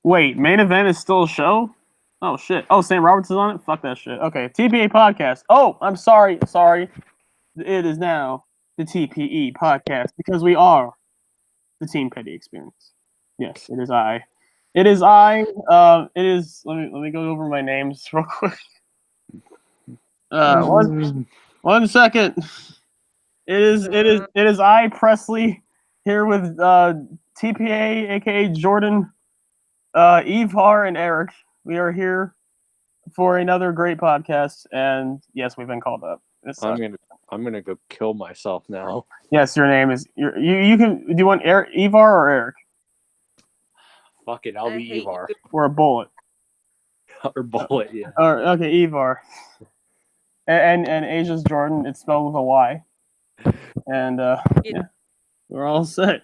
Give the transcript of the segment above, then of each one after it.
Wait, main event is still a show? Oh shit. Oh, St. Roberts is on it? Fuck that shit. Okay, TPE podcast. Oh, I'm sorry. It is now the TPE podcast because we are the Team Petty Experience. Yes, it is I. It is I. It is. Let me go over my names real quick. One second. It is I, Presley, here with TPA, aka Jordan, Ivar, and Erik. We are here for another great podcast, and yes, we've been called up. I'm gonna go kill myself now. Yes, your name is you can. Do you want Ivar or Erik? Fuck it, I'll be Ivar. Or a bullet. Or bullet, yeah. Or okay, Ivar. And Asia's Jordan. It's spelled with a Y. And yeah, we're all set.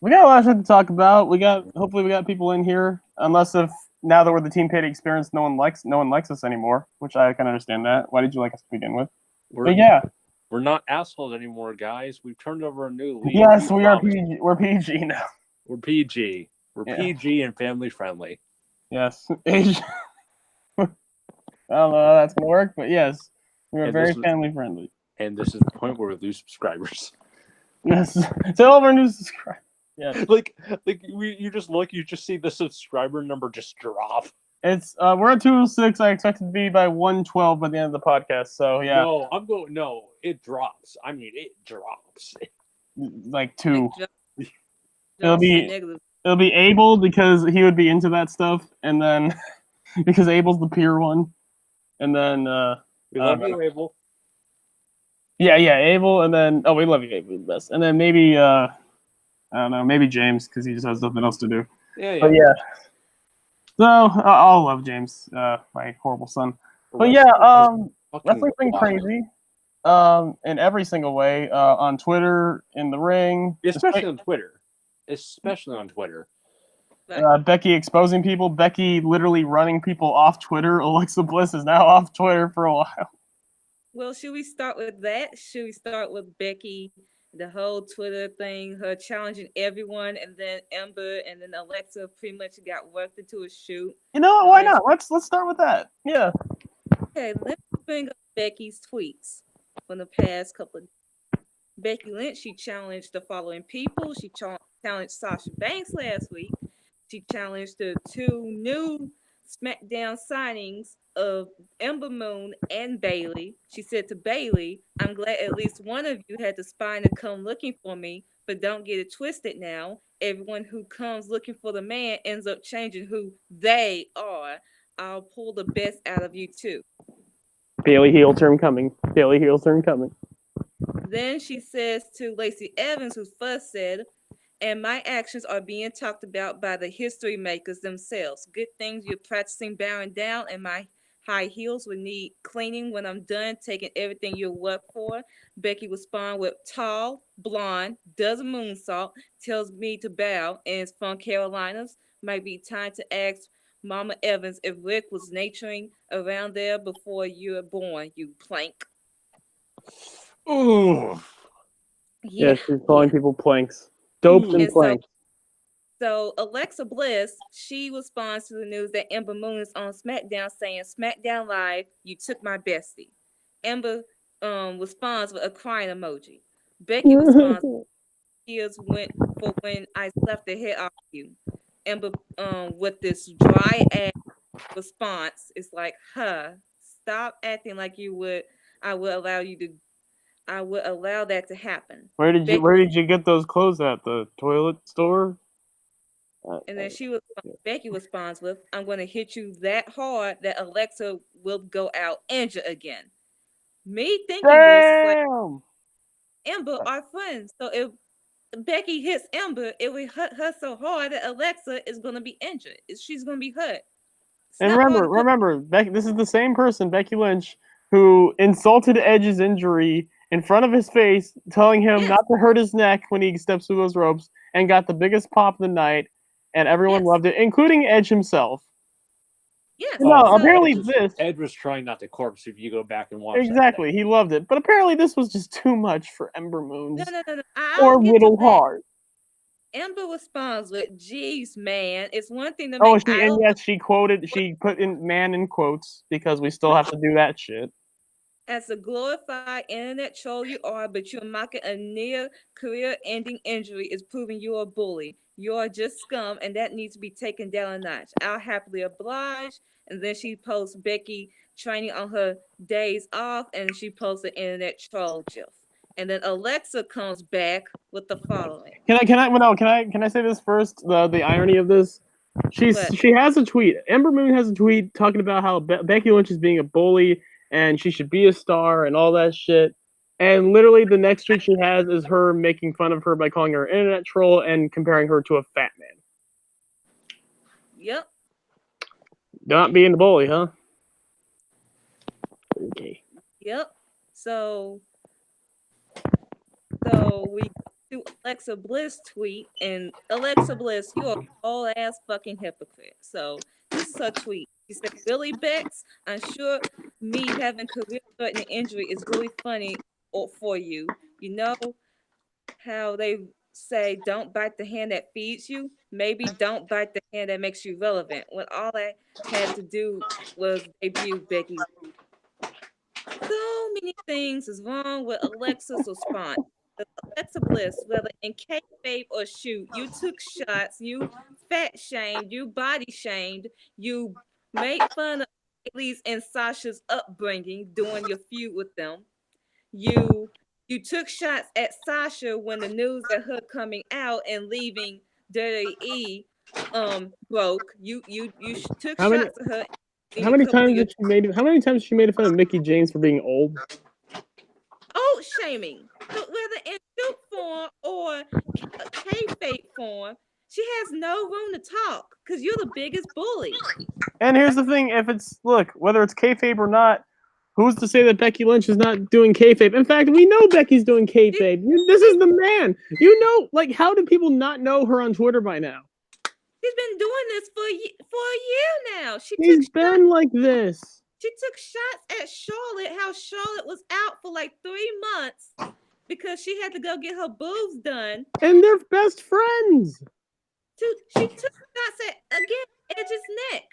We got a lot of shit to talk about. Hopefully we got people in here. Unless if now that we're the Team Petty Experience, no one likes us anymore, which I can understand that. Why did you like us to begin with? We're not assholes anymore, guys. We've turned over a new leaf. Yes, we are PG. We're PG now. We're PG. We're PG and family friendly. Yes. I don't know how that's gonna work, but yes, we are very family friendly. And this is the point where we lose subscribers. Yes. Tell all of our new subscribers. Yeah. You just see the subscriber number just drop. It's we're at 206. I expect it to be by 112 by the end of the podcast. So yeah. No, it drops. I mean, it drops. Like 2. It'll be Abel because he would be into that stuff, and then because Abel's the peer one, and then we love you, Abel. Yeah, Abel, and then we love you, Abel, the best, and then maybe I don't know, maybe James because he just has nothing else to do. Yeah. But yeah. So I'll love James, my horrible son. But yeah, wrestling's been crazy, in every single way, on Twitter, in the ring, especially on Twitter. Becky exposing people, Becky literally running people off Twitter. Alexa Bliss is now off Twitter for a while. Well, should we start with that? Should we start with Becky, the whole Twitter thing, her challenging everyone, and then Ember, and then Alexa pretty much got worked into a shoot? You know what? Why not? Let's start with that. Yeah. Okay, let's bring up Becky's tweets from the past couple of days. Becky Lynch, she challenged the following people. She challenged Sasha Banks last week. She challenged the 2 new SmackDown signings of Ember Moon and Bayley. She said to Bayley, "I'm glad at least one of you had the spine to come looking for me, but don't get it twisted now. Everyone who comes looking for the man ends up changing who they are. I'll pull the best out of you too." Bayley heel turn coming. Then she says to Lacey Evans, who first said, "And my actions are being talked about by the history makers themselves. Good things you're practicing bowing down, and my high heels would need cleaning when I'm done taking everything you work for." Becky responded with, "Tall, blonde, does a moonsault, tells me to bow, and is from Carolinas. Might be time to ask Mama Evans if Rick was naturing around there before you were born, you plank." Ooh. Yeah, she's calling people planks. Dopes and planks. So Alexa Bliss, she responds to the news that Ember Moon is on SmackDown, saying, "SmackDown Live, you took my bestie." Ember responds with a crying emoji. Becky responds, "Tears went for when I slapped the head off you." Ember with this dry ass response, it's like, stop acting like you would. I would allow that to happen. Where did you get those clothes at? The toilet store? And then Becky responds with, "I'm going to hit you that hard that Alexa will go out injured again." Me thinking this is like, Ember, our friends. So if Becky hits Ember, it will hurt her so hard that Alexa is going to be injured. She's going to be hurt. And remember, Becky, this is the same person, Becky Lynch, who insulted Edge's injury in front of his face, telling him not to hurt his neck when he steps through those ropes, and got the biggest pop of the night, and everyone loved it, including Edge himself. Yes. No, apparently Edge was trying not to corpse if you go back and watch. Exactly, he loved it. But apparently this was just too much for Ember Moon. No. Or Little Heart. Amber responds with, "Geez, man, it's one thing to Oh, make idol yes, she put in man in quotes because we still have to do that shit. as a glorified internet troll you are, but you're mocking a near career-ending injury is proving you're a bully. You're just scum, and that needs to be taken down a notch. I'll happily oblige." And then she posts Becky training on her days off, and she posts an internet troll gif. And then Alexa comes back with the following. Can I say this first? The irony of this, What? she has a tweet. Ember Moon has a tweet talking about how Becky Lynch is being a bully and she should be a star and all that shit. And literally, the next tweet she has is her making fun of her by calling her an internet troll and comparing her to a fat man. Yep. Not being a bully, huh? Okay. Yep. So we do Alexa Bliss tweet, and Alexa Bliss, you're a whole ass fucking hypocrite. So this is her tweet. She said, "Billy Bex, I'm sure me having career-threatening injury is really funny for you. You know how they say don't bite the hand that feeds you? Maybe don't bite the hand that makes you relevant. When all I had to do was debut Becky. So many things is wrong with Alexa's response. Alexa Bliss, whether in kayfabe or shoot, you took shots, you fat shamed, you body shamed, you made fun of Bailey's and Sasha's upbringing during your feud with them. You took shots at Sasha when the news of her coming out and leaving Dirty E broke. You took How many shots at her. how many times did she made how many times she made fun of Mickey James for being old? Old shaming, whether in shoot form or kayfabe form, she has no room to talk because you're the biggest bully. And here's the thing: whether it's kayfabe or not, who's to say that Becky Lynch is not doing kayfabe? In fact, we know Becky's doing kayfabe. This is the man. How do people not know her on Twitter by now? She's been doing this for a year now. She's been like this. She took shots at Charlotte, how Charlotte was out for like 3 months because she had to go get her boobs done. And they're best friends. She took shots at, again, Edge's neck.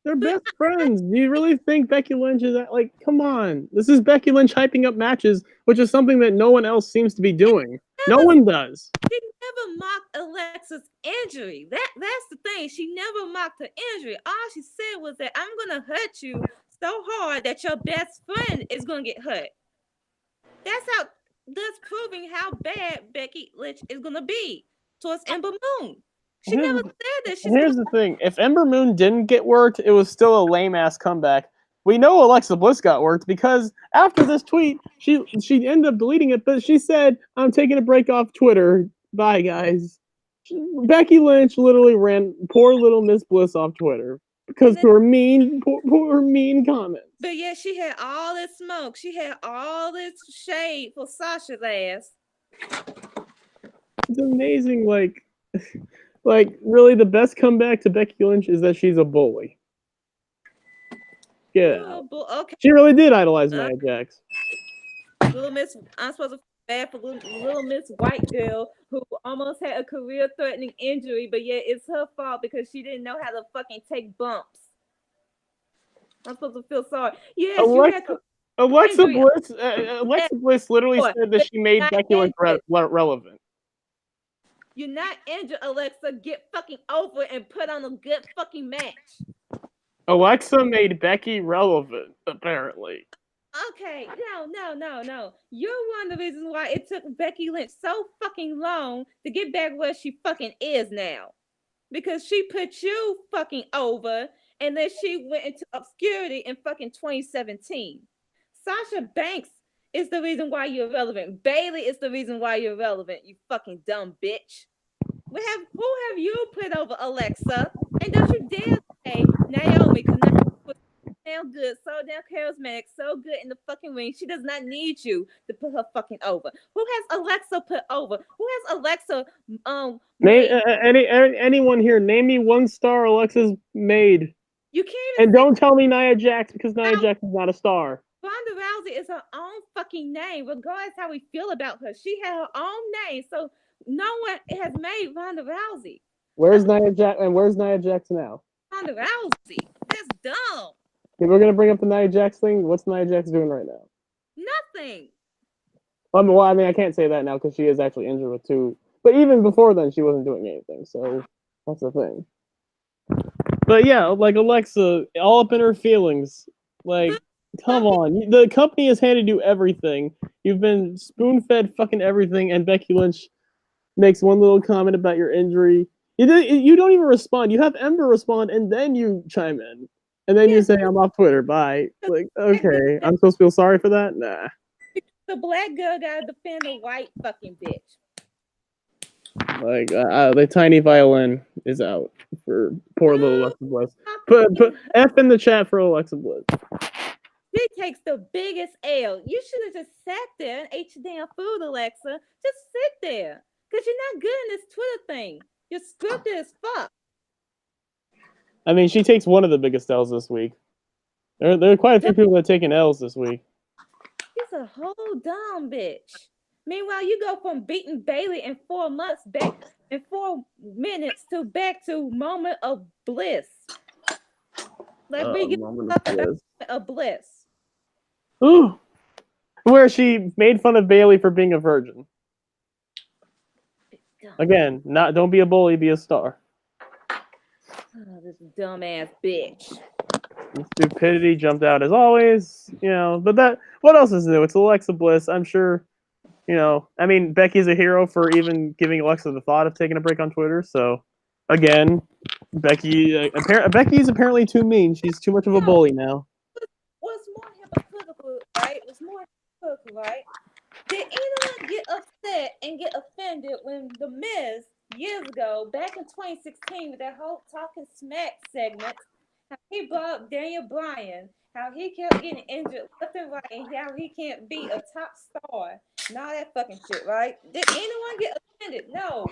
They're best friends. Do you really think Becky Lynch is come on? This is Becky Lynch hyping up matches, which is something that no one else seems to be doing. No one does. She never mocked Alexa's injury. That's the thing. She never mocked her injury. All she said was that I'm gonna hurt you so hard that your best friend is gonna get hurt. That's proving how bad Becky Lynch is gonna be towards Ember Moon. She never said that. Here's the thing: if Ember Moon didn't get worked, it was still a lame ass comeback. We know Alexa Bliss got worked because after this tweet, she ended up deleting it, but she said, "I'm taking a break off Twitter. Bye, guys." Becky Lynch literally ran poor little Miss Bliss off Twitter because of her poor mean comments. But yeah, she had all this smoke. She had all this shade for Sasha's ass. It's amazing, really, the best comeback to Becky Lynch is that she's a bully. Yeah. Okay. She really did idolize Nia Jax. Little Miss, I'm supposed to feel bad for little Miss White Girl who almost had a career-threatening injury, but yet it's her fault because she didn't know how to fucking take bumps. I'm supposed to feel sorry. Yes, Alexa Bliss literally said that she made Becky Lynch relevant. You're not injured, Alexa. Get fucking over it and put on a good fucking match. Alexa made Becky relevant, apparently. Okay, no. You're one of the reasons why it took Becky Lynch so fucking long to get back where she fucking is now. Because she put you fucking over, and then she went into obscurity in fucking 2017. Sasha Banks is the reason why you're relevant. Bailey is the reason why you're relevant, you fucking dumb bitch. Who have you put over, Alexa? And don't you dare say Naomi, because Naomi was so damn good, so damn charismatic, so good in the fucking ring. She does not need you to put her fucking over. Who has Alexa put over? Who has Alexa anyone here, name me one star Alexa's made. You can't even don't tell me Nia Jax because Nia Jax is not a star. Ronda Rousey is her own fucking name, regardless how we feel about her. She had her own name. So No one has made Ronda Rousey. Where's Nia Jax now? Ronda Rousey. That's dumb. If we're gonna bring up the Nia Jax thing, what's Nia Jax doing right now? Nothing. Well, I mean, I can't say that now because she is actually injured with two. But even before then, she wasn't doing anything. So that's the thing. But yeah, like Alexa, all up in her feelings. Like, come on, the company has handed you everything. You've been spoon-fed fucking everything, and Becky Lynch makes one little comment about your injury. You don't even respond. You have Ember respond, and then you chime in, and then you say, "I'm off Twitter. Bye." Like, okay, I'm supposed to feel sorry for that? Nah. The black girl gotta defend the white fucking bitch. Like the tiny violin is out for poor little Alexa Bliss. Put F in the chat for Alexa Bliss. She takes the biggest L. You should have just sat there and ate your damn food, Alexa. Just sit there. Because you're not good in this Twitter thing. You're scripted as fuck. I mean, she takes one of the biggest L's this week. There are quite a few people that are taking L's this week. She's a whole dumb bitch. Meanwhile, you go from beating Bailey in 4 months back in 4 minutes to back to moment of bliss. Like we get a bliss. Ooh. Where she made fun of Bailey for being a virgin. Again, don't be a bully, be a star. Oh, this dumbass bitch. Stupidity jumped out as always, but what else is new? It's Alexa Bliss. I'm sure, I mean, Becky's a hero for even giving Alexa the thought of taking a break on Twitter. So, again, Becky's apparently too mean. She's too much of a bully now. What's more hypocritical, right? Did anyone get upset and get offended when The Miz, years ago, back in 2016, with that whole Talking Smack segment, how he brought up Daniel Bryan, how he kept getting injured left and right, and how he can't be a top star, and all that fucking shit, right? Did anyone get offended? No,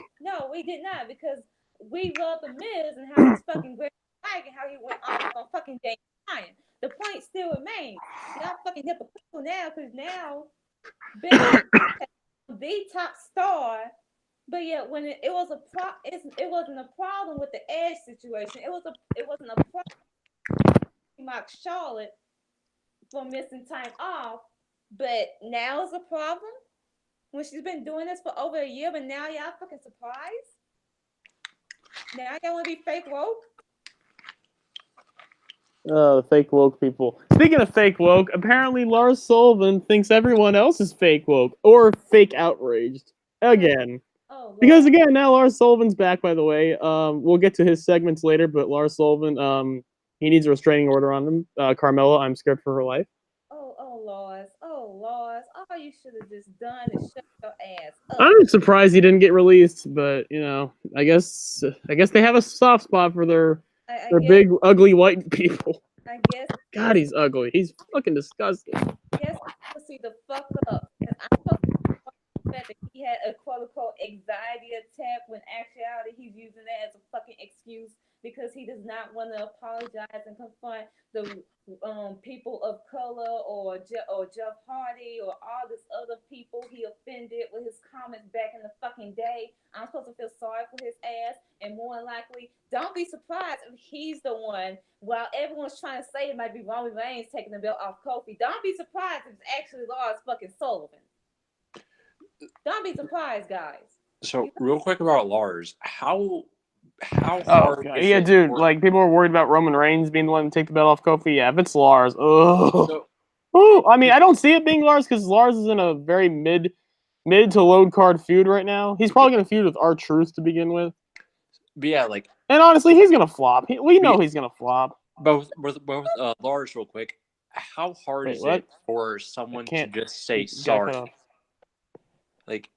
we did not, because we love The Miz and how he's fucking great and how he went off on fucking Daniel Bryan. The point still remains. Y'all fucking hypocritical now, because now the top star, but yet when it wasn't a problem with the Edge situation. It wasn't a problem. Mock Charlotte for missing time off, but now it's a problem when she's been doing this for over a year. But now y'all fucking surprised. Now y'all want to be fake woke. The fake woke people. Speaking of fake woke, apparently Lars Sullivan thinks everyone else is fake woke or fake outraged again. Because again, now Lars Sullivan's back. By the way, we'll get to his segments later, but Lars Sullivan, he needs a restraining order on him. Carmella, I'm scared for her life. Lars. All you should have just done is shut your ass up. I'm surprised he didn't get released, but I guess they have a soft spot for their big, ugly white people. I guess. God, he's ugly. He's fucking disgusting. Yes, see the fuck up. And I'm supposed to that he had a quote unquote anxiety attack when actuality he's using that as a fucking excuse because he does not want to apologize and confront the people of color or Jeff Hardy or all this other people he offended with his comments back in the fucking day. I'm supposed to feel sorry for his ass, and more than likely, don't be surprised if he's the one, while everyone's trying to say it might be Roman Reigns taking the belt off Kofi, don't be surprised if it's actually Lars fucking Sullivan. Don't be surprised, guys. So, real quick about Lars, how hard? Yeah, dude. Like people are worried about Roman Reigns being the one to take the belt off Kofi. Yeah, if it's Lars, I mean, I don't see it being Lars because Lars is in a very mid to low card feud right now. He's probably gonna feud with R-Truth to begin with. But yeah, and honestly, he's gonna flop. We know he's gonna flop. Both Lars, real quick. How hard is it for someone to just say sorry? Like,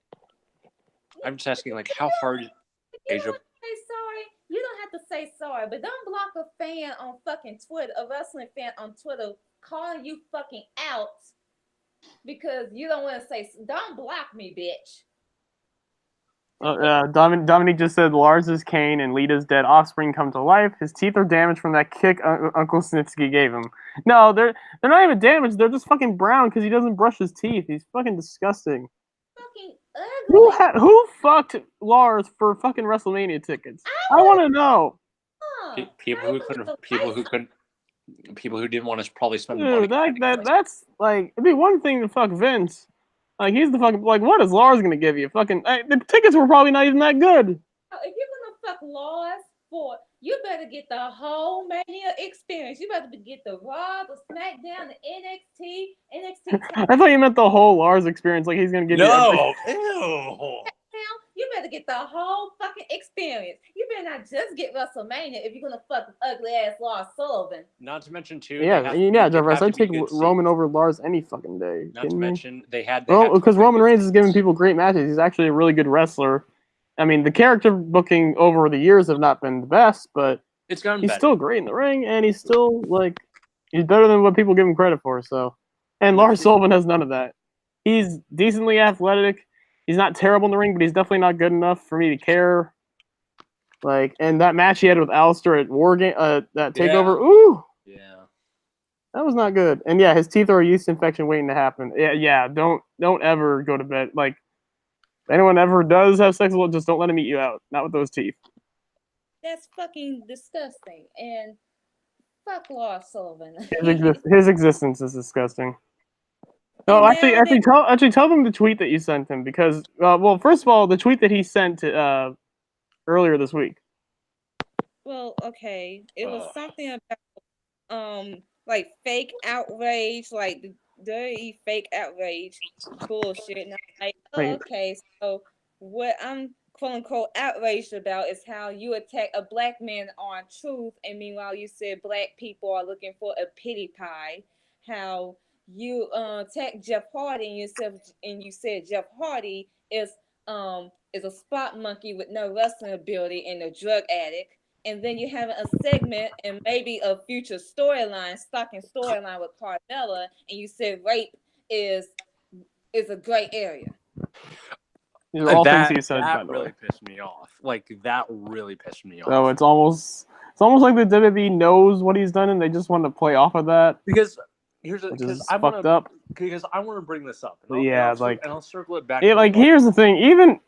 I'm just asking, how hard is Asia? Say sorry. You don't have to say sorry, but don't block a fan on fucking Twitter, a wrestling fan on Twitter, calling you fucking out because you don't want to say. Don't block me, bitch. Dominique just said Lars is Kane and Lita's dead offspring come to life. His teeth are damaged from that kick Uncle Snitsky gave him. No, they're not even damaged. They're just fucking brown because he doesn't brush his teeth. He's fucking disgusting. ugly. Who fucked Lars for fucking WrestleMania tickets? I want to know. People who didn't want to probably spend the money. Dude, that's like, it'd be one thing to fuck Vince. Like, he's the fucking, like, what is Lars gonna give you? Fucking, the tickets were probably not even that good. If you're gonna fuck Lars for, you better get the whole Mania experience. You better get the Raw, the SmackDown, the NXT. I thought you meant the whole Lars experience. Like, he's gonna give you everything. Ew. You better get the whole fucking experience. You better not just get WrestleMania if you're gonna fuck ugly ass Lars Sullivan. Not to mention too. Jarvarus, I'd take Roman over Lars any fucking day. Not to mention because Roman Reigns is giving people great matches. He's actually a really good wrestler. I mean, the character booking over the years have not been the best, but he's still great in the ring, and he's still he's better than what people give him credit for. So, and Lars Sullivan has none of that. He's decently athletic. He's not terrible in the ring, but he's definitely not good enough for me to care. And that match he had with Alistair at War Game, that takeover, ooh, yeah, that was not good. And yeah, his teeth are a yeast infection waiting to happen. Yeah, don't ever go to bed. Like, if anyone ever does have sex, just don't let him eat you out. Not with those teeth. That's fucking disgusting. And fuck Lars Sullivan. His existence is disgusting. No, actually, tell them the tweet that you sent him because, well, first of all, the tweet that he sent earlier this week. Well, okay, it was something about fake outrage, like the dirty fake outrage bullshit. And I'm like, okay, so what I'm quote unquote outraged about is how you attack a black man on truth, and meanwhile you said black people are looking for a pity pie. How you attacked Jeff Hardy and you said Jeff Hardy is a spot monkey with no wrestling ability and a drug addict. And then you have a segment and maybe a future storyline, stalking storyline with Carmella, and you said rape is a gray area. These are all things he said. That really pissed me off. That really pissed me off. So it's almost like the WWE knows what he's done, and they just want to play off of that. Because I want to bring this up. And I'll circle it back. Here's the thing. Even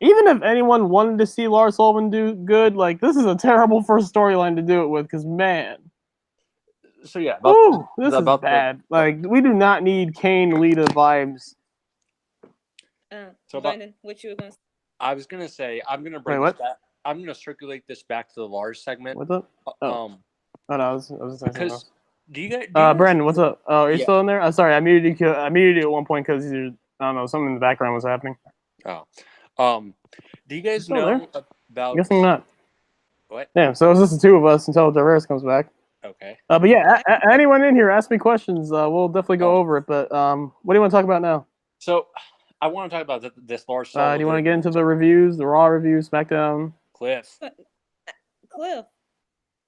if anyone wanted to see Lars Sullivan do good, this is a terrible first storyline to do it with, because, man. So, yeah. This is bad. We do not need Kane Lita vibes. Brandon, what you were going to say? I was going to say, I'm going to bring this back. I'm going to circulate this back to the Lars segment. What's up? Oh, no, I was saying something. Do you guys... Brandon, what's up? Oh, are you still in there? I'm sorry, I muted you at one point because, I don't know, something in the background was happening. Oh. Do you guys know about... I'm guessing not. What? Yeah, so it's just the two of us until Jarvarus comes back. Okay. But yeah, anyone in here, ask me questions. We'll definitely go over it. But what do you want to talk about now? So, I want to talk about this Lars Sullivan. Do you want to get into the reviews, the Raw reviews, SmackDown? Cliff.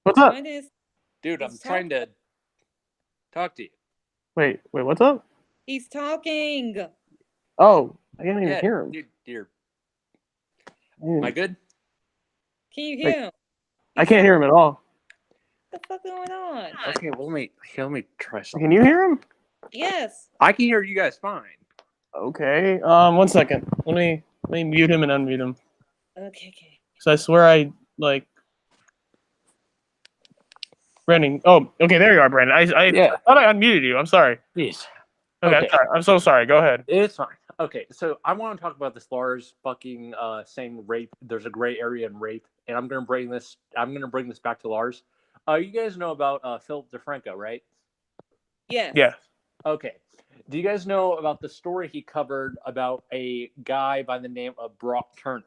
What's up? Dude, I'm trying to talk to you. Wait, what's up? He's talking. Oh, I can't even hear him. Dude. Am I good? Can you hear him? I can't hear him at all. What the fuck going on? Okay, well, let me try something. Can you hear him? Yes. I can hear you guys fine. Okay. 1 second. Let me mute him and unmute him. Okay. So I swear Brandon. Oh, okay. There you are, Brandon. I thought I unmuted you. I'm sorry. Jeez. Okay. I'm so sorry. Go ahead. It's fine. Okay, so I want to talk about this Lars fucking saying rape. There's a gray area in rape, and I'm gonna bring this back to Lars. You guys know about Philip DeFranco, right? Yes. Yeah. Okay. Do you guys know about the story he covered about a guy by the name of Brock Turner?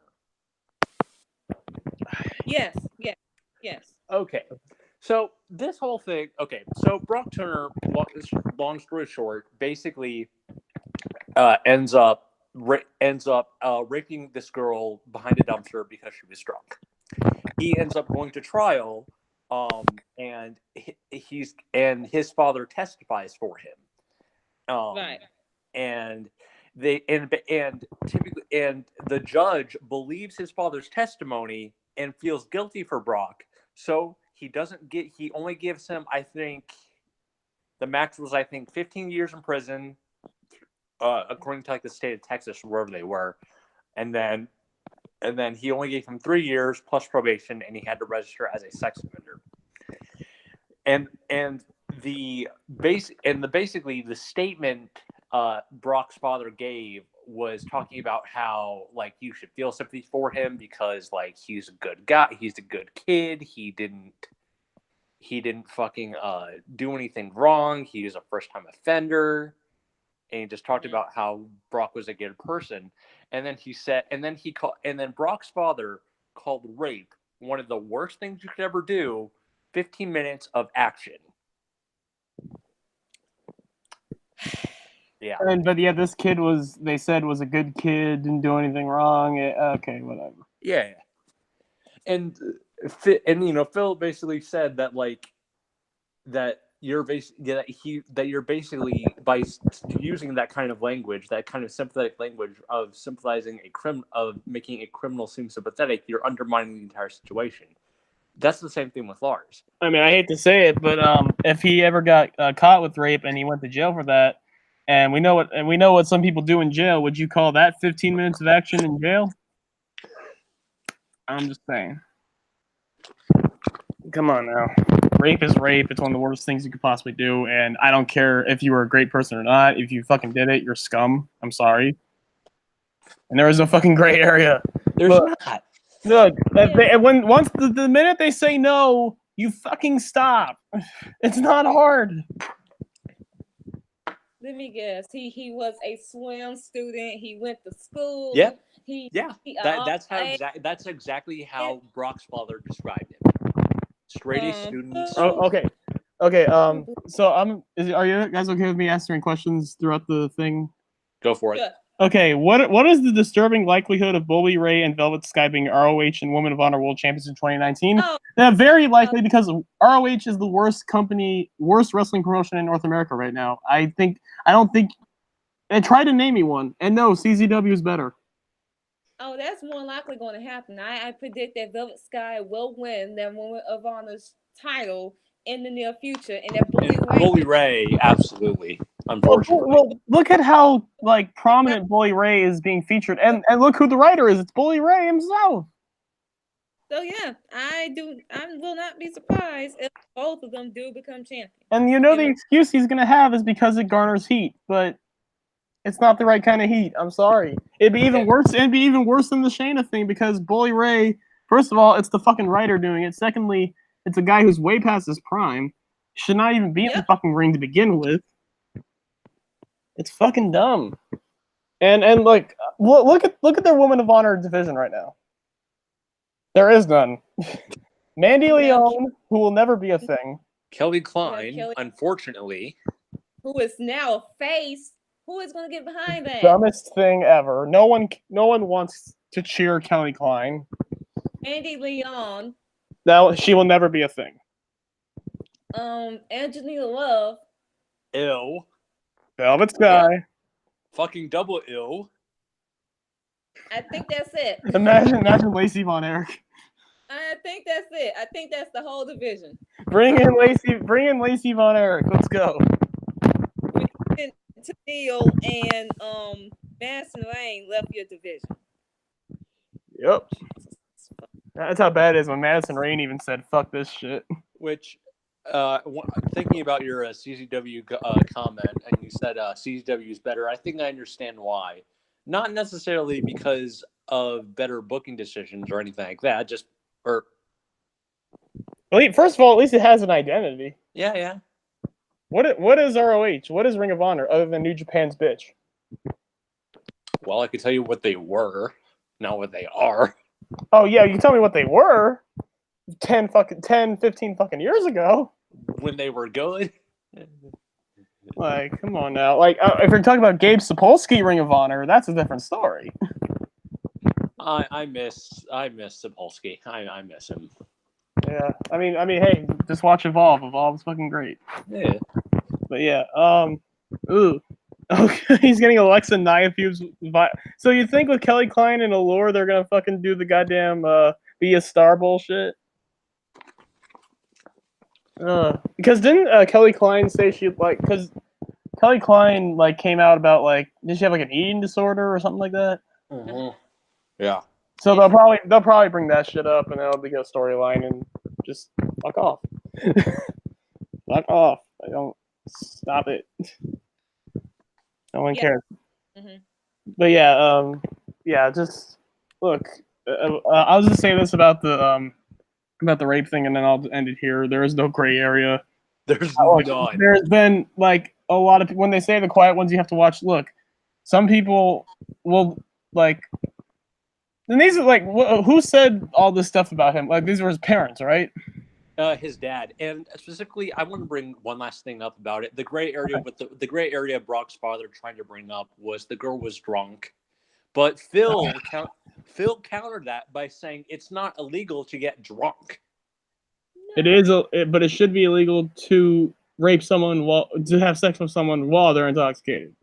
Yes. Okay. So this whole thing. Okay. So Brock Turner, long story short, basically ends up raping this girl behind a dumpster because she was drunk. He ends up going to trial, and his father testifies for him. Right. And the judge believes his father's testimony and feels guilty for Brock. So he only gives him, I think, the max was 15 years in prison, according to the state of Texas, wherever they were. and then he only gave him 3 years plus probation, and he had to register as a sex offender. And basically the statement Brock's father gave was talking about how like you should feel sympathy for him because like he's a good guy, he's a good kid, he didn't fucking do anything wrong, he was a first-time offender, and he just talked about how Brock was a good person. And then Brock's father called rape one of the worst things you could ever do. 15 minutes of action. Yeah. But this kid they said was a good kid, didn't do anything wrong. Okay, whatever. Yeah. And Phil basically said that like that you're basically by using that kind of language, that kind of sympathetic language of sympathizing of making a criminal seem sympathetic, you're undermining the entire situation. That's the same thing with Lars. I mean, I hate to say it, but if he ever got caught with rape and he went to jail for that, and we know what some people do in jail, would you call that 15 minutes of action in jail? I'm just saying. Come on now. Rape is rape. It's one of the worst things you could possibly do, and I don't care if you were a great person or not. If you fucking did it, you're scum. I'm sorry. And there is no fucking gray area. There's not. Look, once the minute they say no, you fucking stop. It's not hard. Let me guess. He was a swim student. He went to school. Yep. That's exactly how Brock's father described him. Straight A students. Oh, okay. So are you guys okay with me answering questions throughout the thing? Go for it. Yeah. Okay, what is the disturbing likelihood of Bully Ray and Velvet Sky being ROH and Women of Honor World Champions in 2019? Very likely because ROH is the worst wrestling promotion in North America right now. I don't think. And try to name me one. And no, CZW is better. Oh, that's more likely going to happen. I predict that Velvet Sky will win that Women of Honor's title in the near future, and that Bully Ray, absolutely. Unfortunately, well, look at how like prominent Bully Ray is being featured, and look who the writer is. It's Bully Ray himself. So yeah, I will not be surprised if both of them do become champions. And the excuse he's gonna have is because it garners heat, but it's not the right kind of heat. I'm sorry. It'd be even worse. It'd be even worse than the Shayna thing because Bully Ray. First of all, it's the fucking writer doing it. Secondly, it's a guy who's way past his prime. Should not even be in the fucking ring to begin with. It's fucking dumb. And like look at their Women of Honor division right now. There is none. Mandy Leon, who will never be a thing. Kelly Klein, unfortunately. Who is now a face. Who is going to get behind that? Dumbest thing ever. No one wants to cheer Kelly Klein. Mandy Leon. Now she will never be a thing. Angelina Love. Ill. Velvet Sky. Fucking double ill. I think that's it. Imagine Lacey Von Erich. I think that's it. I think that's the whole division. Bring in Lacey Von Erich. Let's go. Neil and Madison Rain left your division. Yep. That's how bad it is when Madison Rain even said, fuck this shit. Which, thinking about your CZW comment, and you said CZW is better, I think I understand why. Not necessarily because of better booking decisions or anything like that, Well, first of all, at least it has an identity. Yeah. What is ROH? What is Ring of Honor other than New Japan's bitch? Well, I could tell you what they were, not what they are. Oh yeah, you can tell me what they were 10, 15 fucking years ago. When they were good. Like, come on now. Like, if you're talking about Gabe Sapolsky Ring of Honor, that's a different story. I miss Sapolsky. I miss him. Yeah, I mean, hey, just watch Evolve. Evolve's fucking great. Yeah. But yeah, ooh, okay, he's getting Alexa Nyafu's. So you think with Kelly Klein and Allure, they're gonna fucking do the goddamn be a star bullshit? Because didn't Kelly Klein say because Kelly Klein came out about did she have an eating disorder or something like that? Mm-hmm. Yeah. So they'll probably bring that shit up, and that'll be a storyline, and just fuck off. Fuck off. I don't stop it. No one cares. Mm-hmm. But yeah, just look. I was just saying this about the rape thing, and then I'll end it here. There is no gray area. There's none. There's been like a lot of when they say the quiet ones, you have to watch. Look, some people will like. And these are like who said all this stuff about him? Like these were his parents, right? His dad, and specifically, I want to bring one last thing up about it. The gray area with the gray area Brock's father trying to bring up was the girl was drunk, but Phil countered that by saying it's not illegal to get drunk. It is, but it should be illegal to rape someone to have sex with someone while they're intoxicated.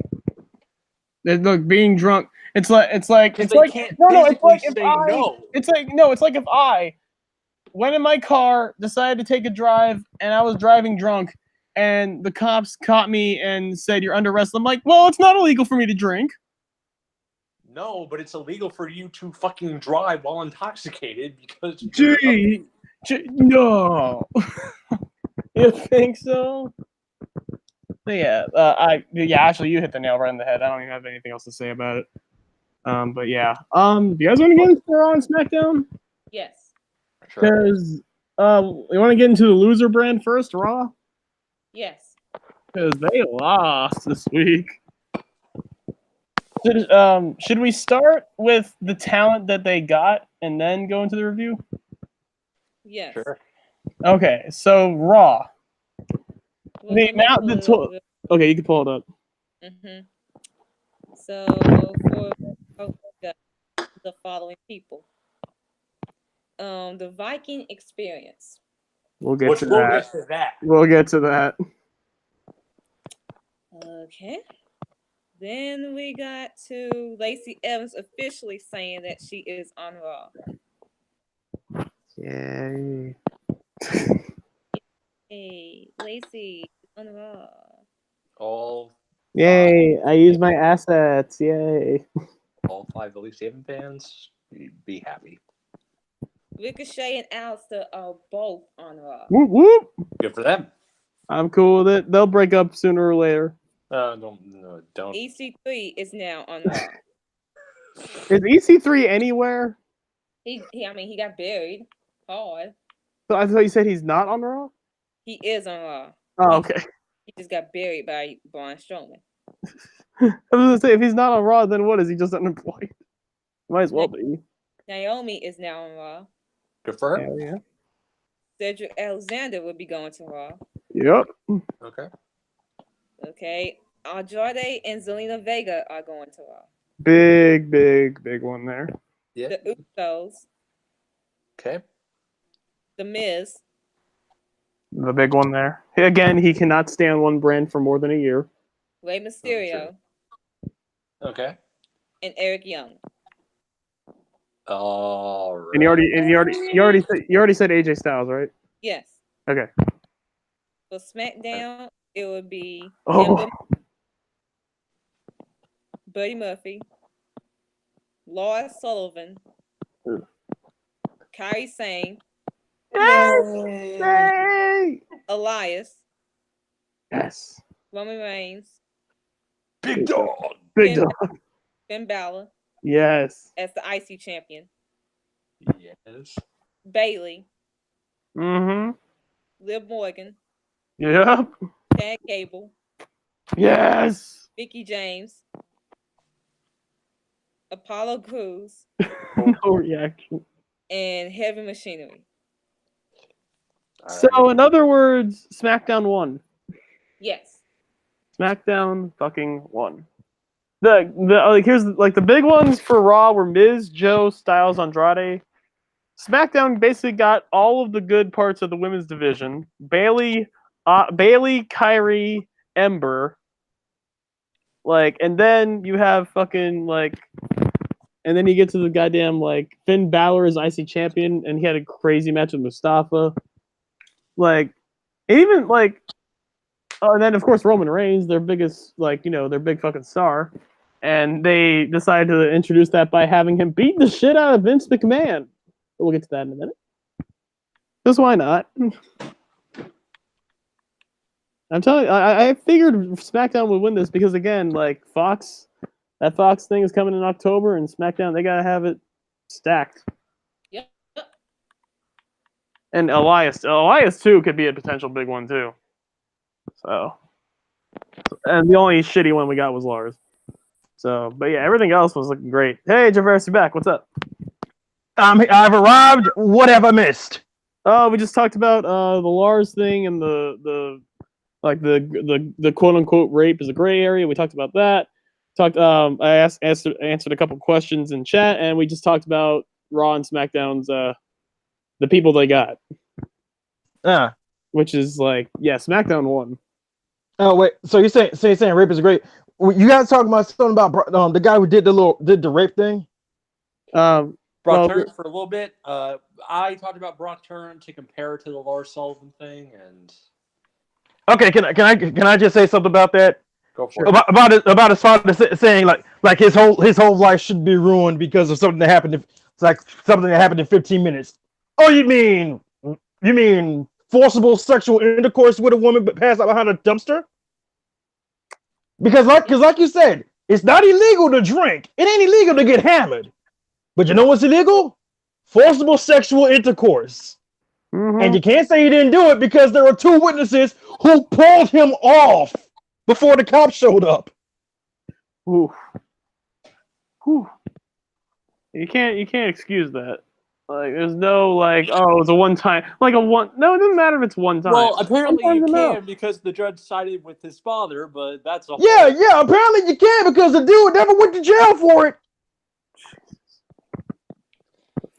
Look, being drunk. It's like It's like if I went in my car, decided to take a drive, and I was driving drunk, and the cops caught me and said you're under arrest. I'm like, well, it's not illegal for me to drink. No, but it's illegal for you to fucking drive while intoxicated because. No. You think so? But yeah, actually, you hit the nail right on the head. I don't even have anything else to say about it. But yeah, do you guys want to get into Raw and SmackDown? Yes. Because you want to get into the loser brand first, Raw? Yes. Because they lost this week. Should we start with the talent that they got and then go into the review? Yes. Sure. Okay, so Raw. Okay, you can pull it up. Mm-hmm. So for the following people, the Viking Experience. We'll get to that. We'll get to that. Okay. Then we got to Lacey Evans officially saying that she is on Raw. Yay. Hey, Lacey on Raw. Yay, I use my assets. Yay. All 5 Lacey Evans fans, be happy. Ricochet and Alistair are both on Raw. Whoop, whoop. Good for them. I'm cool with it. They'll break up sooner or later. Don't. EC3 is now on Raw. Is EC3 anywhere? He got buried hard. So I thought you said he's not on Raw? He is on Raw. Oh, okay. He just got buried by Braun Strowman. I was gonna say, if he's not on Raw, then what? Is he just unemployed? Might as well be. Naomi is now on Raw. Good for her. Yeah. Cedric Alexander will be going to Raw. Yep. Okay. Andrade and Zelina Vega are going to Raw. Big one there. Yeah. The Usos. Okay. The Miz. The big one there. Again, he cannot stand one brand for more than a year. Rey Mysterio. Okay. And Eric Young. All right. And you already said AJ Styles, right? Yes. Okay. For SmackDown, it would be Buddy Murphy, Lars Sullivan, Kairi Sane, Yay! Elias, Yes. Roman Reigns, Big Dog. Finn Balor. Yes. As the IC champion. Yes. Bailey. Mm-hmm. Liv Morgan. Yep. Chad Gable. Yes. Mickey James. Apollo Crews. No reaction. And Heavy Machinery. So, in other words, SmackDown won. Yes. SmackDown fucking won. Here's the big ones for Raw were Miz, Joe, Styles, Andrade. SmackDown basically got all of the good parts of the women's division. Bailey, Kyrie, Ember. And then you have fucking and then you get to the goddamn Finn Balor is IC champion, and he had a crazy match with Mustafa. And then of course Roman Reigns, their biggest their big fucking star. And they decided to introduce that by having him beat the shit out of Vince McMahon. We'll get to that in a minute. Just why not? I'm telling you, I figured SmackDown would win this because, again, like Fox, that Fox thing is coming in October, and SmackDown, they gotta have it stacked. Yep. And Elias too could be a potential big one too. So, and the only shitty one we got was Lars. So, but yeah, everything else was looking great. Hey, Jarvarus, you're back. What's up? I've arrived. What have I missed? Oh, we just talked about the Lars thing and the quote unquote rape is a gray area. We talked about that. I answered a couple questions in chat, and we just talked about Raw and SmackDown's the people they got. Which is like, yeah, SmackDown won. Oh wait, so you're saying rape is great? You guys talking about something about the guy who did the rape thing? Brock Turner for a little bit. I talked about Brock Turner to compare to the Lars Sullivan thing, and okay, can I just say something about that? Go for it. About his father saying like his whole life should be ruined because of something that happened. It's like something that happened in 15 minutes. Oh, you mean forcible sexual intercourse with a woman but passed out behind a dumpster? Because like you said, it's not illegal to drink. It ain't illegal to get hammered. But you know what's illegal? Forcible sexual intercourse. Mm-hmm. And you can't say he didn't do it because there were 2 witnesses who pulled him off before the cops showed up. Ooh. Whew. You can't excuse that. Like, there's no like, oh, it's a one time, like a one. No, it doesn't matter if it's one time. Well, apparently you can because the judge sided with his father, but that's a yeah. Apparently you can because the dude never went to jail for it.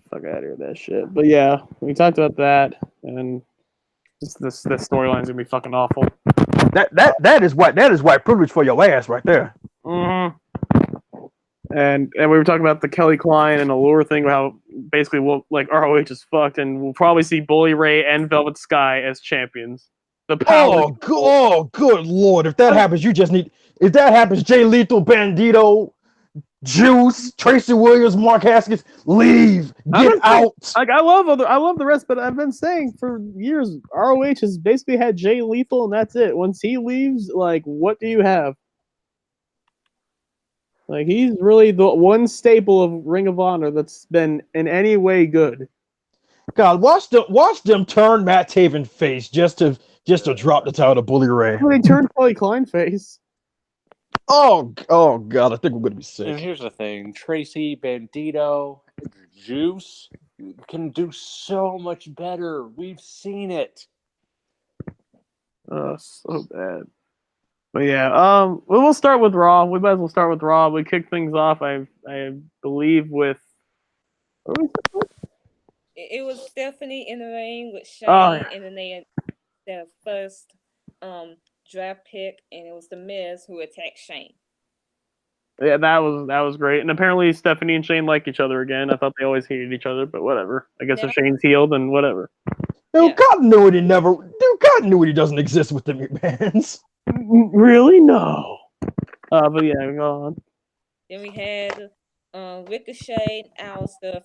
Fuck out of here with that shit. But yeah, we talked about that, and just this storyline's gonna be fucking awful. That is white privilege for your ass right there. Mm-hmm. And we were talking about the Kelly Klein and Allure thing, how basically ROH is fucked, and we'll probably see Bully Ray and Velvet Sky as champions. The power. Oh, good lord! If that happens, Jay Lethal, Bandito, Juice, Tracy Williams, Mark Haskins, leave, get out. Like I love the rest, but I've been saying for years, ROH has basically had Jay Lethal, and that's it. Once he leaves, like, what do you have? Like, he's really the one staple of Ring of Honor that's been in any way good. God, watch them turn Matt Taven face just to drop the title to Bully Ray. Well, they turned Kelly Klein face. Oh God, I think we're gonna be sick. And here's the thing: Tracy, Bandito, Juice can do so much better. We've seen it. Oh, so bad. But yeah, we'll start with Raw. We might as well start with Raw. We kick things off, I believe, with. It was Stephanie in the ring with Shane, and then they their first draft pick, and it was The Miz who attacked Shane. Yeah, that was great. And apparently Stephanie and Shane like each other again. I thought they always hated each other, but whatever. I guess if Shane's healed, then whatever. Continuity doesn't exist with the McMahons. Really? No. But yeah, go on. Then we had Ricochet and Alistair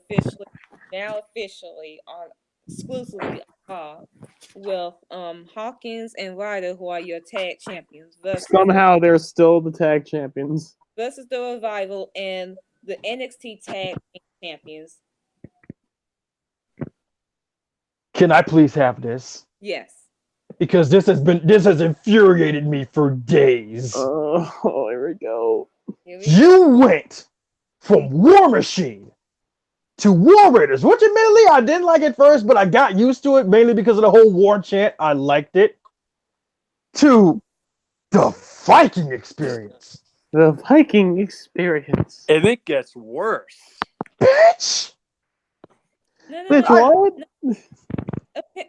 officially on exclusively with Hawkins and Ryder, who are your tag champions. Somehow they're still the tag champions. Versus the Revival and the NXT tag champions. Can I please have this? Yes. Because this has infuriated me for days. Oh, here we go. You went from War Machine to War Raiders, which admittedly I didn't like at first, but I got used to it mainly because of the whole war chant. I liked it. To the Viking experience. The Viking experience. And it gets worse. Bitch! Bitch, what?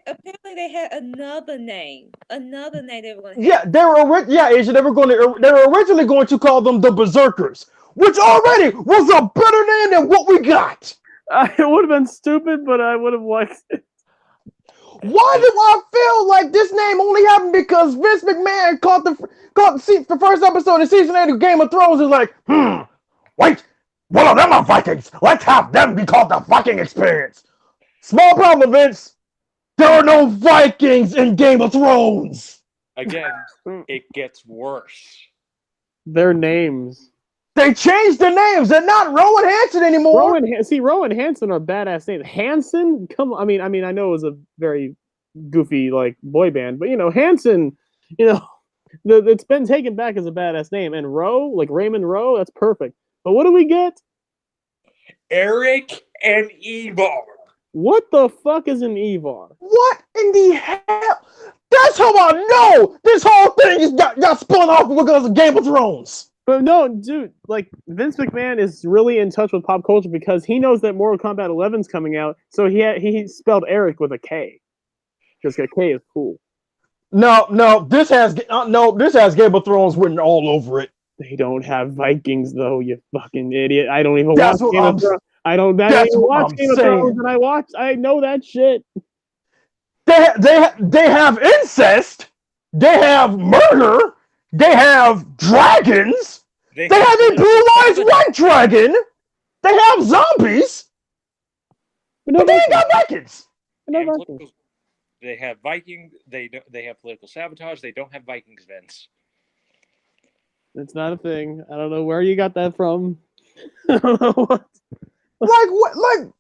Apparently they had another name. Another name they were going to have. They were originally going to call them the Berserkers, which already was a better name than what we got. It would have been stupid, but I would have liked it. Why do I feel like this name only happened because Vince McMahon caught the first episode of season 8 of Game of Thrones is like, wait, one of them are Vikings. Let's have them be called the Viking Experience. Small problem, Vince. There are no Vikings in Game of Thrones. Again, it gets worse. Their names. They changed their names. They're not Rowan Hansen anymore. Rowan Hansen are badass names. Hansen, come on. I mean, I know it was a very goofy like boy band, but Hansen, it's been taken back as a badass name. And Rowe, like Raymond Rowe, that's perfect. But what do we get? Eric and Ivar. What the fuck is an Ivar? What in the hell? That's how I know this whole thing got spun off because of Game of Thrones. But no, dude, like Vince McMahon is really in touch with pop culture because he knows that Mortal Kombat 11's coming out, so he spelled Erik with a K because a K is cool. No, this has Game of Thrones written all over it. They don't have Vikings though, you fucking idiot. I don't even watch Game of Thrones. I don't watch Game of Thrones, and I know that shit. They have incest. They have murder. They have dragons. They have a blue-eyed white dragon. They have zombies. But they ain't got Vikings. They have Vikings. They have political sabotage. They don't have Vikings, Vince. It's not a thing. I don't know where you got that from. I don't know what. Like what? Like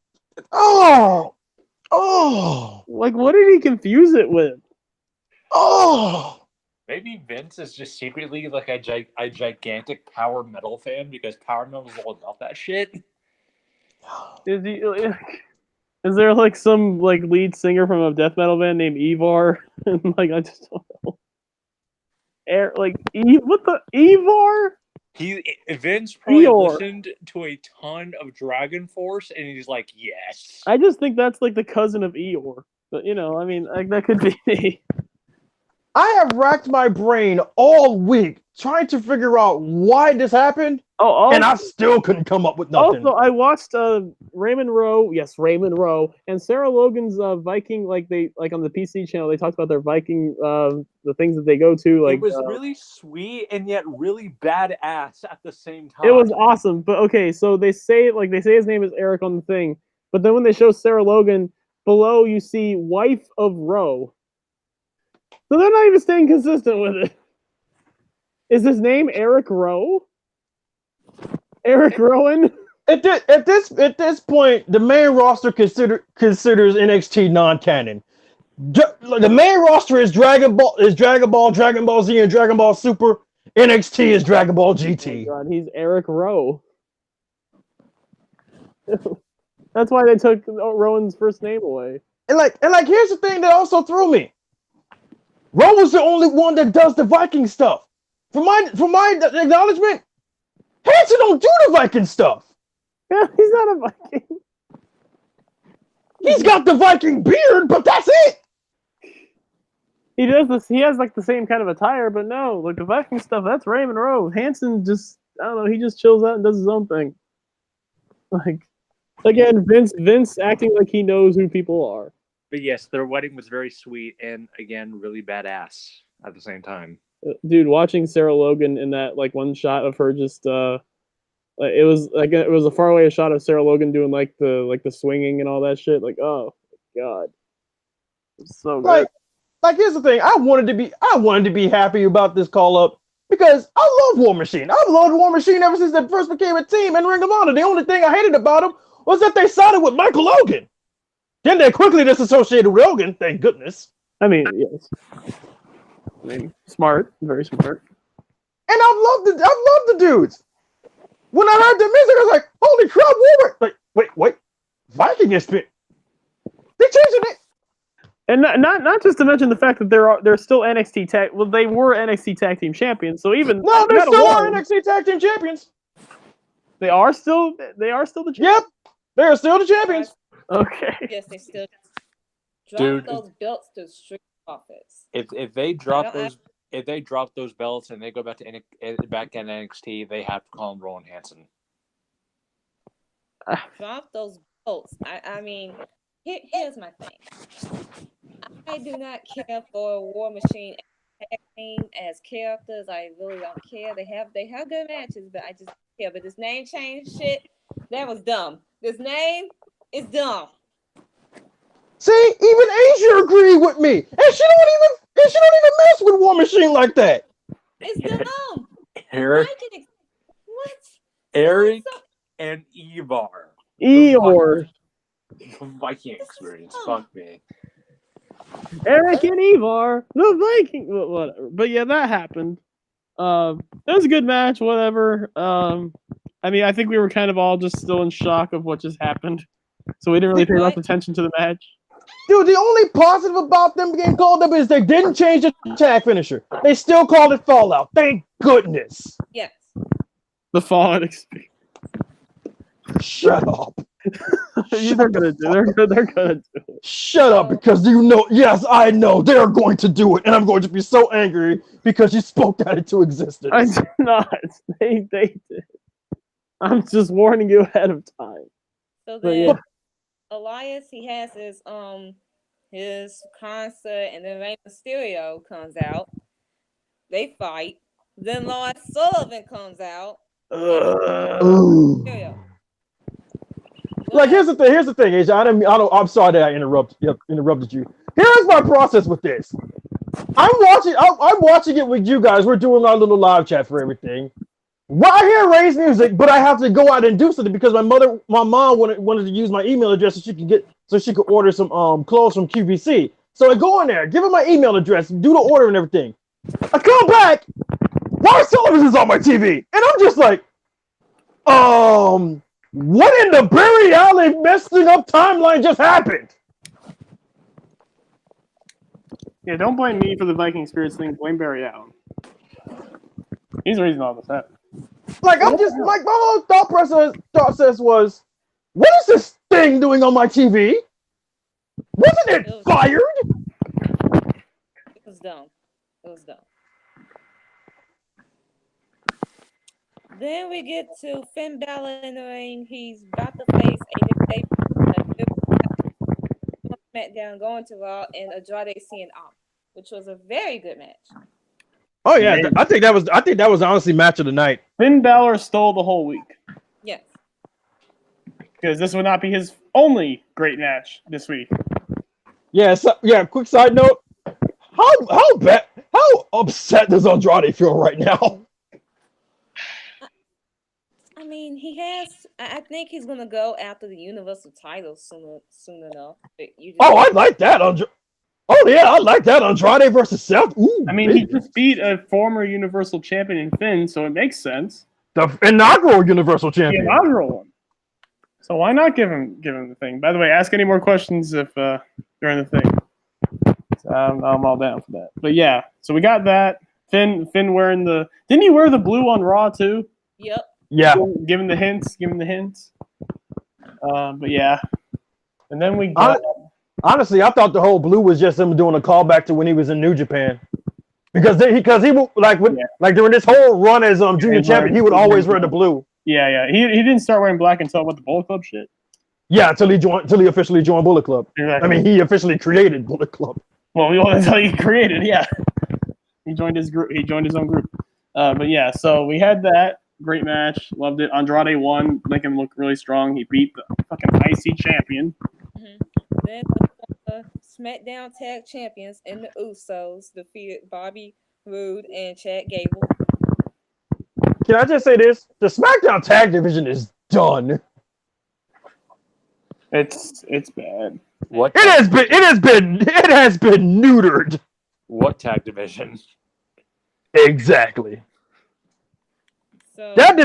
Like what did he confuse it with? Maybe Vince is just secretly like a gigantic power metal fan because power metal is all about that shit. Is he? Is there like some like lead singer from a death metal band named Ivar? And like I just don't know. What the Ivar? Vince probably listened to a ton of Dragon Force, and he's like, yes. I just think that's like the cousin of Eeyore, but I mean, like that could be me. I have racked my brain all week trying to figure out why this happened, and I still couldn't come up with nothing. Also, I watched Raymond Rowe, and Sarah Logan's Viking, like on the PC channel, they talked about their Viking, the things that they go to. Like it was really sweet and yet really badass at the same time. It was awesome, but okay, so they say his name is Erik on the thing, but then when they show Sarah Logan below, you see wife of Rowe. So they're not even staying consistent with it. Is his name Erik Rowe? Erik Rowan? At this point, the main roster considers NXT non-canon. The main roster is Dragon Ball, Dragon Ball Z, and Dragon Ball Super. NXT is Dragon Ball GT. Oh God, he's Erik Rowe. That's why they took Rowan's first name away. And here's the thing that also threw me. Rowe was the only one that does the Viking stuff. For my acknowledgement, Hansen don't do the Viking stuff. Yeah, he's not a Viking. He's got the Viking beard, but that's it. He does this. He has like the same kind of attire, but no, like the Viking stuff. That's Raymond Rowe. Hansen just, I don't know. He just chills out and does his own thing. Like again, Vince acting like he knows who people are. But yes, their wedding was very sweet and again really badass at the same time. Dude, watching Sarah Logan in that like one shot of her just it was a far away shot of Sarah Logan doing like the swinging and all that shit. Like, oh my God, it's so good. Like here's the thing. I wanted to be happy about this call up because I love War Machine. I've loved War Machine ever since they first became a team in Ring of Honor. The only thing I hated about them was that they sided with Michael Logan. Then they quickly disassociated with Logan, thank goodness. I mean, yes. I mean, smart, very smart. And I've loved the dudes. When I heard the music, I was like, holy crap, Wolverine! Like, wait, Viking is spit. They changing it. And not just to mention the fact that they're still NXT tag. Well, they were NXT tag team champions. So even no, they still are NXT tag team champions. They are still the champions. Yep, they are still the champions. Okay. Yes, they still drop those belts to Street Profits. If they drop those belts and they go back to NXT, they have to call him Rowan Hansen. Drop those belts. I mean, here's my thing. do not care for War Machine tag team as characters. I really don't care. They have good matches, but I just don't care. But this name change shit, that was dumb. This name is dumb. See, even Asia agreed with me, and she don't even mess with War Machine like that. It's dumb. Eric, What? Erik and Ivar. Eeyore. Viking experience. Fuck me. Erik and Ivar, the Viking. Whatever. But yeah, that happened. It was a good match. Whatever. I mean, I think we were kind of all just still in shock of what just happened, so we didn't really pay much attention to the match. Dude, the only positive about them getting called up is they didn't change the tag finisher. They still called it Fallout. Thank goodness. Yes. The Fallout experience. Shut up. They're gonna do it. Shut up, because you know, yes, I know they're going to do it, and I'm going to be so angry because you spoke that into existence. I did not. They did. I'm just warning you ahead of time. So then Elias, he has his concert, and then Rey Mysterio comes out. They fight. Then Lord Sullivan comes out. Like, here's the thing, Asia. I'm sorry that I interrupted you. Here's my process with this. I'm watching it with you guys. We're doing our little live chat for everything. Well, I hear Ray's music, but I have to go out and do something because my mom wanted to use my email address so she could order some clothes from QVC. So I go in there, give her my email address, do the order and everything. I come back, Lars Sullivan is on my TV, and I'm just like, what in the Barry Allen messing up timeline just happened? Yeah, don't blame me for the Viking Spirits thing. Blame Barry Allen. He's the reason all this happened. Like, I'm just like, my whole thought process was, what is this thing doing on my TV? Wasn't it fired? It was dumb. Then we get to Finn Balor in the ring. He's about to face a SmackDown, going to Raw, and Andrade Cien Almas, which was a very good match. Oh yeah, I think that was honestly match of the night. Finn Balor stole the whole week. Yes. Because this would not be his only great match this week. Yeah, quick side note. How upset does Andrade feel right now? I mean, I think he's gonna go after the Universal title soon enough. I like that. Oh yeah, I like that. Andrade versus Seth. Ooh, I mean, he just beat a former Universal Champion in Finn, so it makes sense. The inaugural Universal Champion. The inaugural one. So why not give him the thing? By the way, ask any more questions if during the thing. So I'm all down for that. But yeah, so we got that. Finn wearing the. Didn't he wear the blue on Raw too? Yep. Yeah. Give him the hints. But yeah, and then we got. Honestly, I thought the whole blue was just him doing a callback to when he was in New Japan, because he during this whole run as junior champion, he would always wear the blue. Yeah. He didn't start wearing black until the Bullet Club shit. Yeah, until he officially joined Bullet Club. Exactly. I mean, he officially created Bullet Club. Well, that's how he created. Yeah, he joined his group. He joined his own group. But yeah, so we had that great match. Loved it. Andrade won, make him look really strong. He beat the fucking IC champion. Mm-hmm. Then the SmackDown Tag Champions and the Usos defeated Bobby Roode and Chad Gable. Can I just say this? The SmackDown Tag Division is done. It's bad. What? It has been neutered. What tag division? Exactly. So that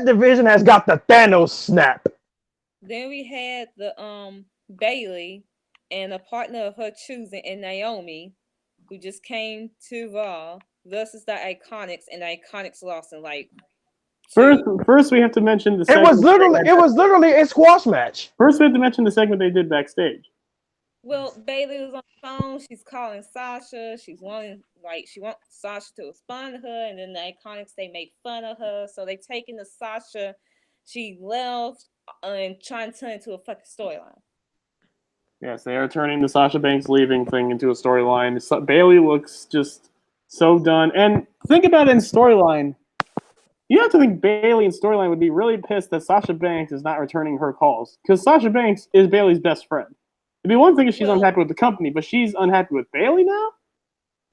division has got the Thanos snap. Then we had the Bailey and a partner of her choosing in Naomi, who just came to Raw versus the Iconics, and the Iconics lost in like. First, we have to mention the. It was literally a squash match. First, we have to mention the segment they did backstage. Well, Bailey was on the phone. She's calling Sasha. She wants Sasha to respond to her, and then the Iconics, they make fun of her. So they taking the Sasha. She left and trying to turn into a fucking storyline. Yes, they are turning the Sasha Banks leaving thing into a storyline. Bayley looks just so done. And think about it in storyline. You have to think Bayley in storyline would be really pissed that Sasha Banks is not returning her calls. Because Sasha Banks is Bayley's best friend. It'd be one thing if she's unhappy with the company, but she's unhappy with Bayley now?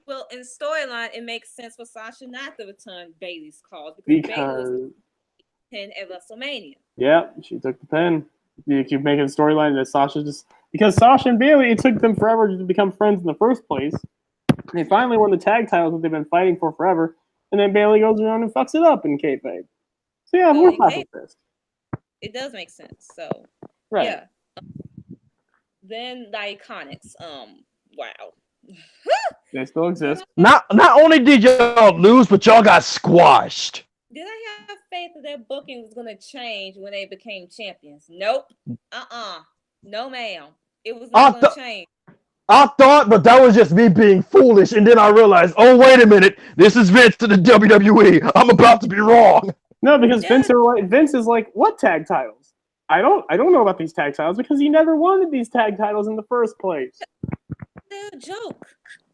Well, in storyline, it makes sense for Sasha not to return Bayley's calls because Bayley was pin at WrestleMania. Yeah, she took the pin. You keep making storyline that Sasha just because Sasha and Bayley, it took them forever to become friends in the first place. They finally won the tag titles that they've been fighting for forever, and then Bayley goes around and fucks it up in kayfabe. So yeah, we're fine with this. It does make sense. So right. Yeah. Then the Iconics. Wow. They still exist. Not only did y'all lose, but y'all got squashed. Did I have faith that their booking was going to change when they became champions? Nope. No, ma'am. It was not going to change. I thought, but that was just me being foolish, and then I realized, oh, wait a minute, this is Vince to the WWE. I'm about to be wrong. No, because Vince is like, what tag titles? I don't know about these tag titles because he never wanted these tag titles in the first place. They're a joke.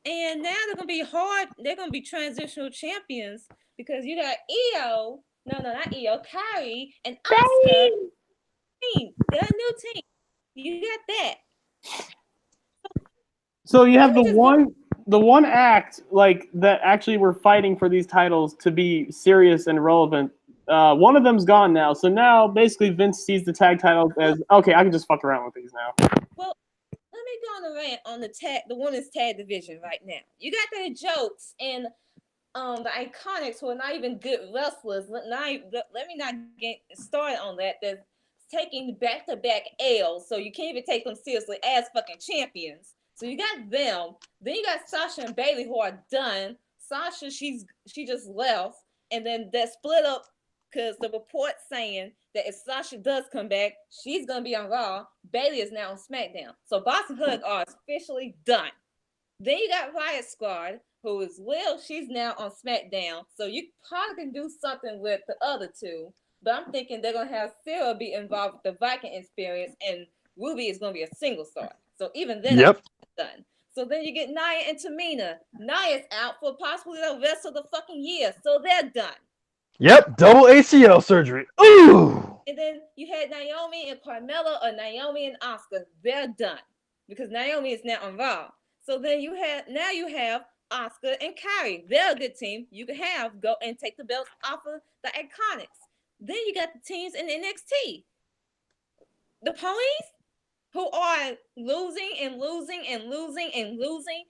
And now they're going to be hard. They're going to be transitional champions because you got Io. No, not Io. Kyrie and Asuka. They're a new team. You got that. So you have the one act like that actually were fighting for these titles to be serious and relevant. One of them's gone now, so now basically Vince sees the tag titles as okay. I can just fuck around with these now. Well, let me go on a rant on the women's tag division right now. You got their jokes and the Iconics who are not even good wrestlers. Let me not get started on that. They're taking back-to-back L's, so you can't even take them seriously as fucking champions. So you got them. Then you got Sasha and Bayley who are done. Sasha, she just left, and then they're split up because the report saying that if Sasha does come back, she's gonna be on Raw. Bayley is now on SmackDown. So Boss and Hood are officially done. Then you got Riot Squad, who is Lil. She's now on SmackDown. So you probably can do something with the other two. But I'm thinking they're gonna have Sarah be involved with the Viking experience, and Ruby is gonna be a single star. So even then, I'm done. So then you get Nia and Tamina. Nia's out for possibly the rest of the fucking year. So they're done. Yep, double ACL surgery. Ooh. And then you had Naomi and Carmella or Naomi and Asuka. They're done because Naomi is now on Raw. So then you have Asuka and Kyrie. They're a good team. You can go and take the belts off of the Iconics. Then you got the teams in NXT. The Ponies, who are losing and losing and losing and losing.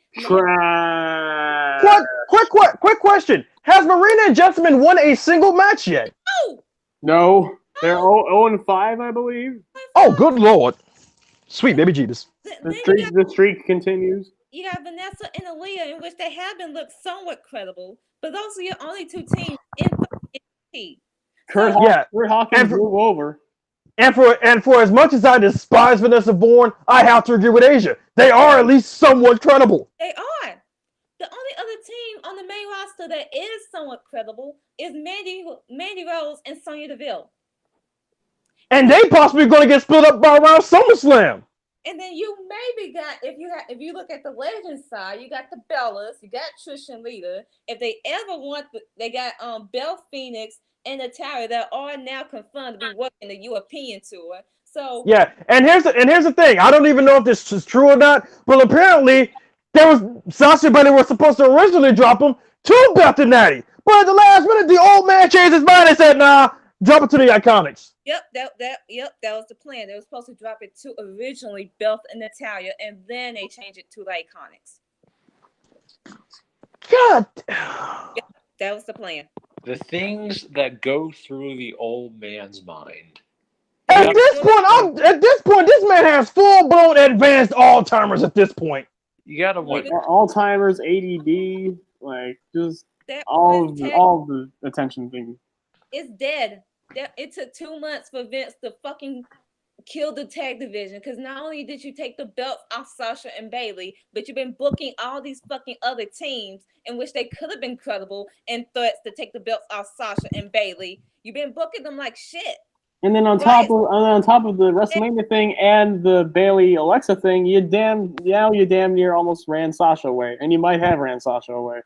Quick question. Has Marina and Jessamine won a single match yet? No. They're 0-5, I believe. Oh, good lord. Sweet baby Jesus. The streak continues. You got Vanessa and Aaliyah, in which they have been looked somewhat credible, but those are your only two teams in NXT. Kurt Hawkins blew over. And for as much as I despise Vanessa Bourne, I have to agree with Asia. They are at least somewhat credible. They are. The only other team on the main roster that is somewhat credible is Mandy Rose and Sonya Deville. And they possibly going to get split up by around SummerSlam. And then you maybe got, if you look at the Legends side, you got the Bellas, you got Trish and Lita. If they ever want, they got Belle Phoenix and Natalia that are now confirmed to be working the European tour. So yeah, and here's the thing. I don't even know if this is true or not, but apparently there was Sasha and Bayley were supposed to originally drop them to Beth and Natty, but at the last minute the old man changed his mind and said, "Nah, drop it to the Iconics." Yep, that was the plan. They were supposed to drop it to originally Beth and Natalia, and then they changed it to the Iconics. God, yep, that was the plan. The things that go through the old man's mind. At this point, this man has full-blown advanced Alzheimer's. At this point, you gotta wonder. Alzheimer's, ADD, like just all the attention thing. It's dead. It took 2 months for Vince to fucking kill the tag division because not only did you take the belts off Sasha and Bayley, but you've been booking all these fucking other teams in which they could have been credible and threats to take the belts off Sasha and Bayley. You've been booking them like shit. And then on top of the WrestleMania thing and the Bailey Alexa thing, you damn near almost ran Sasha away, and you might have ran Sasha away.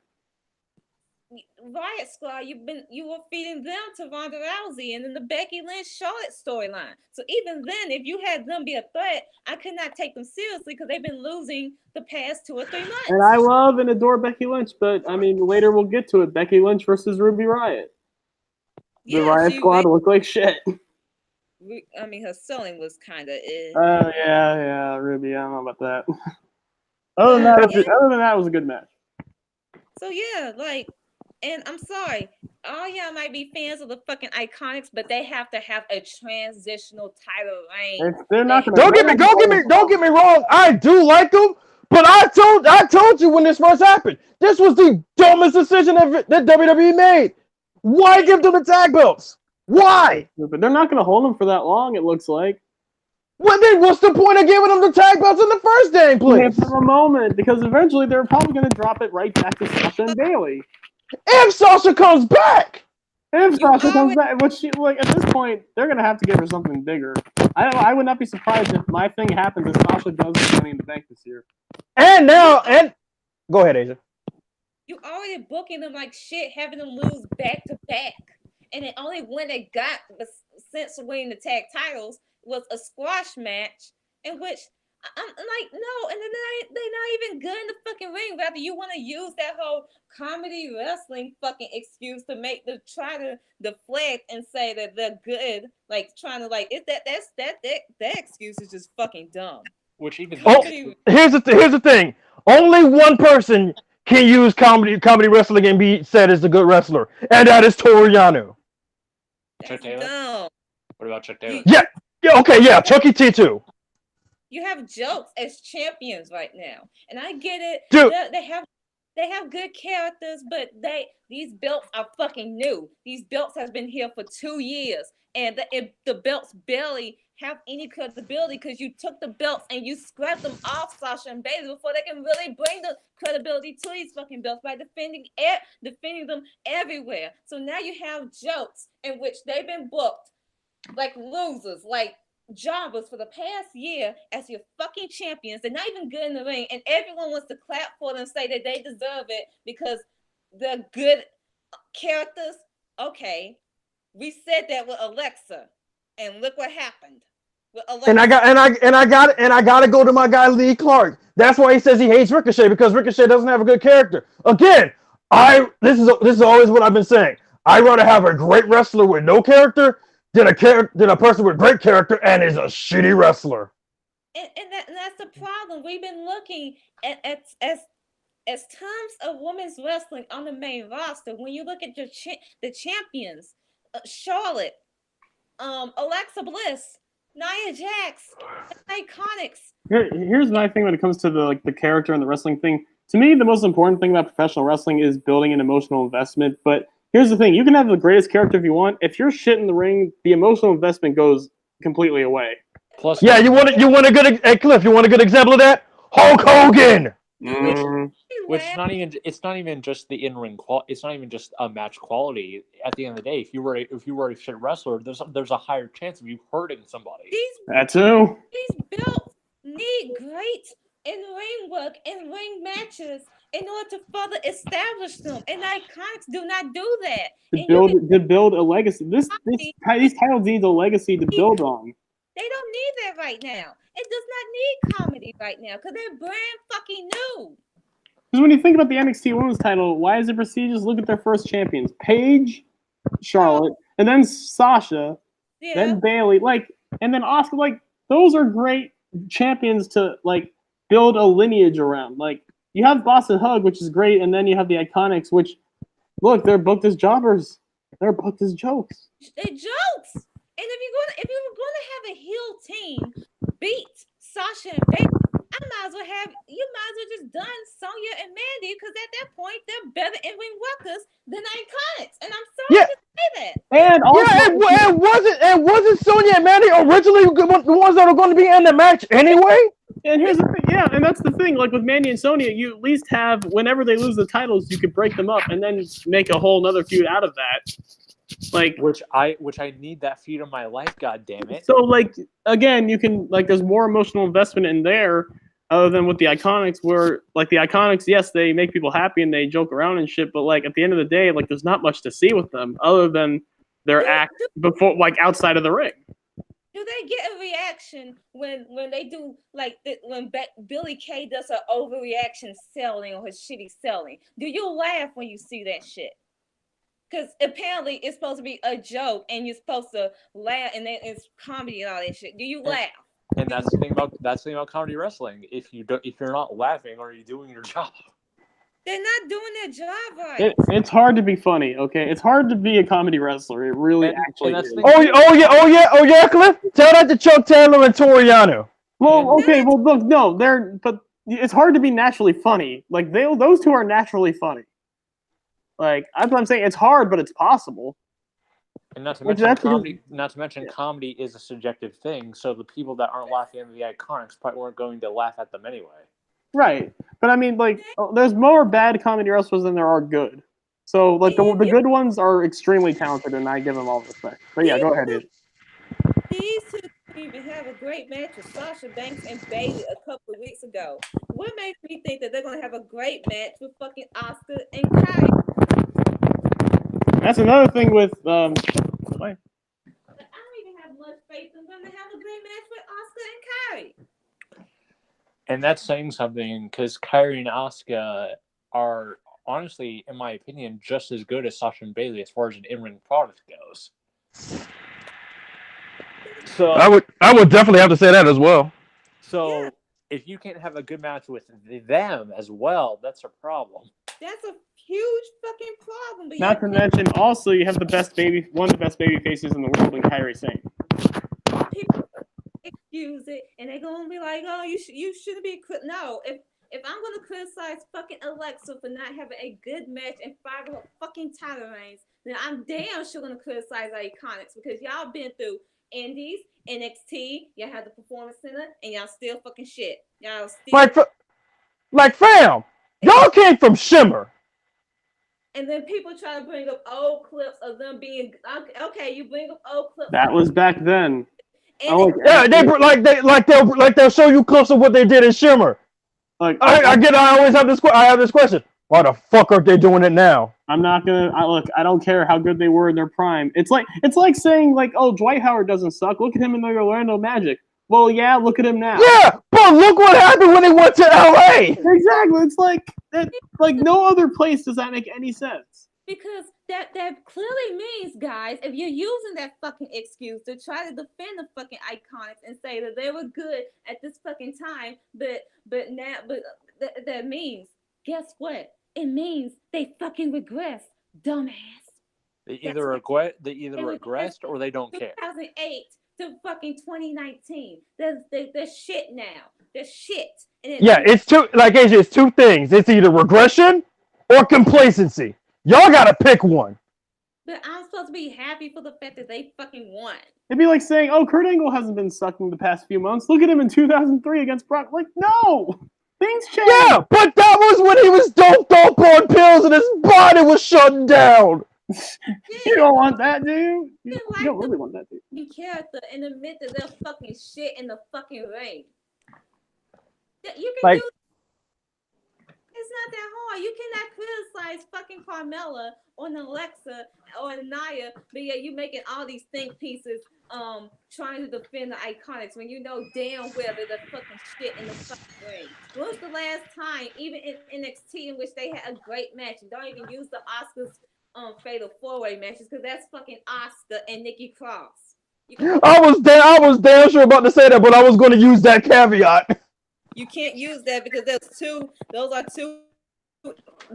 Riot Squad, you were feeding them to Ronda Rousey and then the Becky Lynch Charlotte storyline. So even then, if you had them be a threat, I could not take them seriously because they've been losing the past 2 or 3 months. And I love and adore Becky Lynch, but I mean, later we'll get to it. Becky Lynch versus Ruby Riott. The Riot Squad looked like shit. I mean, her selling was kind of. Yeah, Ruby. I don't know about that. Other than that, it was a good match. So yeah, like. And I'm sorry, all y'all might be fans of the fucking Iconics, but they have to have a transitional title reign. They're not gonna. Don't get me wrong. I do like them, but I told you when this first happened, this was the dumbest decision that WWE made. Why give them the tag belts? Why? But they're not gonna hold them for that long. It looks like. Well, then what's the point of giving them the tag belts in the first damn place? For a moment, because eventually they're probably gonna drop it right back to Sasha and Bailey. If Sasha comes back, at this point, they're gonna have to give her something bigger. I would not be surprised if my thing happens if Sasha does the Money in the Bank this year. And go ahead, Asia. You already booking them like shit, having them lose back to back, and the only one they got since winning the tag titles was a squash match in which. I'm like, no, and then they're not even good in the fucking ring. Rather, you want to use that whole comedy wrestling fucking excuse to try to deflect and say that they're good, like trying to that excuse is just fucking dumb. Which even here's the thing. Only one person can use comedy wrestling and be said as a good wrestler, and that is Toru Yano. Chuck Taylor. Dumb. What about Chuck Taylor? Yeah, Chucky T too. You have jokes as champions right now, and I get it. Dude. They have good characters, but these belts are fucking new. These belts has been here for 2 years, and the belts barely have any credibility because you took the belts and you scrapped them off Sasha and Bailey before they can really bring the credibility to these fucking belts by defending them everywhere. So now you have jokes in which they've been booked like losers, like Jarvarus for the past year as your fucking champions. They're not even good in the ring, and everyone wants to clap for them and say that they deserve it because they're good characters. Okay, we said that with Alexa, and look what happened with Alexa. And I gotta go to my guy Lee Clark. That's why he says he hates Ricochet, because Ricochet doesn't have a good character. Again, this is always what I've been saying. I'd rather have a great wrestler with no character than a person with great character and is a shitty wrestler. And that's the problem. We've been looking at as terms of women's wrestling on the main roster. When you look at the champions, Charlotte, Alexa Bliss, Nia Jax, Iconics. Here's my thing when it comes to the character and the wrestling thing. To me, the most important thing about professional wrestling is building an emotional investment, but here's the thing: you can have the greatest character if you want. If you're shit in the ring, the emotional investment goes completely away. Plus, you want a good Cliff. You want a good example of that? Hulk Hogan. Which it's not even just the in-ring quality. It's not even just a match quality. At the end of the day, if you were a shit wrestler, there's a higher chance of you hurting somebody. That too. These belts need great in-ring work and ring matches in order to further establish them, and Iconics do not do that. To build a legacy. These titles need a legacy to build on. They don't need that right now. It does not need comedy right now because they're brand fucking new. Because when you think about the NXT Women's title, why is it prestigious? Look at their first champions: Paige, Charlotte, and then Sasha, then Bailey, and then Asuka. Those are great champions to build a lineage around. You have Boss and Hug, which is great, and then you have the Iconics, which, look, they're booked as jobbers. They're booked as jokes. They're jokes. And if you were going to have a heel team beat Sasha and Bailey, you might as well just done Sonya and Mandy, because at that point they're better in ring workers than Iconics. And I'm sorry to say that. And also, it wasn't Sonya and Mandy originally the ones that are going to be in the match anyway. And here's the thing, and that's the thing. With Mandy and Sonya, you at least have, whenever they lose the titles, you could break them up and then make a whole nother feud out of that. Like which I need that feed in my life. God damn it! So like again, you can like there's more emotional investment in there other than with the Iconics, where like the Iconics, yes, they make people happy and they joke around and shit, but like at the end of the day, like there's not much to see with them other than their act before like outside of the ring. Do they get a reaction when they do like when Billy Kay does an overreaction selling or his shitty selling? Do you laugh when you see that shit? Because apparently it's supposed to be a joke and you're supposed to laugh and then it's comedy and all that shit. Do you laugh? And that's the thing about comedy wrestling. If you're not laughing, are you doing your job? They're not doing their job right. It's hard to be funny, okay? It's hard to be a comedy wrestler. It really actually is. Oh yeah, Cliff. Tell that to Chuck Taylor and Toriano. Well, okay, well look, no, but it's hard to be naturally funny. Like those two are naturally funny. Like I'm saying, it's hard, but it's possible. And not to mention, comedy is a subjective thing. So the people that aren't laughing at the Iconics probably weren't going to laugh at them anyway. Right, but I mean, like, there's more bad comedy wrestlers than there are good. So, like, the good ones are extremely talented, and I give them all respect. But yeah, go ahead, Age. These two even have a great match with Sasha Banks and Bayley a couple of weeks ago. What makes me think that they're gonna have a great match with fucking Asuka and Kai? That's another thing with I don't even have much faith in them to have a great match with Asuka and Kai. And that's saying something because Kairi and Asuka are honestly, in my opinion, just as good as Sasha and Bayley as far as an in-ring product goes. So I would definitely have to say that as well. So if you can't have a good match with them as well, that's a problem. That's a huge fucking problem. But not to mention, also you have one of the best baby faces in the world in Kairi Sane. People excuse it, and they're gonna be like, "Oh, you shouldn't be." No, if I'm gonna criticize fucking Alexa for not having a good match and 5 of her fucking title reigns, then I'm damn sure gonna criticize Iconics because y'all been through Indies, NXT, y'all have the Performance Center, and y'all still fucking shit. Y'all still like fam, y'all came from Shimmer. And then people try to bring up old clips of them being okay. You bring up old clips. That was back then. They'll show you clips of what they did in Shimmer. Like I have this question. Why the fuck are they doing it now? I'm not gonna I don't care how good they were in their prime. It's like saying like, oh, Dwight Howard doesn't suck. Look at him in the Orlando Magic. Well, yeah, look at him now. Yeah, but look what happened when he went to LA. Exactly. It's like no other place does that make any sense. Because that clearly means, guys, if you're using that fucking excuse to try to defend the fucking Iconics and say that they were good at this fucking time, but that means, guess what? It means they fucking regress, dumbass. They either regressed or they don't care. 2008 to fucking 2019. They're shit now. They're shit. It's two things. It's either regression or complacency. Y'all gotta pick one. But I'm supposed to be happy for the fact that they fucking won. It'd be like saying, oh, Kurt Angle hasn't been sucking the past few months. Look at him in 2003 against Brock. Like, no! Things change! Yeah, but that was when he was doped up on pills and his body was shutting down. You don't want that, dude. You don't really want that, dude. Character and admit that they're fucking shit in the fucking ring. You can do. It's not that hard. You cannot criticize fucking Carmella or Alexa or Nia, but yeah, you making all these think pieces, trying to defend the Iconics when you know damn well that they're fucking shit in the fucking ring. When was the last time, even in NXT, in which they had a great match? And don't even use the Oscars fatal 4-way matches because that's fucking Asuka and Nikki Cross. I was damn sure about to say that, but I was going to use that caveat. You can't use that because those are two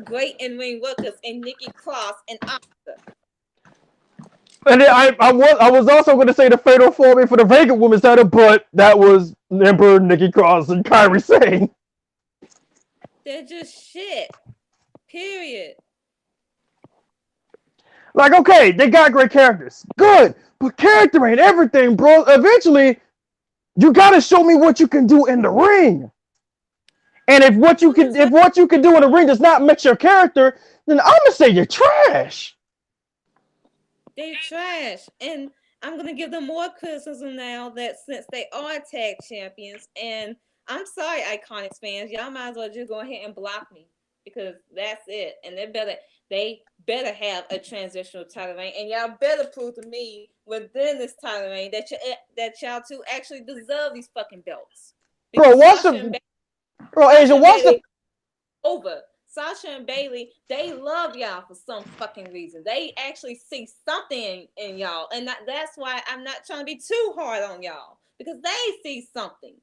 great in-ring workers in Nikki Cross and Asuka. And then I was also going to say the fatal 4-way for the Vacant Women's title, but that was Ember, Nikki Cross, and Kairi Sane. They're just shit. Period. Like, okay, they got great characters. Good. But character ain't everything, bro. Eventually, you gotta show me what you can do in the ring. And if what you can do in the ring does not match your character, then I'm gonna say you're trash. They trash, and I'm gonna give them more criticism now that since they are tag champions, and I'm sorry, Iconics fans, y'all might as well just go ahead and block me because that's it. And they better have a transitional title reign, and y'all better prove to me within this title reign that y'all two actually deserve these fucking belts. Bro, what's the Asia? What's the over? Sasha and Bailey, they love y'all for some fucking reason. They actually see something in y'all. And that's why I'm not trying to be too hard on y'all. Because they see something.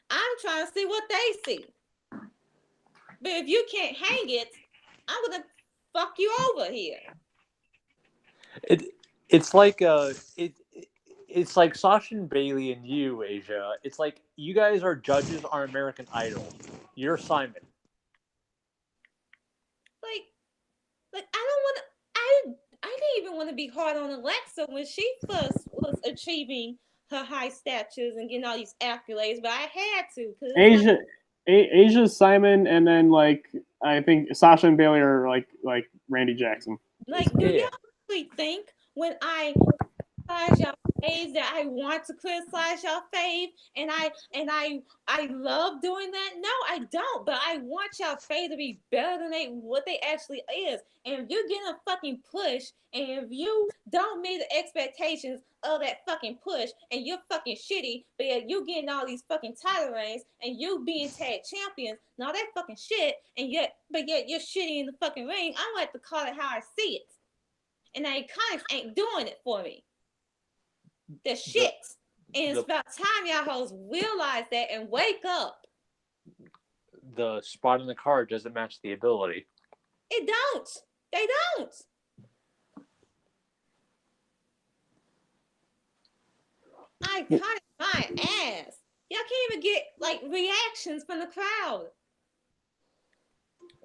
I'm trying to see what they see. But if you can't hang it, I'm going to fuck you over here. It's like it's like Sasha and Bailey and you, Asia. It's like you guys are judges on American Idol. You're Simon. Like I didn't even want to be hard on Alexa when she first was achieving her high statures and getting all these accolades, but I had to. Asia, Simon, and then like I think Sasha and Bailey are like Randy Jackson. Like, do y'all really think when I criticize y'all fave that I want to criticize y'all fave and I love doing that? No, I don't. But I want y'all fave to be better than what they actually is. And if you're getting a fucking push, and if you don't meet the expectations of that fucking push, and you're fucking shitty, but yet you getting all these fucking title reigns, and you being tag champions, and all that fucking shit, but yet you're shitty in the fucking ring, I'm gonna have to call it how I see it. And the Iconics ain't doing it for me. The shit. And it's about time y'all hoes realize that and wake up. The spot on the card doesn't match the ability. It don't. They don't. Iconic my ass. Y'all can't even get like reactions from the crowd.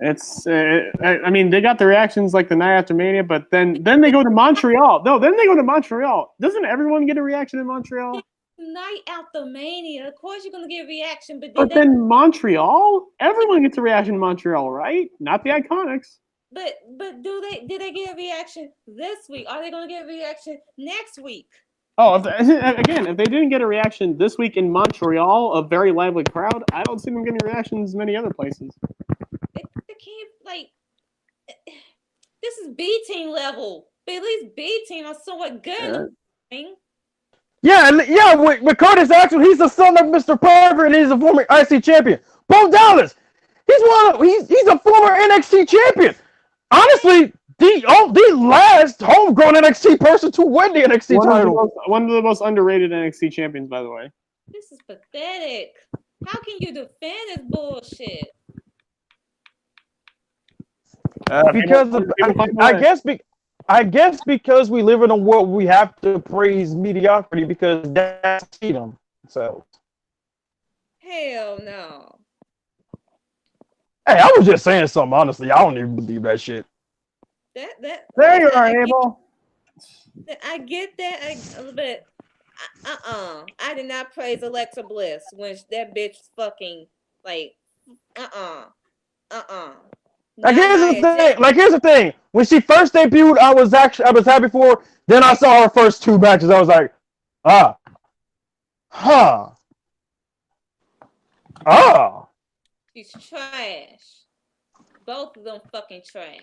It's, I mean, they got the reactions like the night after Mania, but then they go to Montreal. No, then they go to Montreal. Doesn't everyone get a reaction in Montreal? Night after Mania, of course you're gonna get a reaction, but then Montreal, everyone gets a reaction in Montreal, right? Not the Iconics. But did they get a reaction this week? Are they gonna get a reaction next week? Oh, if they didn't get a reaction this week in Montreal, a very lively crowd, I don't see them getting reactions many other places. They can't, like, this is B team level. But at least B team are somewhat good. Yeah, with Curtis Axel, he's the son of Mr. Parker, and he's a former IC champion. Bo Dallas, he's a former NXT champion. Honestly, the last homegrown NXT person to win the NXT title. One of the most underrated NXT champions, by the way. This is pathetic. How can you defend this bullshit? I guess because we live in a world we have to praise mediocrity because that's freedom. So. Hell no. Hey, I was just saying something. Honestly, I don't even believe that shit. There you are, Abel. I get that, but I did not praise Alexa Bliss when that bitch fucking like Here's the thing. When she first debuted, I was happy for her. Then I saw her first two matches. I was like, she's trash. Both of them fucking trash.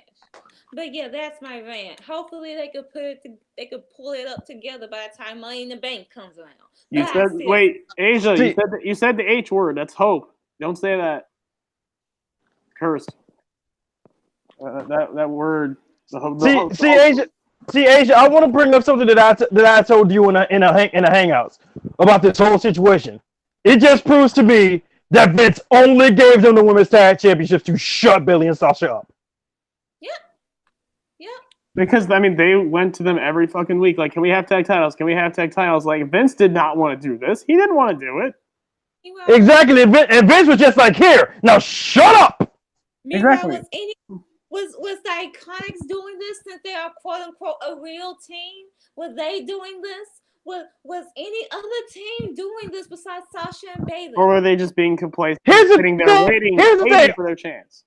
But yeah, that's my rant. Hopefully they could pull it up together by the time Money in the Bank comes around. Asia, you said the H word. That's hope. Don't say that. Cursed. That word. Asia. I want to bring up something that I told you in a hangouts about this whole situation. It just proves to me that Vince only gave them the women's tag championships to shut Bayley and Sasha up. Yeah. Because I mean, they went to them every fucking week. Like, can we have tag titles? Can we have tag titles? Like, Vince did not want to do this. He didn't want to do it. Exactly, and Vince was just like, "Here, now shut up." Meanwhile, was the Iconics doing this since they are quote unquote a real team? Were they doing this? Was any other team doing this besides Sasha and Bayley? Or were they just being complacent, sitting there waiting for their chance?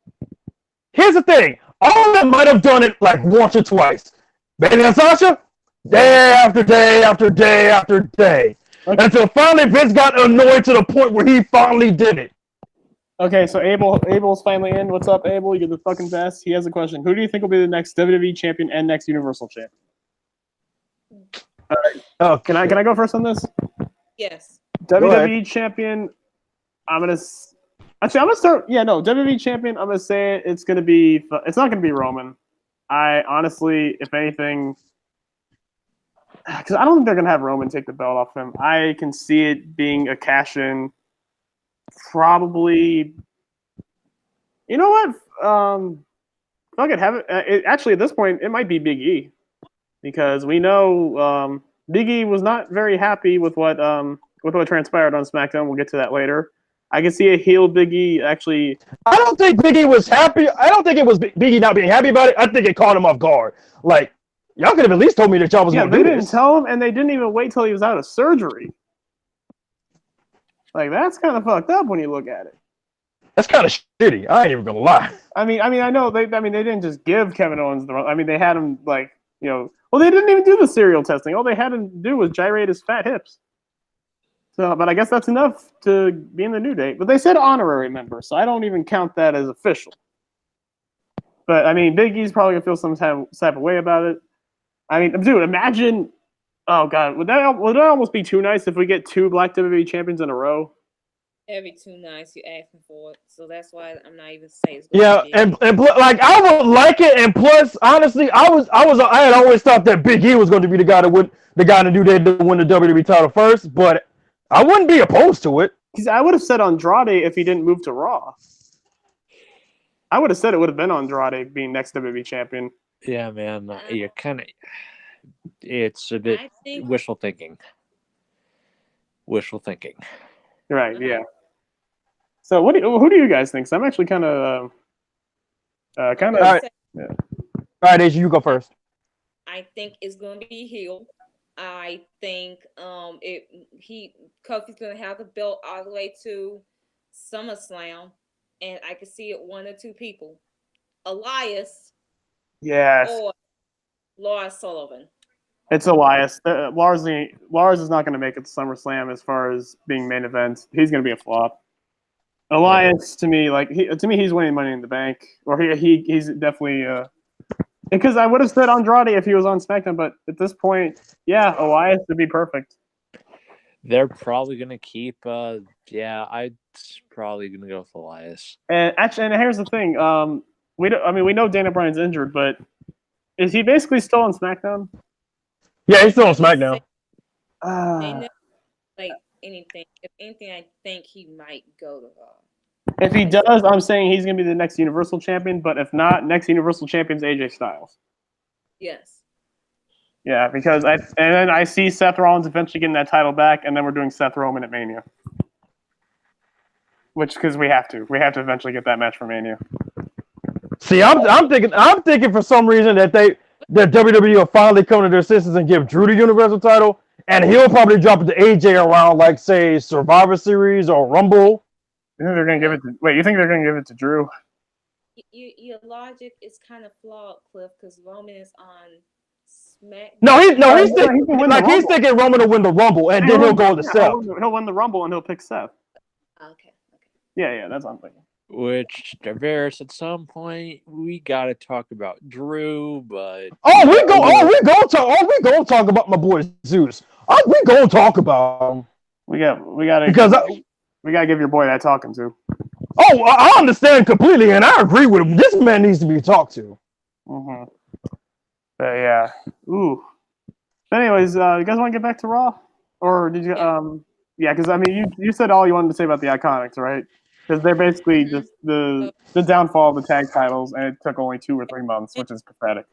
Here's the thing. All of them might have done it like once or twice. Bayley and Sasha, day after day after day after day. Okay. Until finally Vince got annoyed to the point where he finally did it. Okay, so Abel's finally in. What's up, Abel? You're the fucking best. He has a question. Who do you think will be the next WWE champion and next Universal champion? All right. Oh, can I go first on this? Yes. WWE champion. I'm gonna start. Yeah, no, WWE champion. I'm gonna say it's gonna be. It's not gonna be Roman. I honestly, if anything, because I don't think they're gonna have Roman take the belt off him. I can see it being a cash in. Probably. You know what? Fuck it. Have it. Actually, at this point, it might be Big E, because we know Big E was not very happy with what transpired on SmackDown. We'll get to that later. I can see a heel Big E actually. I don't think Big E was happy. I don't think it was Big E not being happy about it. I think it caught him off guard. Like, y'all could have at least told me that y'all was going to do this. They didn't tell him, and they didn't even wait till he was out of surgery. Like, that's kind of fucked up when you look at it. That's kind of shitty. I ain't even gonna lie. I mean, I know they didn't just give Kevin Owens the. I mean, they had him they didn't even do the serial testing. All they had him do was gyrate his fat hips. So, but I guess that's enough to be in the New Day. But they said honorary member, so I don't even count that as official. But I mean, Big E's probably gonna feel some type of way about it. I mean, dude, imagine. Oh God, would that almost be too nice if we get 2 Black WWE champions in a row? That'd be too nice. You're asking for it, so that's why I'm not even saying. And like I would like it, and plus, honestly, I had always thought that Big E was going to be the guy in the New Day to win the WWE title first, but I wouldn't be opposed to it. Because I would have said Andrade if he didn't move to Raw. I would have said it would have been Andrade being next WWE champion. Yeah, man, you're kind of. It's a bit wishful thinking. Wishful thinking. Right. Yeah. So who do you guys think? So I'm actually kind of. All right. Yeah. All right, Asia, you go first. I think it's going to be heel. I think Kofi's going to have the belt all the way to SummerSlam, and I can see it 1 or 2 people, Elias. Yes. Or Lars Sullivan. It's Elias. Lars is not going to make it to SummerSlam as far as being main event. He's going to be a flop. Elias, to me, he's winning Money in the Bank, or he's definitely. Because I would have said Andrade if he was on SmackDown, but at this point, yeah, Elias would be perfect. They're probably going to keep. I'm probably going to go with Elias. And here's the thing. We know Daniel Bryan's injured, but is he basically still on SmackDown? Yeah, he's still on SmackDown. They never anything. If anything, I think he might go to Raw. If he does, I'm saying he's going to be the next Universal Champion. But if not, next Universal Champion is AJ Styles. Yes. Yeah, because then I see Seth Rollins eventually getting that title back, and then we're doing Seth Roman at Mania. Because we have to eventually get that match for Mania. See, I'm thinking for some reason that WWE will finally come to their senses and give Drew the Universal title, and he'll probably drop it to AJ around, like, say, Survivor Series or Rumble. You think they're gonna give it to? Wait, you think they're gonna give it to Drew? Your logic is kind of flawed, Cliff, because Roman is on SmackDown. He's thinking Roman will win the Rumble, and then he'll go to Seth. He'll win the Rumble, and he'll pick Seth. Okay. Yeah, that's what I'm thinking. Which, Jarvarus, at some point we gotta talk about Drew, but we gonna talk about my boy Zeus. We gonna talk about him. We gotta give your boy that talking to. Oh, I understand completely, and I agree with him. This man needs to be talked to. Mm-hmm. But yeah. Ooh. But anyways, you guys want to get back to Raw, or did you? Yeah, because I mean, you said all you wanted to say about the Iconics, right? Because they're basically just the downfall of the tag titles, and it took only 2 or 3 months, which is pathetic.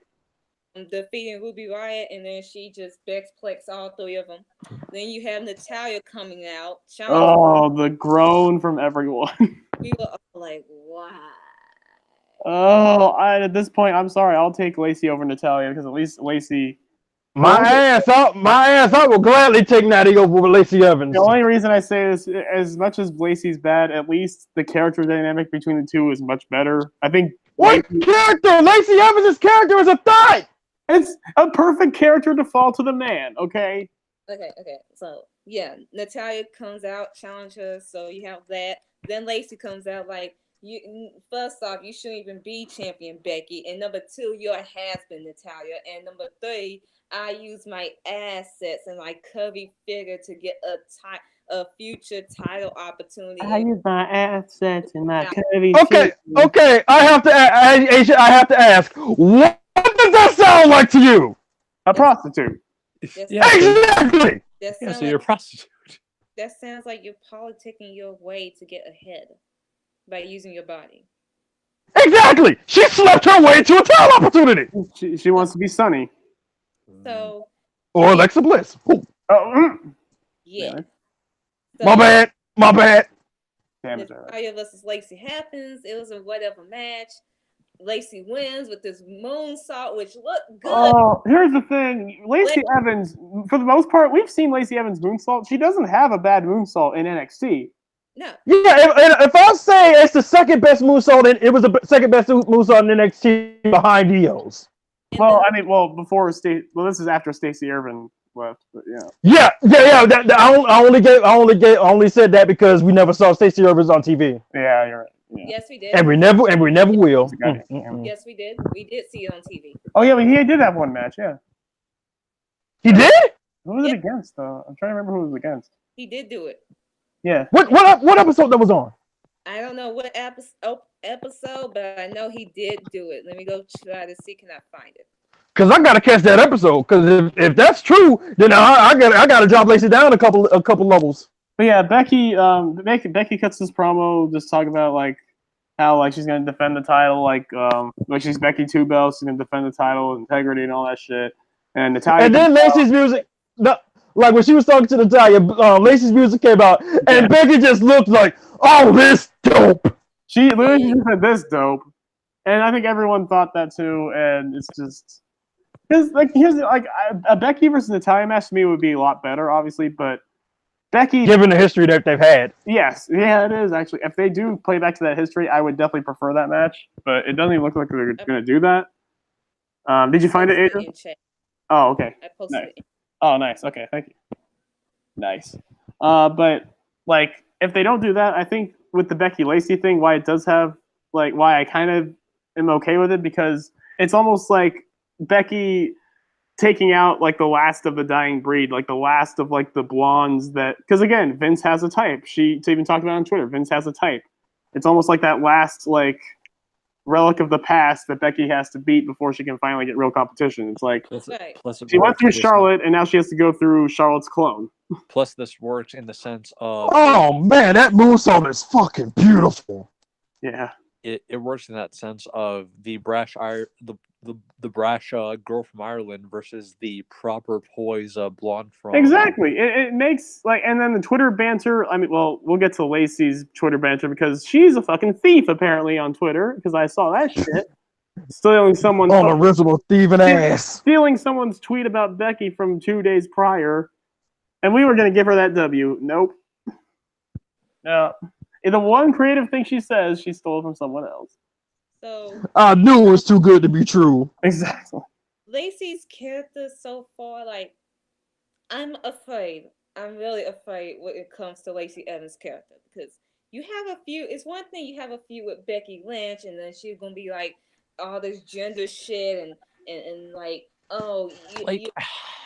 Defeating Ruby Riott, and then she just Bexplex all 3 of them. Then you have Natalya coming out. The groan from everyone. We were all like, wow. At this point, I'm sorry. I'll take Lacey over Natalya because at least Lacey. My ass will gladly take Natty over Lacey Evans. The only reason I say this, as much as Lacey's bad, at least the character dynamic between the two is much better. I think. What character? Lacey Evans' character is a thigh. It's a perfect character to fall to the man. Okay. Okay. So yeah, Natalia comes out, challenges. So you have that. Then Lacey comes out like you. First off, you shouldn't even be champion, Becky. And number two, you're a has-been, Natalia. And number three, I use my assets and my curvy figure to get a future title opportunity. I use my assets and my curvy. Okay. I have to ask. What does that sound like to you? A prostitute. Exactly. So you're a prostitute. That sounds like you're politicking your way to get ahead by using your body. Exactly. She slept her way to a title opportunity. She wants to be Sunny. So. Or Alexa Bliss. Yeah. So, my bad. Damn it. Natalia versus Lacey happens. It was a whatever match. Lacey wins with this moonsault, which looked good. Oh, here's the thing. Lacey Evans, for the most part, we've seen Lacey Evans moonsault. She doesn't have a bad moonsault in NXT. No. Yeah, if I say it's the second best moonsault, it was the second best moonsault in NXT behind Dio's. Well, before this is after Stacey Irvin left, but yeah. I only said that because we never saw Stacey Irvin on TV. Yeah, you're right. Yeah. Yes, we did. And we never will. Yes, we did. We did see it on TV. Oh yeah, he did have one match. Yeah. He did? Who was it against though? I'm trying to remember who it was against. He did do it. Yeah. What episode that was on? I don't know what episode, but I know he did do it. Let me go try to see. Can I find it? Because I gotta catch that episode. Because if that's true, then I gotta drop Lacey down a couple levels. But yeah, Becky cuts this promo just talking about like how like she's gonna defend the title, like she's Becky Two Belts, she's gonna defend the title, integrity and all that shit. And Natalia. And then Lacey's music, like when she was talking to Natalia, Lacey's music came out, and Becky just looked like, "Oh, this dope." She literally said, "This dope," and I think everyone thought that too. And it's just because a Becky versus Natalia match to me would be a lot better, obviously, but. Becky, given the history that they've had, yes, yeah, it is actually. If they do play back to that history, I would definitely prefer that match. But it doesn't even look like they're going to do that. Did you find it, Adrian? Oh, okay. I posted nice. it. Oh, nice. Okay, thank you. Nice. But like, if they don't do that, I think with the Becky Lacey thing, why I kind of am okay with it because it's almost like Becky taking out like the last of the dying breed, like the last of like the blondes that, because again, Vince has a type. She even talked about it on Twitter. Vince has a type. It's almost like that last like relic of the past that Becky has to beat before she can finally get real competition. It's like she went through Charlotte and now she has to go through Charlotte's clone. Plus, this works in the sense of man, that moonsault is fucking beautiful. Yeah. It works in that sense of the brash girl from Ireland versus the proper poise blonde from exactly. It makes like, and then the Twitter banter. I mean, well, we'll get to Lacey's Twitter banter because she's a fucking thief apparently on Twitter because I saw that shit. Stealing someone's original thieving ass. Stealing someone's tweet about Becky from 2 days prior, and we were gonna give her that W. Nope. No. The one creative thing she says, she stole from someone else. So I knew it was too good to be true. Exactly. Lacey's character so far, like, I'm afraid. I'm really afraid when it comes to Lacey Evans' character because you have a few. It's one thing you have a few with Becky Lynch, and then she's gonna be like all this gender shit and like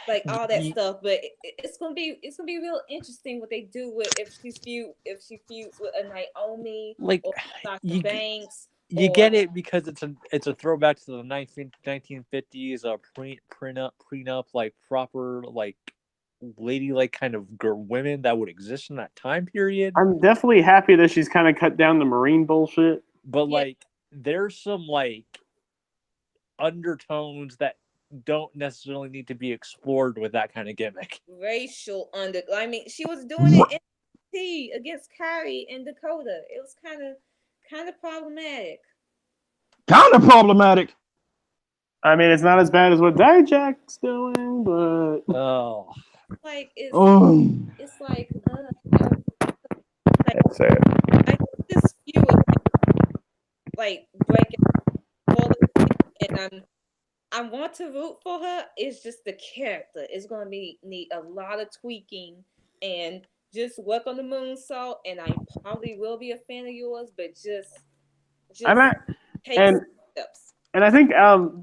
like all that stuff. But it's gonna be real interesting what they do with if she feuds with a Naomi like or Sasha Banks. You get it because it's a throwback to the 1950s prenup like proper like ladylike kind of women that would exist in that time period. I'm definitely happy that she's kind of cut down the Marine bullshit. But like there's some like undertones that don't necessarily need to be explored with that kind of gimmick. Racial I mean, she was doing it in NXT against Kyrie and Dakota. It was kind of problematic. Kind of problematic. I mean, it's not as bad as what Dijack's doing, but like it's like say it. I think this few of like breaking all the and I want to root for her. It's just the character. It's gonna need a lot of tweaking and just work on the moonsault. And I probably will be a fan of yours, but just take and steps. and I think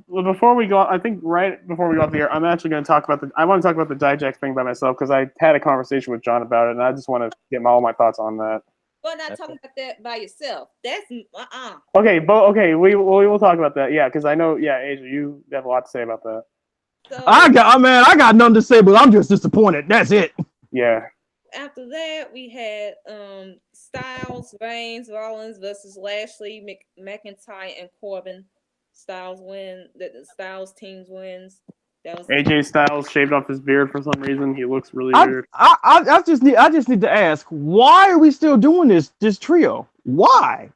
before we go, I think right before we go off the air, I'm actually going to talk about I want to talk about the Dijax thing by myself because I had a conversation with John about it, and I just want to get all my thoughts on that. But not talking about that by yourself. That's Okay, but we will talk about that. Yeah, because I know. Yeah, Asia, you have a lot to say about that. So, I got nothing to say, but I'm just disappointed. That's it. Yeah. After that, we had Styles, Reigns, Rollins versus Lashley, McIntyre, and Corbin. Styles win. The Styles teams wins. That was AJ Styles shaved off his beard for some reason. He looks really weird. I just need to ask, why are we still doing this trio? Why?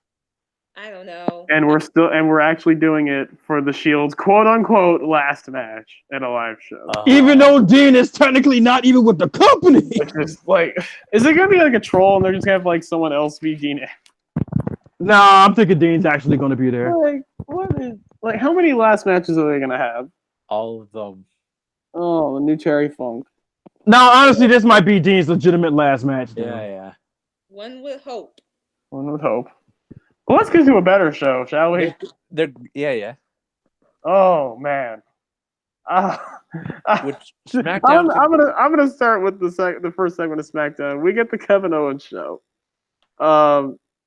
I don't know. And we're actually doing it for the Shield's quote unquote last match at a live show. Even though Dean is technically not even with the company. Which is like, is it gonna be like a troll and they're just gonna have like someone else be Dean? Nah, I'm thinking Dean's actually gonna be there. Like, how many last matches are they gonna have? All of them. Oh, the new Cherry Funk. Now, honestly, this might be Dean's legitimate last match. Yeah. One would hope. One would hope. Well, let's get to a better show, shall we? Yeah. Oh man. Which SmackDown? I'm gonna start with the first segment of SmackDown. We get the Kevin Owens show.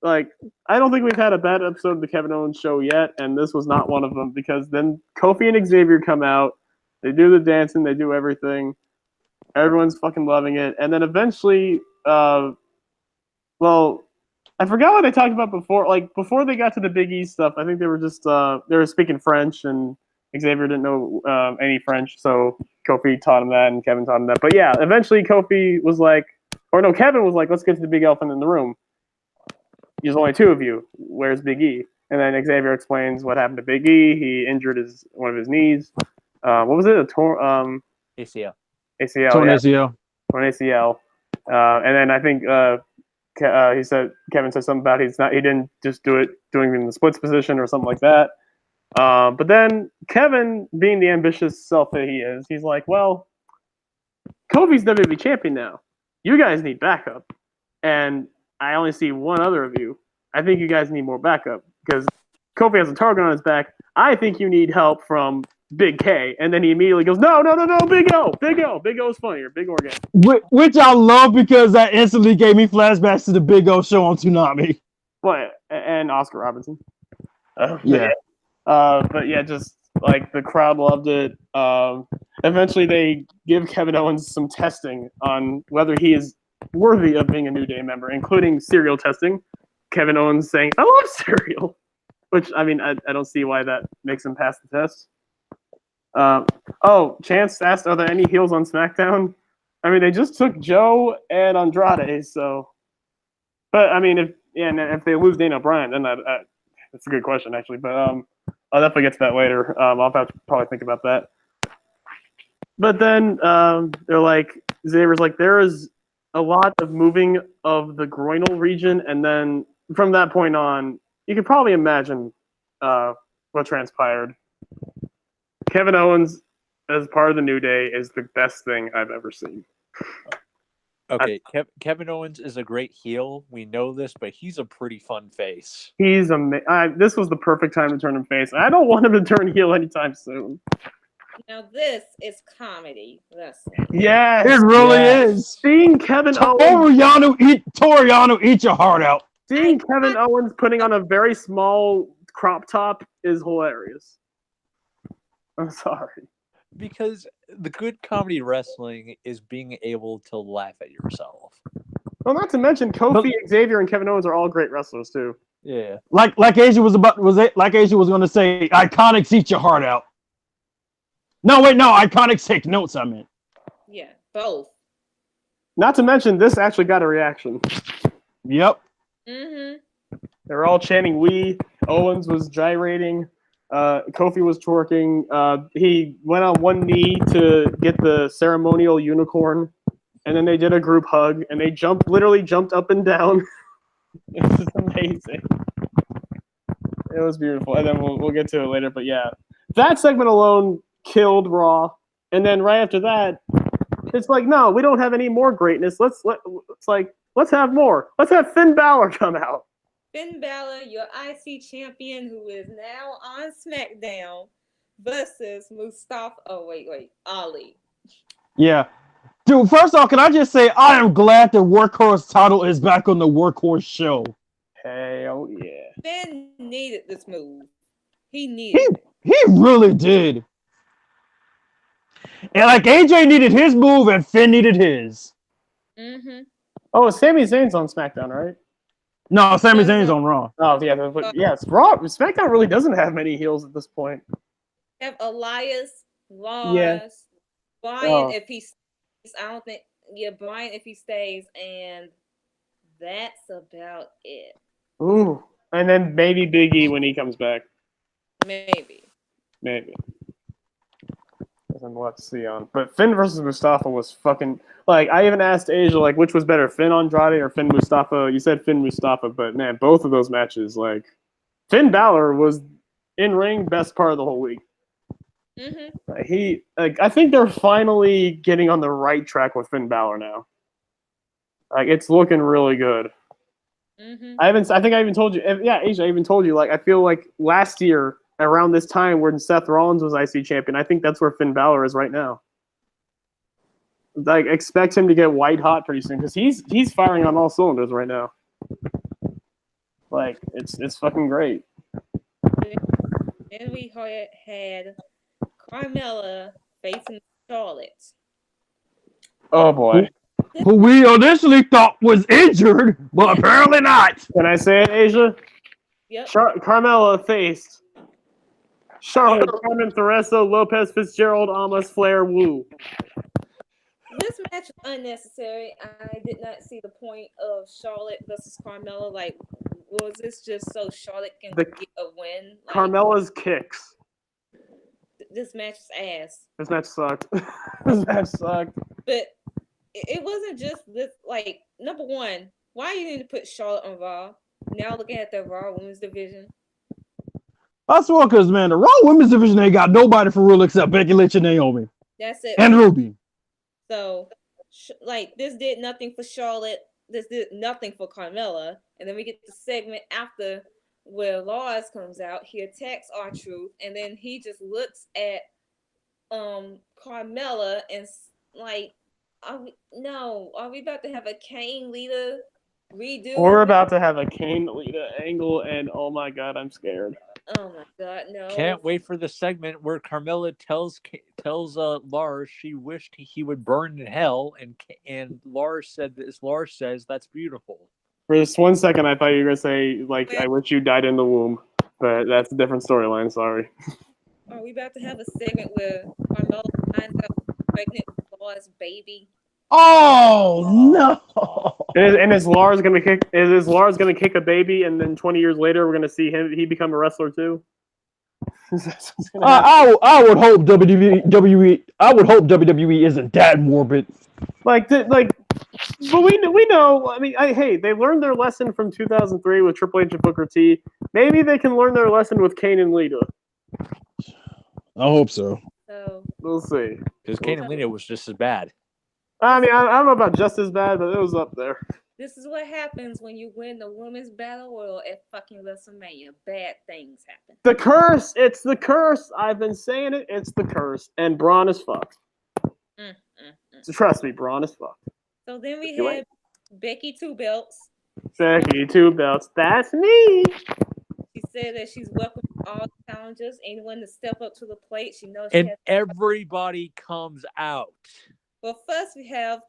Like, I don't think we've had a bad episode of the Kevin Owens show yet, and this was not one of them because then Kofi and Xavier come out. They do the dancing, they do everything. Everyone's fucking loving it, and then eventually, I forgot what they talked about before. Like before they got to the Big E stuff, I think they were just they were speaking French, and Xavier didn't know any French, so Kofi taught him that, and Kevin taught him that. But yeah, eventually Kofi was like, Kevin was like, let's get to the big elephant in the room. There's only two of you. Where's Big E? And then Xavier explains what happened to Big E. He injured one of his knees. What was it? ACL. ACL. Torn yeah. ACL. Torn ACL. And then I think Kevin said something about he didn't just doing it in the splits position or something like that. But then Kevin, being the ambitious self that he is, he's like, well, Kofi's WWE champion now. You guys need backup. And I only see one other of you. I think you guys need more backup because Kofi has a target on his back. I think you need help from Big K. And then he immediately goes, no, Big O. Big O is funnier. Big Organ. Which I love because that instantly gave me flashbacks to the Big O show on Toonami. What? And Oscar Robinson. Yeah. But yeah, just like the crowd loved it. Eventually they give Kevin Owens some testing on whether he is worthy of being a New Day member, including cereal testing. Kevin Owens saying, I love cereal. Which, I mean, I don't see why that makes him pass the test. Chance asked, are there any heels on SmackDown? I mean, they just took Joe and Andrade, so... But, I mean, if they lose Daniel Bryan, then that's a good question, actually. But I'll definitely get to that later. I'll have to probably think about that. But then they're like, Xavier's like, there is a lot of moving of the groinal region, and then from that point on, you can probably imagine what transpired. Kevin Owens, as part of the New Day, is the best thing I've ever seen. Okay, Kevin Owens is a great heel. We know this, but he's a pretty fun face. He's this was the perfect time to turn him face. I don't want him to turn heel anytime soon. Now this is comedy wrestling. Yes, it really is. Seeing Kevin Owens, Toriano eat your heart out. Seeing Kevin Owens putting on a very small crop top is hilarious. I'm sorry. Because the good comedy wrestling is being able to laugh at yourself. Well, not to mention Kofi, Xavier, and Kevin Owens are all great wrestlers too. Yeah. Like Asia was going to say, Iconics eat your heart out. No, wait, no, Iconics take notes, I meant. Yeah, both. Not to mention, this actually got a reaction. Yep. Mm-hmm. They were all chanting "we." Owens was gyrating. Kofi was twerking. He went on one knee to get the ceremonial unicorn, and then they did a group hug, and they literally jumped up and down. It was amazing. It was beautiful, and then we'll get to it later. But yeah, that segment alone killed Raw, and then right after that, it's like, no, we don't have any more greatness. Let's have more. Let's have Finn Balor come out. Finn Balor, your IC champion, who is now on SmackDown, versus Mustafa. Oh wait, Ali. Yeah. Dude, first off, can I just say I am glad the Workhorse title is back on the Workhorse show. Hell yeah. Finn needed this move. He needed it. He really did. And like AJ needed his move and Finn needed his. Mm-hmm. Oh, Sami Zayn's on SmackDown, right? No, Sami Zayn's on Raw. Oh yeah, but yes, Raw. SmackDown really doesn't have many heels at this point. Have Elias, Lars, Bryan if he stays. I don't think. Yeah, Bryan if he stays, and that's about it. Ooh, and then maybe Big E when he comes back. Maybe. And let's see on. But Finn versus Mustafa was fucking like. I even asked Asia like which was better, Finn Andrade or Finn Mustafa. You said Finn Mustafa, but man, both of those matches, like Finn Balor was in ring best part of the whole week. Mm-hmm. I think they're finally getting on the right track with Finn Balor now. Like it's looking really good. Mm-hmm. I think I even told you. Yeah, Asia, I even told you. Like I feel like last year around this time when Seth Rollins was IC champion, I think that's where Finn Balor is right now. Like expect him to get white hot pretty soon because he's firing on all cylinders right now. Like it's fucking great. Then we had Carmella facing Charlotte. Oh boy. Who we initially thought was injured, but apparently not. Can I say it, Asia? Yep. Carmella faced Charlotte, Carmen, Threso, Lopez, Fitzgerald, Amos, Flair, Woo. This match was unnecessary. I did not see the point of Charlotte versus Carmella. Like, was this just so Charlotte can get a win? Like, Carmella's kicks. This match is ass. This match sucked. This match sucked. But it wasn't just this. Like, number one, why you need to put Charlotte on Raw? Now looking at the Raw Women's Division. I swear, because, man, the Raw Women's Division ain't got nobody for real except Becky Lynch and Naomi. That's it. And Ruby. So, like, this did nothing for Charlotte. This did nothing for Carmella. And then we get the segment after where Lars comes out. He attacks R-Truth. And then he just looks at Carmella and, like, are we about to have a Kane Lita redo? We're about to have a Kane Lita angle, and oh my god, I'm scared. Oh my god, no! Can't wait for the segment where Carmella tells Lars she wished he would burn in hell, and Lars says that's beautiful. For just 1 second, I thought you were gonna say like I wish you died in the womb, but that's a different storyline. Sorry. Are we about to have a segment where Carmella finds out pregnant with Lars' baby? Oh no! And is Lars gonna kick a baby, and then 20 years later we're gonna see he become a wrestler too? I would hope WWE. I would hope WWE isn't that morbid. But we know. I mean, hey, they learned their lesson from 2003 with Triple H and Booker T. Maybe they can learn their lesson with Kane and Lita. I hope so. So We'll see. Because Kane and Lita was just as bad. I mean, I don't know about just as bad, but it was up there. this is what happens when you win the Women's Battle Royal at fucking WrestleMania. Bad things happen. The curse. It's the curse. I've been saying it. It's the curse. And Braun is fucked. So trust me, Braun is fucked. So then we had Becky 2 belts. Becky 2 belts. That's me. She said that she's welcome all challengers, anyone to step up to the plate. She knows and everybody comes out. Well, first we have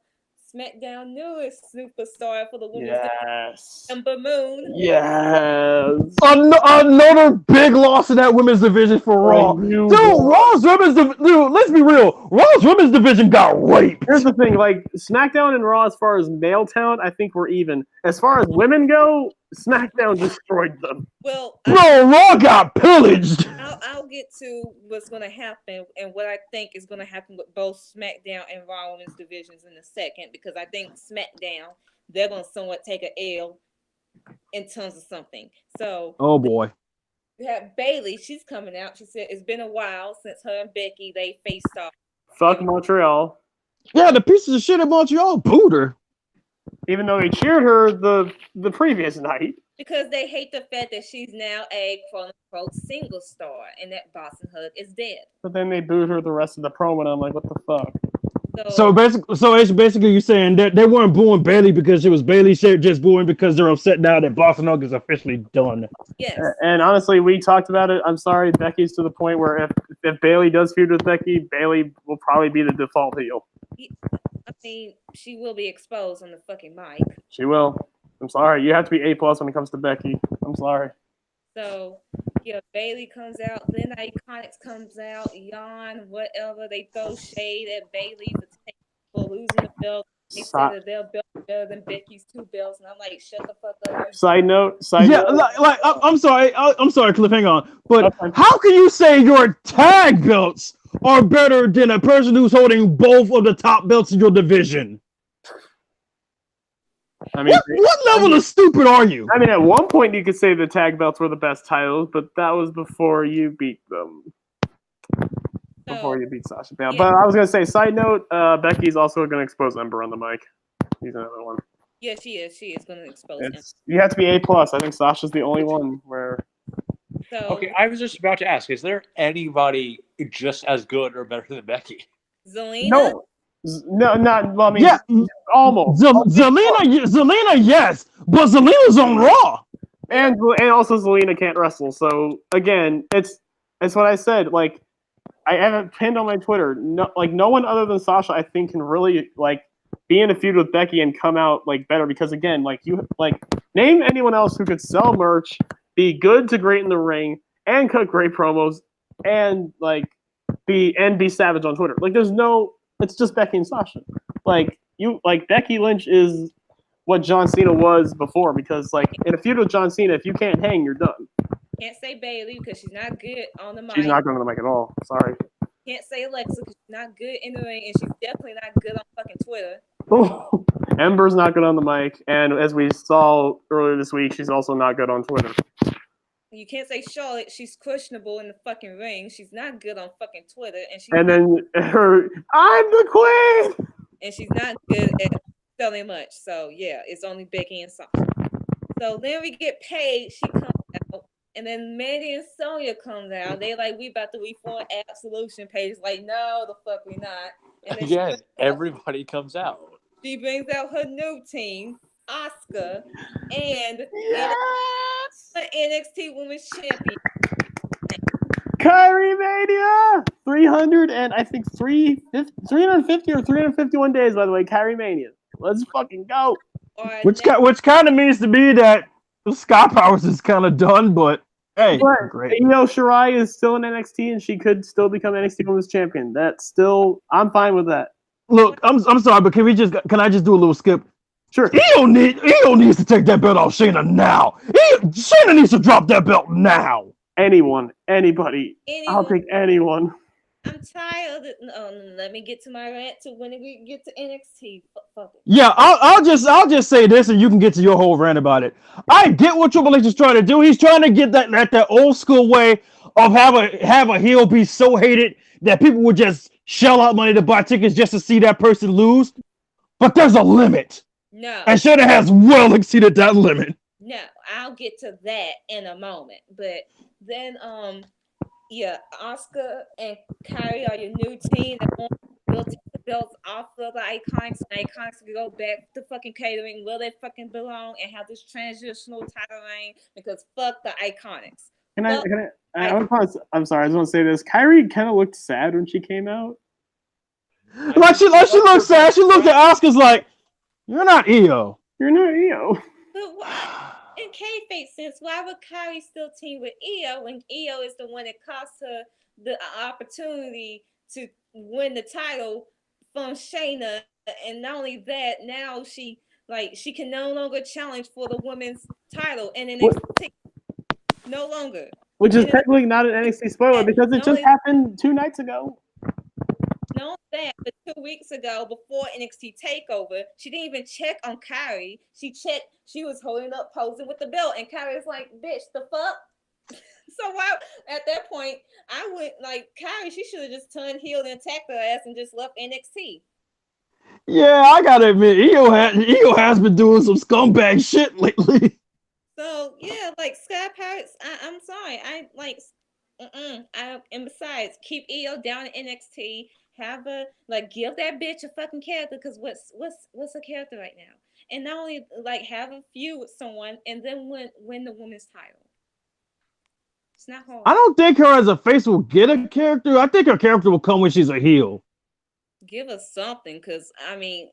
SmackDown newest superstar for the women's Yes. Ember Moon. Yes. Another big loss in that women's division for Raw. Dude, Raw's women's division. Dude, let's be real. Raw's women's division got raped. Here's the thing, like SmackDown and Raw, as far as male talent, I think we're even. As far as women go, SmackDown destroyed them. Well, Raw got pillaged. I'll get to what's going to happen and what I think is going to happen with both SmackDown and Raw women's divisions in a second, because I think SmackDown, they're going to somewhat take an L in terms of something. So, oh boy, You have Bailey. She's coming out. She said it's been a while since her and Becky they faced off. Fuck Montreal. Yeah, the pieces of shit in Montreal booed her. Even though they cheered her the previous night. Because they hate the fact that she's now a quote-unquote single star and that Boston Hug is dead. But then they booed her the rest of the promo, and I'm like, what the fuck? So basically, you're saying that they weren't booing Bailey because it was Bailey, just booing because they're upset now that Boston Hug is officially done. Yes. And honestly, we talked about it. I'm sorry, Becky's to the point where if Bailey does feud with Becky, Bailey will probably be the default heel. I mean, she will be exposed on the fucking mic. She will. I'm sorry. You have to be A+ when it comes to Becky. I'm sorry. So, yeah, Bailey comes out. Then Iconics comes out. Yawn, whatever. They throw shade at Bailey for losing the belt. They say that their belt is better than Becky's 2 belts. And I'm like, shut the fuck up. Side note. I'm sorry, Cliff, hang on. But how can you say your tag belts are better than a person who's holding both of the top belts in your division? I mean, what level of stupid are you? I mean, at one point you could say the tag belts were the best titles, but that was before you beat them. Before you beat Sasha Banks. Yeah. But I was going to say, side note, Becky's also going to expose Ember on the mic. He's another one. Yeah, she is. She is going to expose Ember. You have to be A+. I think Sasha's the only one where... Okay, I was just about to ask, is there anybody just as good or better than Becky? Zelina? No. No, not. Well, I mean, yeah, almost. Zelina, yes, but Zelina's on Raw, and also Zelina can't wrestle. So again, it's what I said. Like, I have it pinned on my Twitter. No one other than Sasha, I think, can really be in a feud with Becky and come out better. Because again, name anyone else who could sell merch, be good to great in the ring, and cut great promos, and be savage on Twitter. There's no. It's just Becky and Sasha. Becky Lynch is what John Cena was before, because in a feud with John Cena, if you can't hang, you're done. Can't say Bailey because she's not good on the mic. She's not good on the mic at all. Sorry. Can't say Alexa because she's not good in the ring, and she's definitely not good on fucking Twitter. Ember's not good on the mic, and as we saw earlier this week, she's also not good on Twitter. You can't say Charlotte. She's questionable in the fucking ring. She's not good on fucking Twitter, and then I'm the queen, and she's not good at selling much. So yeah, it's only Becky and Sasha. So then we get Paige. She comes out, and then Mandy and Sonya comes out. They we about to reform Absolution. Paige no, the fuck we not. And again, everybody comes out. She brings out her new team. Asuka and NXT Women's Champion Kyrie Mania 300 and I think 350 or 351 days, by the way. Kyrie Mania, let's fucking go. Which kind of means to me that Scott Powers is kind of done, but hey, great. Shirai is still in NXT and she could still become NXT Women's Champion. I'm fine with that. Look, I'm sorry, but can I just do a little skip? Sure. Io needs to take that belt off Shayna now. Shayna needs to drop that belt now. Anybody. I'll take anyone. I'm tired. Let me get to my rant to when we get to NXT. Fuck it. Yeah, I'll just say this, and you can get to your whole rant about it. I get what Triple H is trying to do. He's trying to get that old school way of have a heel be so hated that people would just shell out money to buy tickets just to see that person lose. But there's a limit. No. And Shayna has well exceeded that limit. No, I'll get to that in a moment. But then, Asuka and Kyrie are your new team that won't take the belts off of the Iconics. The Iconics can go back to fucking catering where they fucking belong and have this transitional title reign because fuck the Iconics. I'm sorry, I just want to say this. Kyrie kind of looked sad when she came out. She looked sad. She looked at Asuka's like, "You're not Io. You're not Io." But in kayfabe sense, why would Kyrie still team with Io when Io is the one that cost her the opportunity to win the title from Shayna? And not only that, now she can no longer challenge for the women's title and NXT. No longer. Which is technically not an NXT spoiler because it just happened 2 nights ago. Not that, but 2 weeks ago, before NXT TakeOver, she didn't even check on Kyrie. She checked, she was holding up, posing with the belt, and Kyrie's like, "Bitch, the fuck." So why at that point I went like Kyrie, she should have just turned heel and attacked her ass and just left NXT. Yeah, I gotta admit, Io has been doing some scumbag shit lately. So yeah, like Sky Pirates, I'm sorry, I like, and besides, keep Io down in NXT. Have a like, give that bitch a fucking character, because what's a character right now? And not only like have a feud with someone and then win the women's title. It's not hard. I don't think her as a face will get a character. I think her character will come when she's a heel. Give us something, because I mean,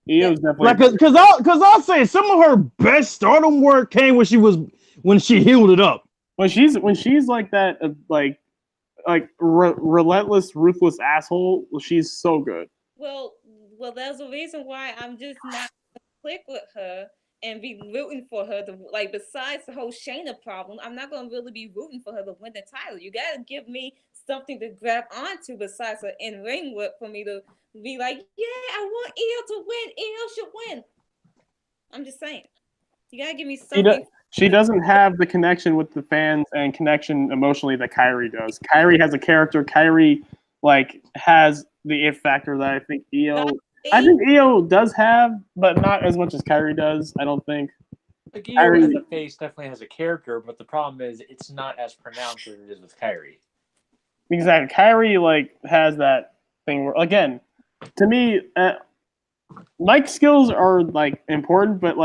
Io's definitely like because I'll say some of her best stardom work came when she healed it up. when she's like that, relentless, ruthless asshole. She's so good. well, there's a reason why I'm just not click with her and be rooting for her to, like, besides the whole Shayna problem, I'm not gonna really be rooting for her to win the title. You gotta give me something to grab onto besides her in-ring work for me to be like, yeah, I want Io to win. Io should win. I'm just saying. You gotta give me something. She doesn't have the connection with the fans and connection emotionally that Kyrie does. Kyrie has a character. Kyrie has the it factor that I think Io does have, but not as much as Kyrie does. I don't think. Like Io as a face definitely has a character, but the problem is it's not as pronounced as it is with Kyrie. Exactly, Kyrie has that thing where, again, to me, mic skills are important, but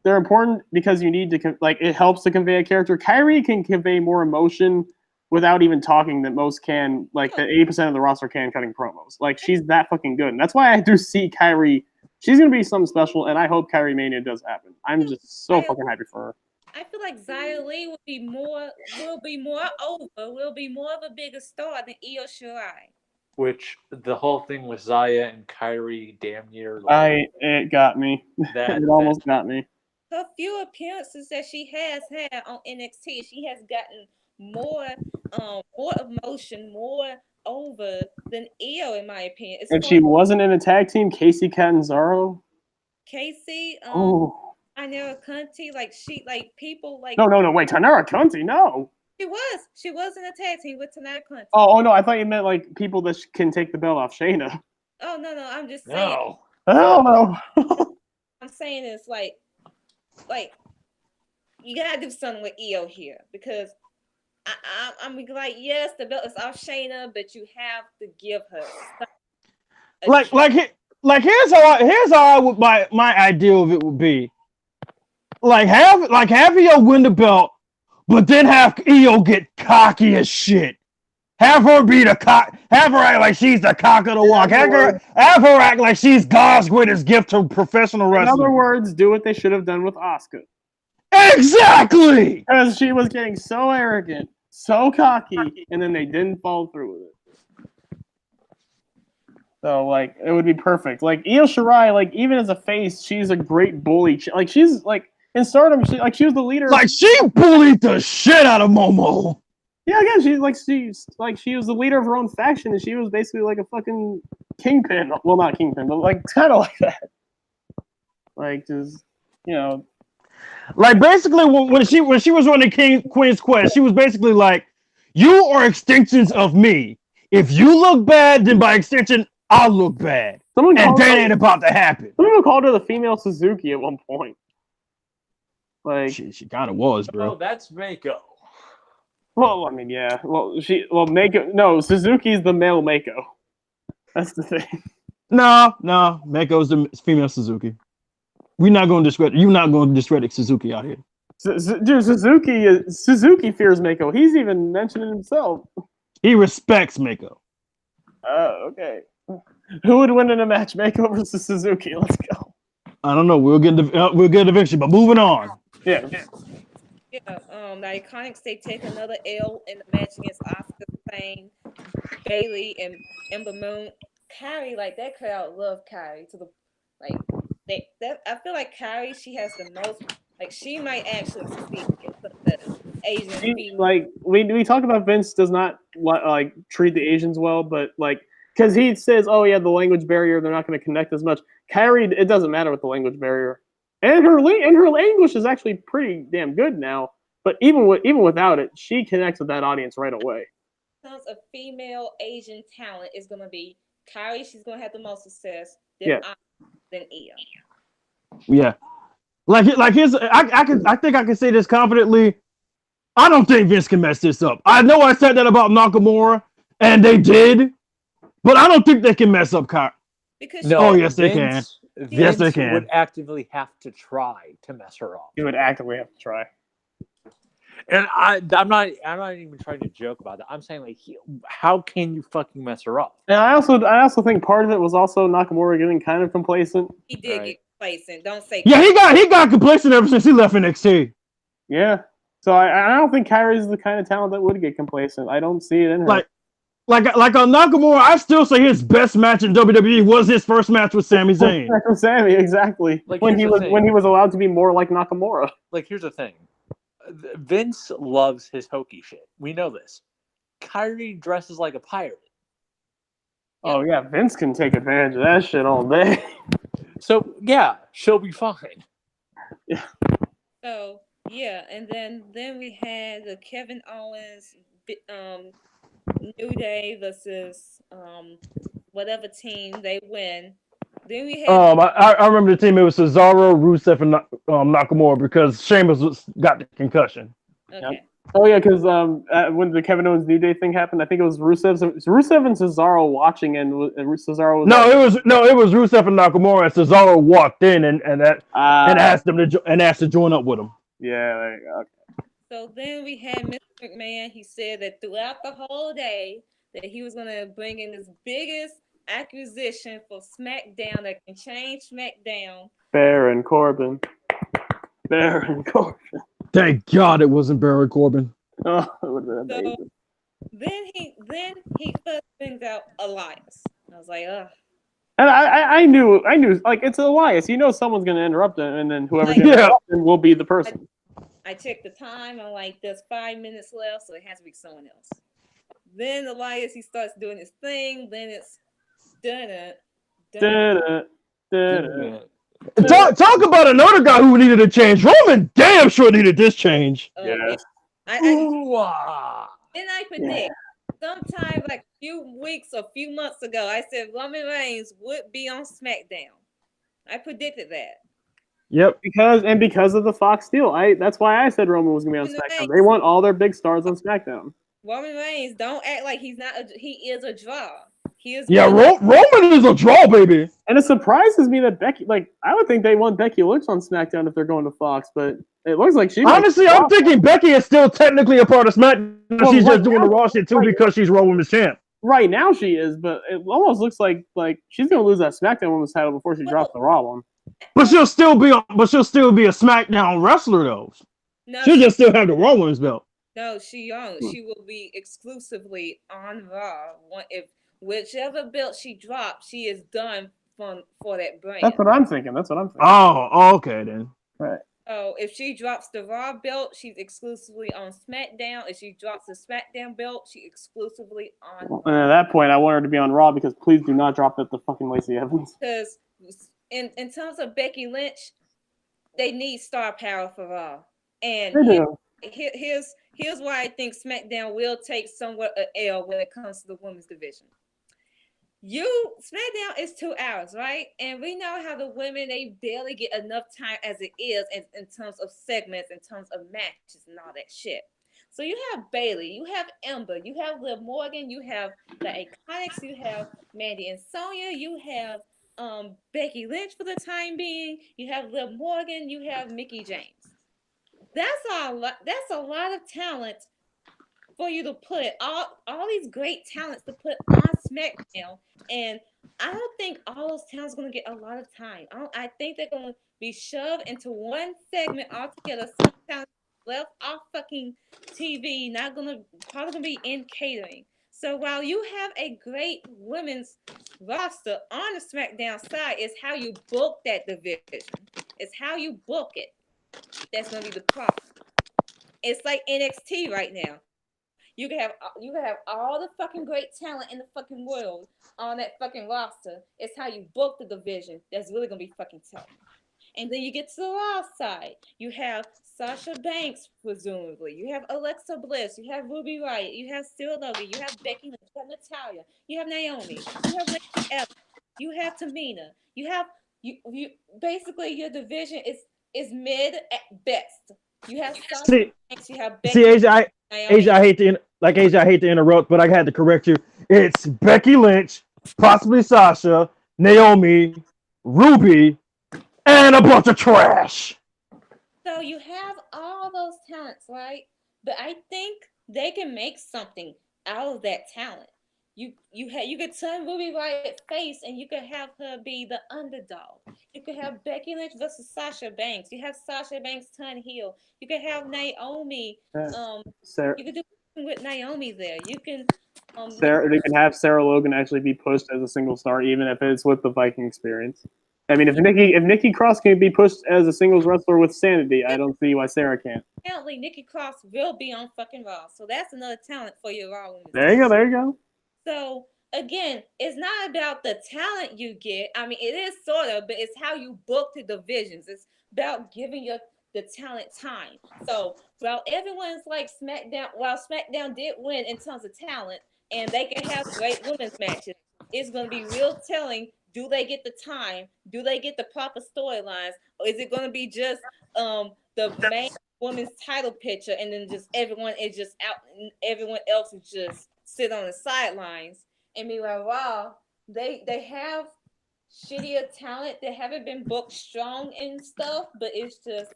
they're important because you need to it helps to convey a character. Kyrie can convey more emotion without even talking than most can, that 80% of the roster can cutting promos. She's that fucking good. And that's why I do see Kyrie. She's going to be something special, and I hope Kyrie Mania does happen. I'm just so fucking happy for her. I feel like Xia Li will be more over, will be more of a bigger star than Io Shirai. Which the whole thing with Xia and Kyrie damn near. It got me. It almost got me. Her few appearances that she has had on NXT, she has gotten more emotion, more over than Io, in my opinion. If she wasn't in a tag team, Casey Catanzaro. Casey, Tanera Conti, people No, wait, Tanera Conti, no. She was in a tag team with Tanera Conti. Oh no, I thought you meant people that can take the belt off Shayna. Oh no, I'm just saying. No. Hell no. I'm saying it's you gotta do something with Io here, because I'm like, yes, the belt is off Shayna, but you have to give her here's how I would my idea of it would be. Have Io win the belt, but then have Io get cocky as shit. Have her be have her act like she's the cock of the walk. Have her act like she's God's greatest gift to professional wrestling. In other words, do what they should have done with Asuka. Exactly! Because she was getting so arrogant, so cocky, and then they didn't follow through with it. So, it would be perfect. Io Shirai, even as a face, she's a great bully. She's, in Stardom, she was the leader. She bullied the shit out of Momo. Yeah, again, she was the leader of her own faction, and she was basically a fucking kingpin. Well, not kingpin, but kind of like that. Just, basically when she was running Queen's Quest, she was basically like, you are extensions of me. If you look bad, then by extension, I'll look bad. And that ain't about to happen. Someone called her the female Suzuki at one point. She kind of was, bro. Oh, that's Mako. Well, I mean, yeah. Mako. No, Suzuki's the male Mako. That's the thing. No, Mako's the female Suzuki. You're not going to discredit Suzuki out here. Dude, Suzuki fears Mako. He's even mentioned it himself. He respects Mako. Oh, okay. Who would win in a match, Mako versus Suzuki? Let's go. I don't know. We'll get eventually, but moving on. Yeah. The Iconics, they take another L in the match against Asuka, Fane, Bayley, and Ember Moon. Kyrie, that crowd loved Kyrie to the I feel like Kyrie, she has the most, she might actually succeed against the Asian people. We talk about Vince does not treat the Asians well, but because he says, oh yeah, the language barrier, they're not going to connect as much. Kyrie, it doesn't matter with the language barrier, and her English is actually pretty damn good now. But even without it, she connects with that audience right away. Tons of female Asian talent is gonna be Kyrie. She's gonna have the most success. Yeah. Than Ia. Yeah. Like here's I think I can say this confidently. I don't think Vince can mess this up. I know I said that about Nakamura, and they did, but I don't think they can mess up Kyrie. Because yes, they can. Yes, they can. Would actively have to try to mess her up. He would actively have to try. And I'm not even trying to joke about that. I'm saying like, how can you fucking mess her up? And I also think part of it was also Nakamura getting kind of complacent. He did get complacent. Don't say. Yeah, he got complacent ever since he left NXT. Yeah. So I don't think Kyrie's the kind of talent that would get complacent. I don't see it in her. Like on Nakamura, I still say his best match in WWE was his first match with Sami Zayn. With Sami, exactly. Like, when he was allowed to be more like Nakamura. Like, here's the thing. Vince loves his hokey shit. We know this. Kyrie dresses like a pirate. Oh yeah, Vince can take advantage of that shit all day. So yeah, she'll be fine. Yeah. So yeah, and then we had the Kevin Owens, New Day versus whatever team they win. Then we had. I remember the team. It was Cesaro, Rusev, and Nakamura because Sheamus got the concussion. Okay. Yep. Oh yeah, because when the Kevin Owens New Day thing happened, I think it was Rusev and Cesaro watching, and Cesaro was it was Rusev and Nakamura, and Cesaro walked in and asked them to join up with him. Yeah. There you go. Okay. So then we had Mr. McMahon. He said that throughout the whole day that he was going to bring in this biggest acquisition for SmackDown that can change SmackDown. Baron Corbin. Thank God it wasn't Baron Corbin. Oh, it would have been amazing. Then he first brings out Elias. I was like, ugh. And I knew like it's Elias. You know someone's gonna interrupt him, and then whoever's gonna interrupt him will be the person. I checked the time. I'm like, there's 5 minutes left, so it has to be someone else. Then Elias, he starts doing his thing. Then it's Talk about another guy who needed a change. Roman damn sure needed this change. Yes. Then I predict sometime like a few weeks or few months ago, I said Roman Reigns would be on SmackDown. I predicted that. Yep. Because of the Fox deal. That's why I said Roman was gonna be on SmackDown. They want all their big stars on SmackDown. Roman Reigns, don't act like he's not. He is a draw. Roman is a draw, baby. And it surprises me that Becky, I would think they want Becky Lynch on SmackDown if they're going to Fox, but it looks like she. Honestly, I'm thinking Becky is still technically a part of SmackDown. She's just doing the Raw shit too because she's Raw Women's Champ. Right now she is, but it almost looks like she's gonna lose that SmackDown Women's title before she drops the Raw one. But she'll still be a SmackDown wrestler though. No, she'll just still have the Raw Women's belt. No, she won't. She will be exclusively on Raw. If whichever belt she drops, she is done for that brand. That's what I'm thinking. Oh, okay then. Right. Oh, if she drops the Raw belt, she's exclusively on SmackDown. If she drops the SmackDown belt, she's exclusively on Raw. And at that point, I want her to be on Raw because please do not drop that to fucking Lacey Evans. Because in terms of Becky Lynch, they need star power for Raw. And here's why I think SmackDown will take somewhat an L when it comes to the women's division. SmackDown is 2 hours, right? And we know how the women, they barely get enough time as it is in terms of segments, in terms of matches and all that shit. So you have Bayley, you have Ember, you have Liv Morgan, you have the Iconics, you have Mandy and Sonya, you have Becky Lynch for the time being, you have Liv Morgan, you have Mickie James. That's a lot of talent for you to put all these great talents to put on SmackDown, and I don't think all those talents are going to get a lot of time. I think they're going to be shoved into one segment altogether. Sometimes left off fucking TV, probably gonna be in catering. So while you have a great women's roster on the SmackDown side, it's how you book that division. It's how you book it. That's gonna be the problem. It's like NXT right now. You can have all the fucking great talent in the fucking world on that fucking roster. It's how you book the division that's really gonna be fucking tough. And then you get to the Raw side. You have Sasha Banks, presumably. You have Alexa Bliss. You have Ruby Riott. You have Sarah Logan. You have Becky Lynch. You have Natalya. You have Naomi. You have Lacey Evans. You have Tamina. You have you basically your division is mid at best. You have Sasha Banks. You have Becky. Asia, I hate to interrupt, but I had to correct you. It's Becky Lynch, possibly Sasha, Naomi, Ruby, and a bunch of trash. So you have all those talents, right? But I think they can make something out of that talent. You could turn Ruby Riott face, and you could have her be the underdog. You could have Becky Lynch versus Sasha Banks. You have Sasha Banks turn heel. You could have Naomi. You could do something with Naomi there. You can. They can have Sarah Logan actually be pushed as a single star, even if it's with the Viking experience. I mean, if Nikki Cross can be pushed as a singles wrestler with Sanity, I don't see why Sarah can't. Apparently, Nikki Cross will be on fucking Raw, so that's another talent for your Raw women's. There you go. So again, it's not about the talent you get. I mean, it is sort of, but it's how you book the divisions. It's about giving the talent time. So while everyone's like SmackDown did win in terms of talent, and they can have great women's matches, it's going to be real telling. Do they get the time? Do they get the proper storylines? Or is it going to be just the main women's title picture, and then just everyone is just out, and everyone else is just sit on the sidelines? And meanwhile, Raw, they have shittier talent. They haven't been booked strong and stuff, but it's just,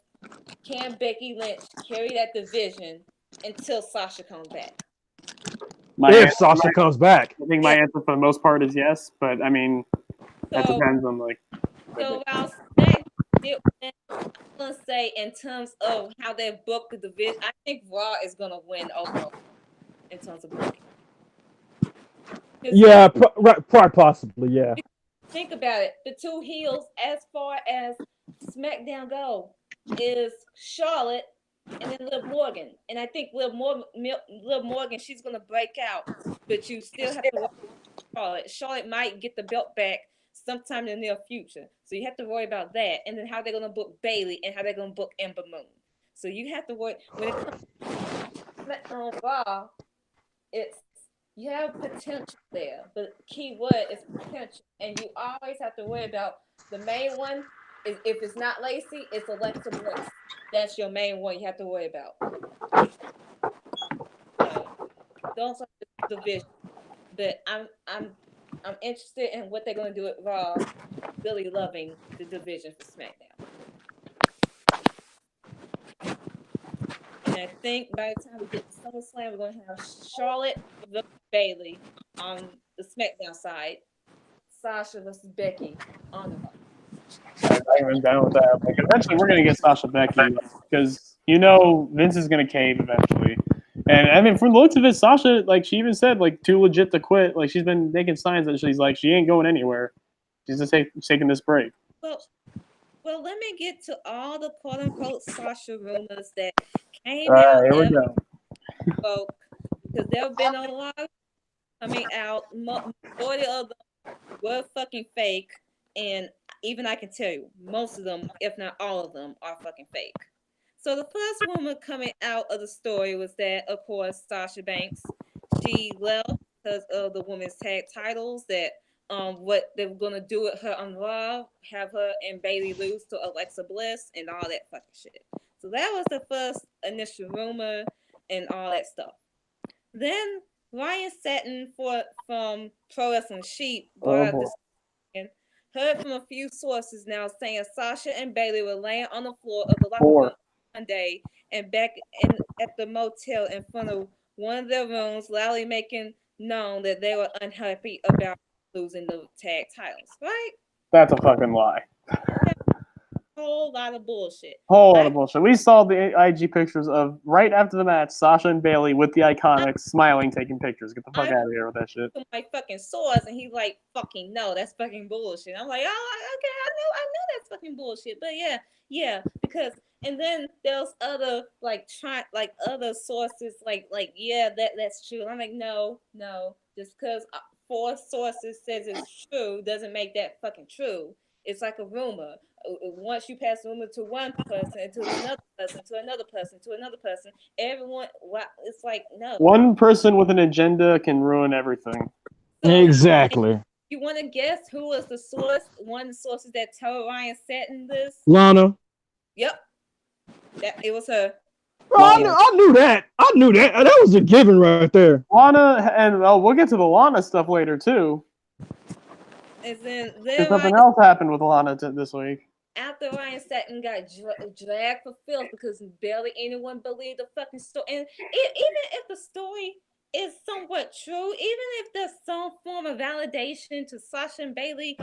can Becky Lynch carry that division until Sasha comes back? If Sasha comes back, I think my answer for the most part is yes, but I mean, that depends on like. So while SmackDown did win, I'm gonna say in terms of how they booked the division, I think Raw is gonna win overall in terms of booking. Yeah, possibly, yeah. Think about it. The two heels, as far as SmackDown go, is Charlotte and then Liv Morgan. And I think Liv Morgan, she's gonna break out, but you still have to watch Charlotte. Charlotte might get the belt back sometime in the near future, so you have to worry about that. And then how they're gonna book Bayley and how they're gonna book Ember Moon. So you have to worry when it comes to Raw. You have potential there, but key word is potential, and you always have to worry about the main one. Is if it's not Lacey, it's Alexa Bliss. That's your main one you have to worry about. So those are the divisions, but I'm interested in what they're going to do at Raw. Really loving the division for SmackDown. And I think by the time we get to SummerSlam, we're going to have Charlotte versus Bayley on the SmackDown side, Sasha versus Becky on the Raw. I'm down with that. Like, eventually, we're going to get Sasha Becky because Vince is going to cave eventually. And I mean, from the looks of it, Sasha, like she even said, like too legit to quit. Like she's been making signs that she's like she ain't going anywhere. She's just taking this break. Well, let me get to all the quote unquote Sasha rumors that came out. Here we go. Because there have been a lot coming out. Majority of them were fucking fake, and even I can tell you, most of them, if not all of them, are fucking fake. So the first rumor coming out of the story was that, of course, Sasha Banks, she left because of the women's tag titles, that what they were gonna do with her on Raw, have her and Bayley lose to Alexa Bliss and all that fucking shit. So that was the first initial rumor and all that stuff. Then Ryan Satin from Pro Wrestling Sheet brought up this, heard from a few sources now saying Sasha and Bayley were laying on the floor of the locker room one day and back at the motel in front of one of their rooms, loudly making known that they were unhappy about losing the tag titles, right? That's a fucking lie. Whole lot of bullshit. Whole lot of bullshit. We saw the IG pictures of right after the match, Sasha and Bayley with the Iconics smiling, taking pictures. Get the fuck out of here with that shit. My fucking source, and he's like, "Fucking no, that's fucking bullshit." I'm like, "Oh, okay, I know that's fucking bullshit." But yeah, because and then there's other other sources like yeah, that's true. And I'm like, no, just because 4 sources says it's true doesn't make that fucking true. It's like a rumor. once you pass the rumor to one person, to another person, to another person, to another person, everyone, it's like, no. One person with an agenda can ruin everything. So, exactly. You want to guess who was the source? One of the sources that told Ryan Satin this? Lana. Yep. It was her. Well, I knew that. I knew that. That was a given right there. Lana, and we'll get to the Lana stuff later too. And then something else happened with Lana this week. After Ryan Satin got dragged for filth because barely anyone believed the fucking story, and even if the story is somewhat true, even if there's some form of validation to Sasha and Bailey,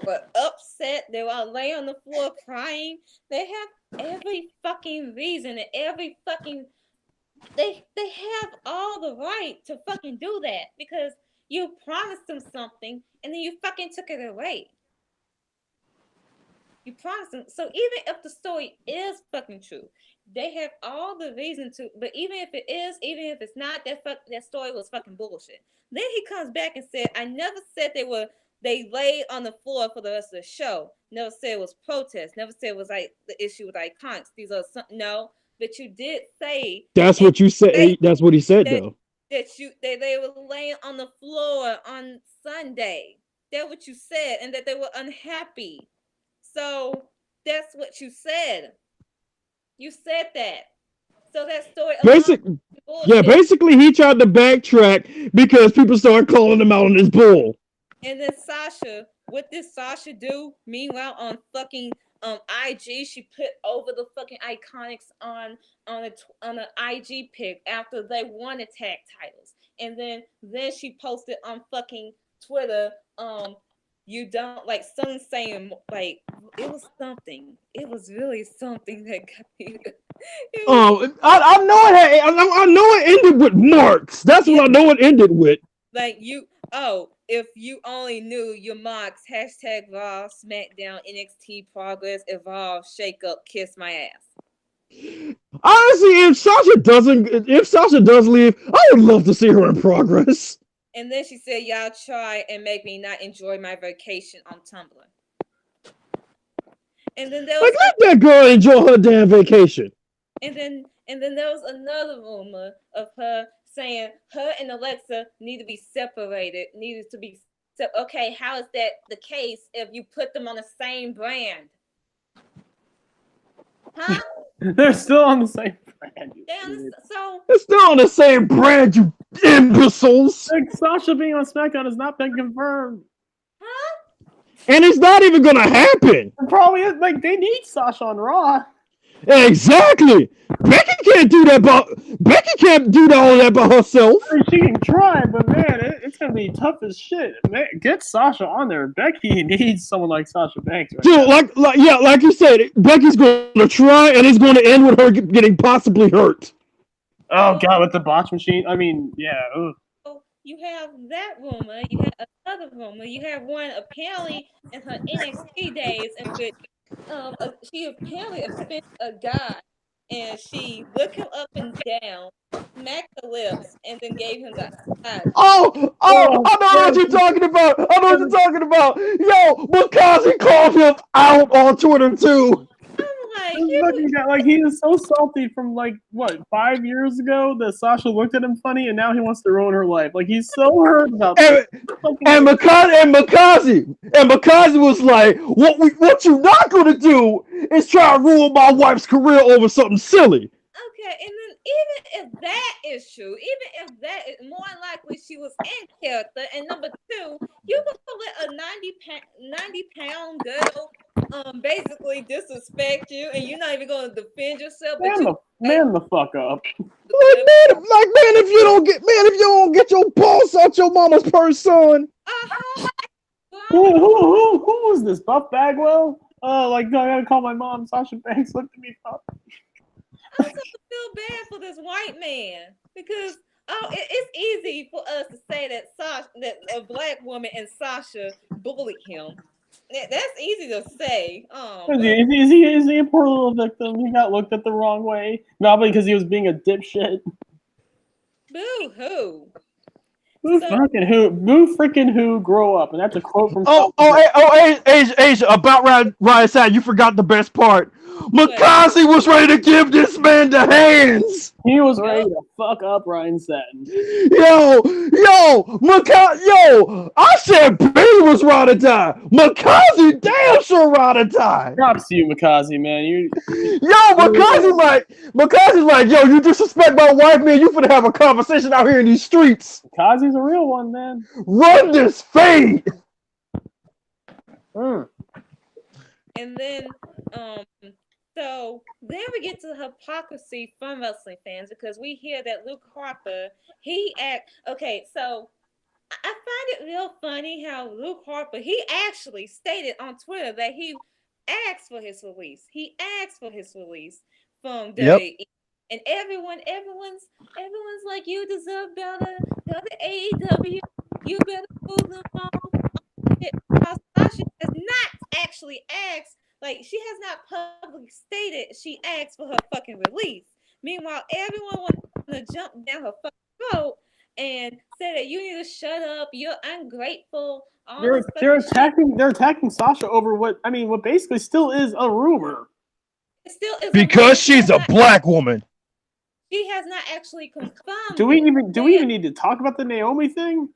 were upset, they were laying on the floor crying. They have every fucking reason and every fucking they have all the right to fucking do that because you promised them something and then you fucking took it away. You promised them. So even if the story is fucking true, they have all the reason to. But even if it is, even if it's not, that story was fucking bullshit. Then he comes back and said, "I never said they laid on the floor for the rest of the show. Never said it was protest. Never said it was like the issue with iconics. These are no, but you did say that's what you said. That's what he said though. That they were laying on the floor on Sunday. That's what you said, and that they were unhappy. So that's what you said. You said that. So that story. Basically, he tried to backtrack because people started calling him out on his bull. And then Sasha, what did Sasha do? Meanwhile, on fucking IG, she put over the fucking iconics on an IG pic after they won the tag titles, and then she posted on fucking Twitter, you don't like something saying like it was something. It was really something that got me. I know it. I know it ended with marks. That's what I know it ended with. Like if you only knew your marks, hashtag Raw, SmackDown, NXT, Progress, Evolve, Shake Up, Kiss my ass. Honestly, if Sasha does leave, I would love to see her in Progress. And then she said, "Y'all try and make me not enjoy my vacation on Tumblr." And then there was let that girl enjoy her damn vacation. And then there was another rumor of her saying her and Alexa need to be separated. Okay, how is that the case if you put them on the same brand? Huh? They're still on the same brand. They're still on the same brand, you imbeciles. Like, Sasha being on SmackDown has not been confirmed. Huh? And it's not even gonna happen. The problem is, like, they need Sasha on Raw. Exactly. Becky can't do that. Becky can't do all of that by herself. I mean, she can try, but man, it's gonna be tough as shit. Man, get Sasha on there. Becky needs someone like Sasha Banks. Right Dude, like you said, Becky's going to try, and it's going to end with her getting possibly hurt. Oh god, with the botch machine. I mean, yeah. Ugh. So you have that rumor. You have another rumor. You have one apparently in her NXT days in which she apparently offended a guy, and she looked him up and down, smacked the lips, and then gave him the side. I know what you're talking about. Yo, Makazi called him out on Twitter too. Like he is so salty from like what 5 years ago that Sasha looked at him funny, and now he wants to ruin her life. Like he's so hurt about that. And Makazi was like, "What you not gonna do is try to ruin my wife's career over something silly." Okay, and then even if that is true, even if that is more likely she was in character, and number two, you gonna let a 90-pound girl basically disrespect you, and you're not even gonna defend yourself. Man the fuck up. If you don't get your balls out your mama's purse, son. Who was this? Buff Bagwell? Like I gotta call my mom. Sasha Banks looked at me. I also feel bad for this white man because it's easy for us to say that a black woman and Sasha bullied him. That's easy to say. Is he a poor little victim? He got looked at the wrong way, probably because he was being a dipshit. Boo hoo. Boo freaking who grow up, and that's a quote from. Asia, about Ryan's side, you forgot the best part. Makazi was ready to give this man the hands. He was ready to fuck up Ryan Satin. Yo, I said B was ride or die. Makazi damn sure ride or die. Props to you, Makazi, man. Makazi's like, yo, you disrespect my wife, man. You finna have a conversation out here in these streets. Makazi's a real one, man. Run this fade. And then, so then we get to the hypocrisy from wrestling fans because we hear that Luke Harper, so I find it real funny how Luke Harper, he actually stated on Twitter that he asked for his release. He asked for his release from WWE. And everyone's like, you deserve better. Go to AEW. You better move them on. Sasha has not actually asked, like, she has not publicly stated she asked for her fucking release. Meanwhile, everyone wants to jump down her fucking throat and say that you need to shut up, you're ungrateful. They're attacking Sasha over what basically still is a rumor. It still is because she's a black woman. She has not actually confirmed. Do we even need to talk about the Naomi thing?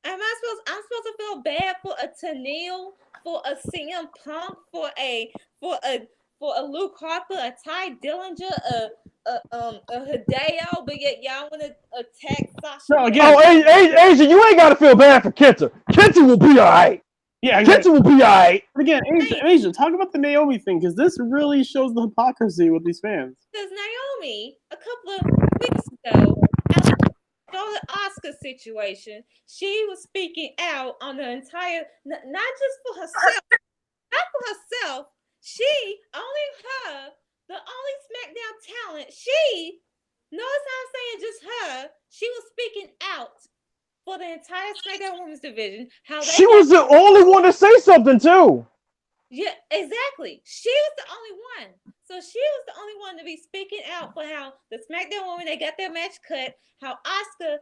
I'm supposed to feel bad for a Tenille, for a CM Punk, for a Luke Harper, a Ty Dillinger, a Hideo, but yet y'all want to attack Sasha. No, again, Asia, you ain't gotta feel bad for Kenta. Kenta will be alright. Yeah, Kenta will be alright. Again, Asia, talk about the Naomi thing because this really shows the hypocrisy with these fans. Because Naomi, a couple of weeks ago, the Oscar situation, she was speaking out on the entire, not just for herself, she, only her, the only SmackDown talent, notice how I'm saying just her, she was speaking out for the entire SmackDown Women's Division. She was the only one to say something too. Yeah, exactly. She was the only one. So she was the only one to be speaking out for how the SmackDown women, they got their match cut, how Asuka,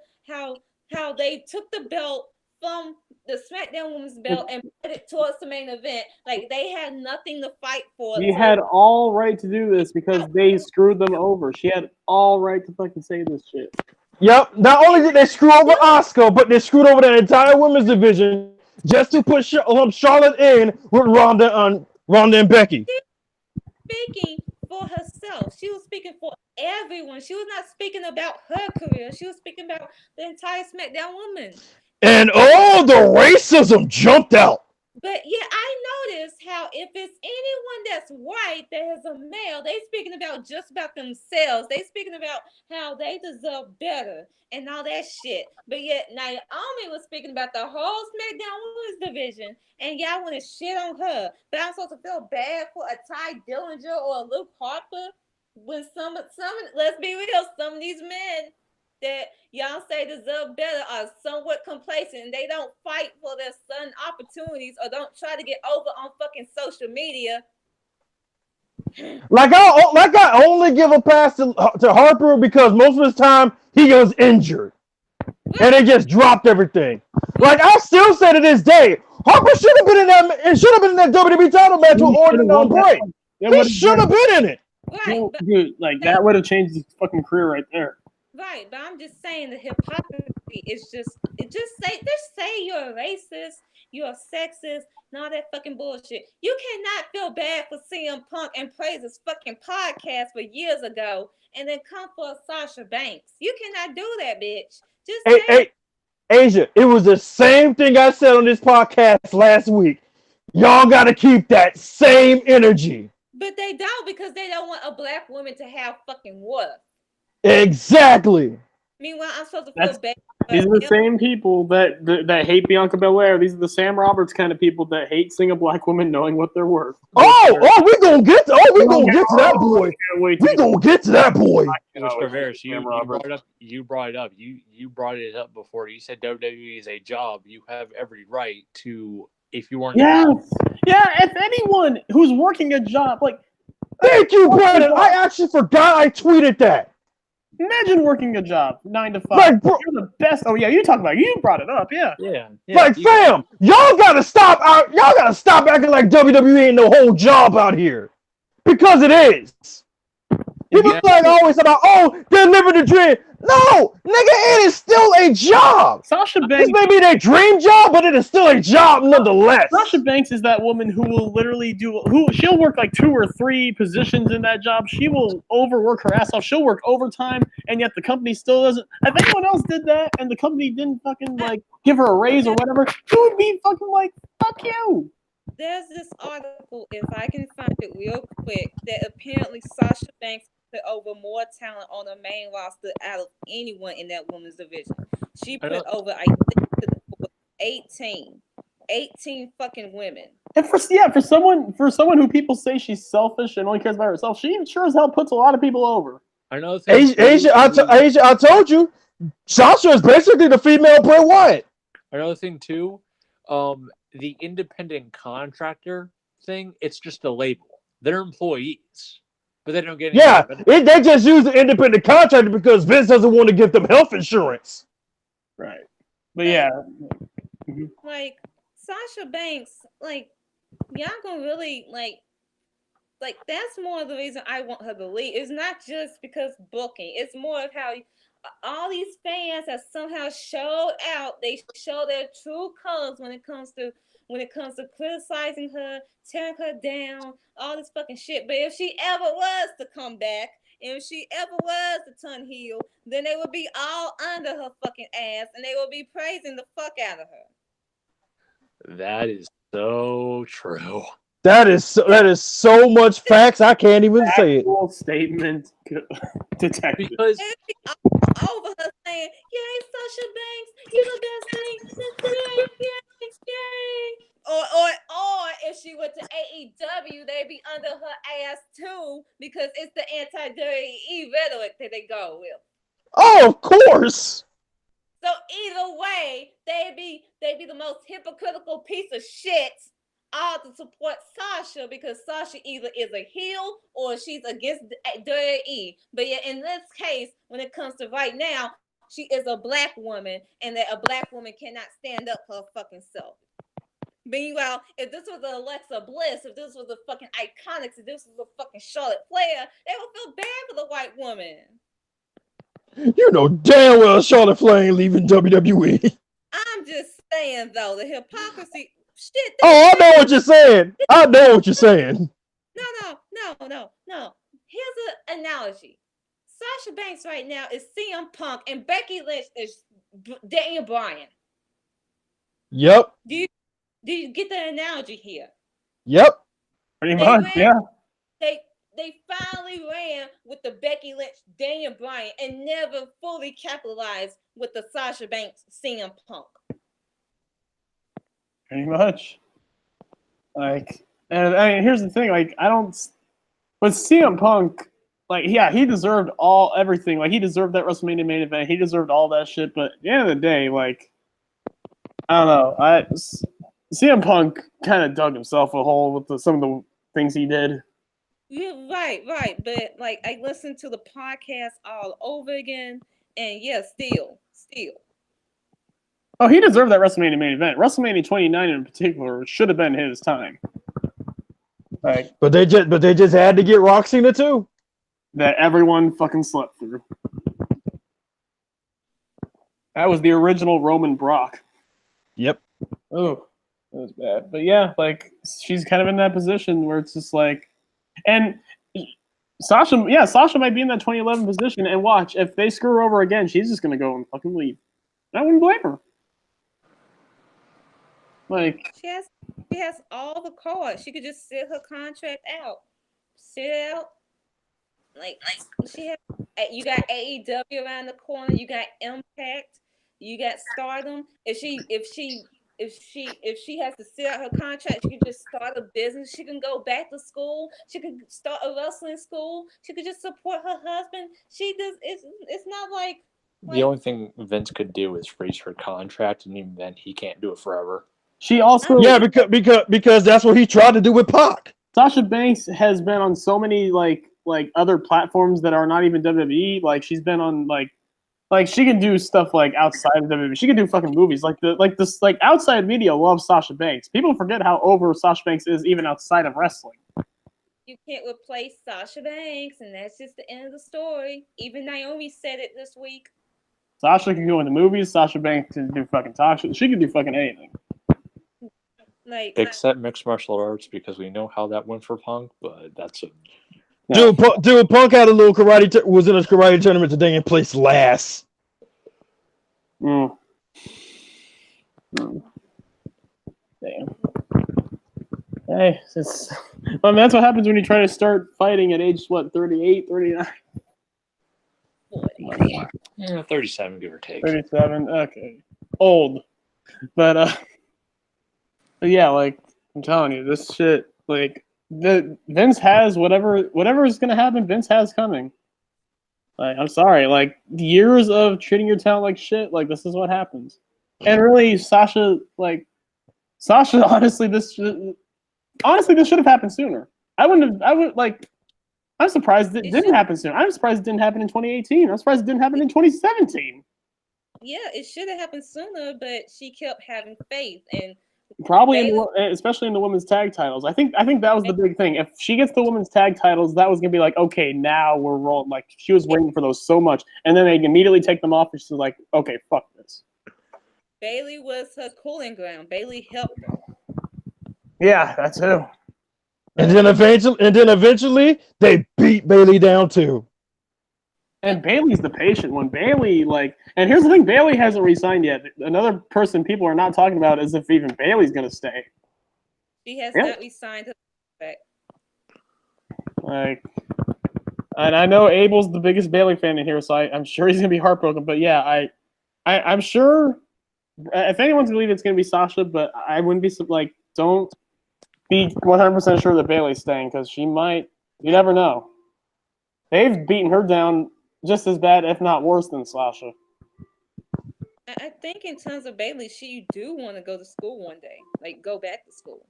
how they took the belt from the SmackDown Women's belt and put it towards the main event. Like, they had nothing to fight for. She had all right to do this because they screwed them over. She had all right to fucking say this shit. Yep. Not only did they screw over Asuka, but they screwed over the entire women's division just to put Charlotte in with Ronda and Becky. Speaking for herself. She was speaking for everyone. She was not speaking about her career. She was speaking about the entire SmackDown woman. And all the racism jumped out. But yeah, I noticed how if it's anyone that's white that is a male, they speaking about just about themselves. They speaking about how they deserve better and all that shit. But yet Naomi was speaking about the whole SmackDown Women's division, and y'all want to shit on her. But I'm supposed to feel bad for a Ty Dillinger or a Luke Harper when some let's be real, some of these men that y'all say deserve better are somewhat complacent and they don't fight for their son opportunities or don't try to get over on fucking social media. Like I only give a pass to Harper because most of his time he was injured. And they just dropped everything. Like I still say to this day, Harper should have been in that WWE title match with Orton on break. He should have been in it. Right, dude, like that would have changed his fucking career right there. Right, but I'm just saying the hypocrisy is just say you're a racist, you're a sexist, and all that fucking bullshit. You cannot feel bad for CM Punk and praise his fucking podcast for years ago and then come for Sasha Banks. You cannot do that, bitch. Hey, Asia, it was the same thing I said on this podcast last week. Y'all gotta keep that same energy. But they don't because they don't want a black woman to have fucking worth. Exactly. Meanwhile, I'm supposed to feel bad. These are the same people that hate Bianca Belair. These are the Sam Roberts kind of people that hate seeing a black woman knowing what they're worth. We gonna get to that boy. We gonna get to that boy. Mr. Varys, you brought it up before. You said WWE is a job. You have every right to, if you weren't. Yeah. If anyone who's working a job, like. Thank you, Brandon. I actually forgot I tweeted that. Imagine working a job 9 to 5. Like, bro, you're the best. Oh yeah, you brought it up. Yeah. Like, fam, y'all gotta stop acting like WWE ain't no whole job out here, because it is. People like always about, oh, they're living the dream. No, nigga, it is still a job. Sasha Banks, this may be their dream job, but it is still a job nonetheless. Sasha Banks is that woman who will literally she'll work like 2 or 3 positions in that job. She will overwork her ass off. She'll work overtime, and yet the company still doesn't. If anyone else did that, and the company didn't fucking like give her a raise or whatever, she would be fucking like, fuck you. There's this article, if I can find it real quick, that apparently Sasha Banks put over more talent on the main roster out of anyone in that women's division. She put over, I think, 18 fucking women. And for someone who people say she's selfish and only cares about herself, she sure as hell puts a lot of people over. I know. Asia, I told you, Sasha is basically the female Bray Wyatt. Another thing too, the independent contractor thing, it's just a label. They're employees, but they don't get any. Yeah, they just use the independent contractor because Vince doesn't want to give them health insurance. Right. But yeah. Like, Sasha Banks, like, y'all gonna really, like, that's more of the reason I want her to leave. It's not just because booking. It's more of how all these fans have somehow showed out. They show their true colors when it comes to criticizing her, tearing her down, all this fucking shit. But if she ever was to come back, and if she ever was to turn heel, then they would be all under her fucking ass, and they would be praising the fuck out of her. That is so true. That is so much facts. I can't even say it. Statement, detective. Because over her saying, "Yay, Sasha Banks, you're the best thing. Yay!" Or if she went to AEW, they'd be under her ass too, because it's the anti-WWE rhetoric that they go with. Oh, of course. So either way, they'd be the most hypocritical piece of shit, all to support Sasha, because Sasha either is a heel or she's against WWE. But yeah, in this case, when it comes to right now, she is a black woman, and that a black woman cannot stand up for her fucking self. Meanwhile, if this was an Alexa Bliss, if this was a fucking Iconics, if this was a fucking Charlotte Flair, they would feel bad for the white woman. You know damn well Charlotte Flair ain't leaving WWE. I'm just saying, though, the hypocrisy. Shit. Oh, I know what you're saying. I know what you're saying. No. Here's an analogy. Sasha Banks right now is CM Punk, and Becky Lynch is Daniel Bryan. Yep. Do you get the analogy here? Yep. Pretty much, yeah. They finally ran with the Becky Lynch, Daniel Bryan, and never fully capitalized with the Sasha Banks, CM Punk. Pretty much. Like, and I mean, here's the thing. Like, with CM Punk, like, yeah, he deserved everything. Like, he deserved that WrestleMania main event. He deserved all that shit. But at the end of the day, like, I don't know. CM Punk kind of dug himself a hole with some of the things he did. Yeah, right. But like, I listened to the podcast all over again, and yeah, still. Oh, he deserved that WrestleMania main event. WrestleMania 29 in particular should have been his time. Like, but they just had to get Roxina too. That everyone fucking slept through. That was the original Roman Brock. Yep. Oh, that was bad. But yeah, like, she's kind of in that position where it's just like, and Sasha might be in that 2011 position, and watch, if they screw her over again, she's just gonna go and fucking leave. I wouldn't blame her. Like, she has all the cards. She could just sit her contract out. Sit out. Like you got AEW around the corner, you got Impact, you got Stardom. If she has to sit out her contract, she can just start a business. She can go back to school. She could start a wrestling school. She could just support her husband. She does. It's not like the only thing Vince could do is freeze her contract, and even then, he can't do it forever. She also because that's what he tried to do with Pac. Sasha Banks has been on so many like like other platforms that are not even WWE. Like she's been on like she can do stuff like outside of WWE. She can do fucking movies. Like this outside media loves Sasha Banks. People forget how over Sasha Banks is even outside of wrestling. You can't replace Sasha Banks, and that's just the end of the story. Even Naomi said it this week. Sasha can go into movies. Sasha Banks can do fucking talk shit. She can do fucking anything. Like except mixed martial arts, because we know how that went for Punk, but that's it. No. Dude, Punk had a little karate was in a karate tournament today and placed last. Damn. Hey, that's what happens when you try to start fighting at age, 38, 39? 37, give or take. 37, okay. Old. But yeah, like, I'm telling you, this shit, like, Vince has whatever is going to happen, Vince has coming. Like, I'm sorry, like, years of treating your talent like shit, like, this is what happens. And really, Sasha, honestly, this should have happened sooner. I'm surprised it didn't happen sooner. I'm surprised it didn't happen in 2018. I'm surprised it didn't happen in 2017. Yeah, it should have happened sooner, but she kept having faith, and probably especially in the women's tag titles. I think that was the big thing. If she gets the women's tag titles, that was gonna be like, okay, now we're rolling. Like she was waiting for those so much, and then they immediately take them off, and she's like, okay, fuck this. Bayley was her cooling ground. Bayley helped her. Yeah, that's who. And then eventually, they beat Bayley down too. And Bayley's the patient one. Bayley, and here's the thing: Bayley hasn't re-signed yet. Another person people are not talking about is if even Bayley's gonna stay. She has not re-signed her back. And I know Abel's the biggest Bayley fan in here, so I'm sure he's gonna be heartbroken. But yeah, I'm sure if anyone's believing it's gonna be Sasha, but I wouldn't be don't be 100% sure that Bayley's staying because she might. You never know. They've beaten her down just as bad, if not worse, than Sasha. I think in terms of Bayley, she do want to go to school one day, go back to school.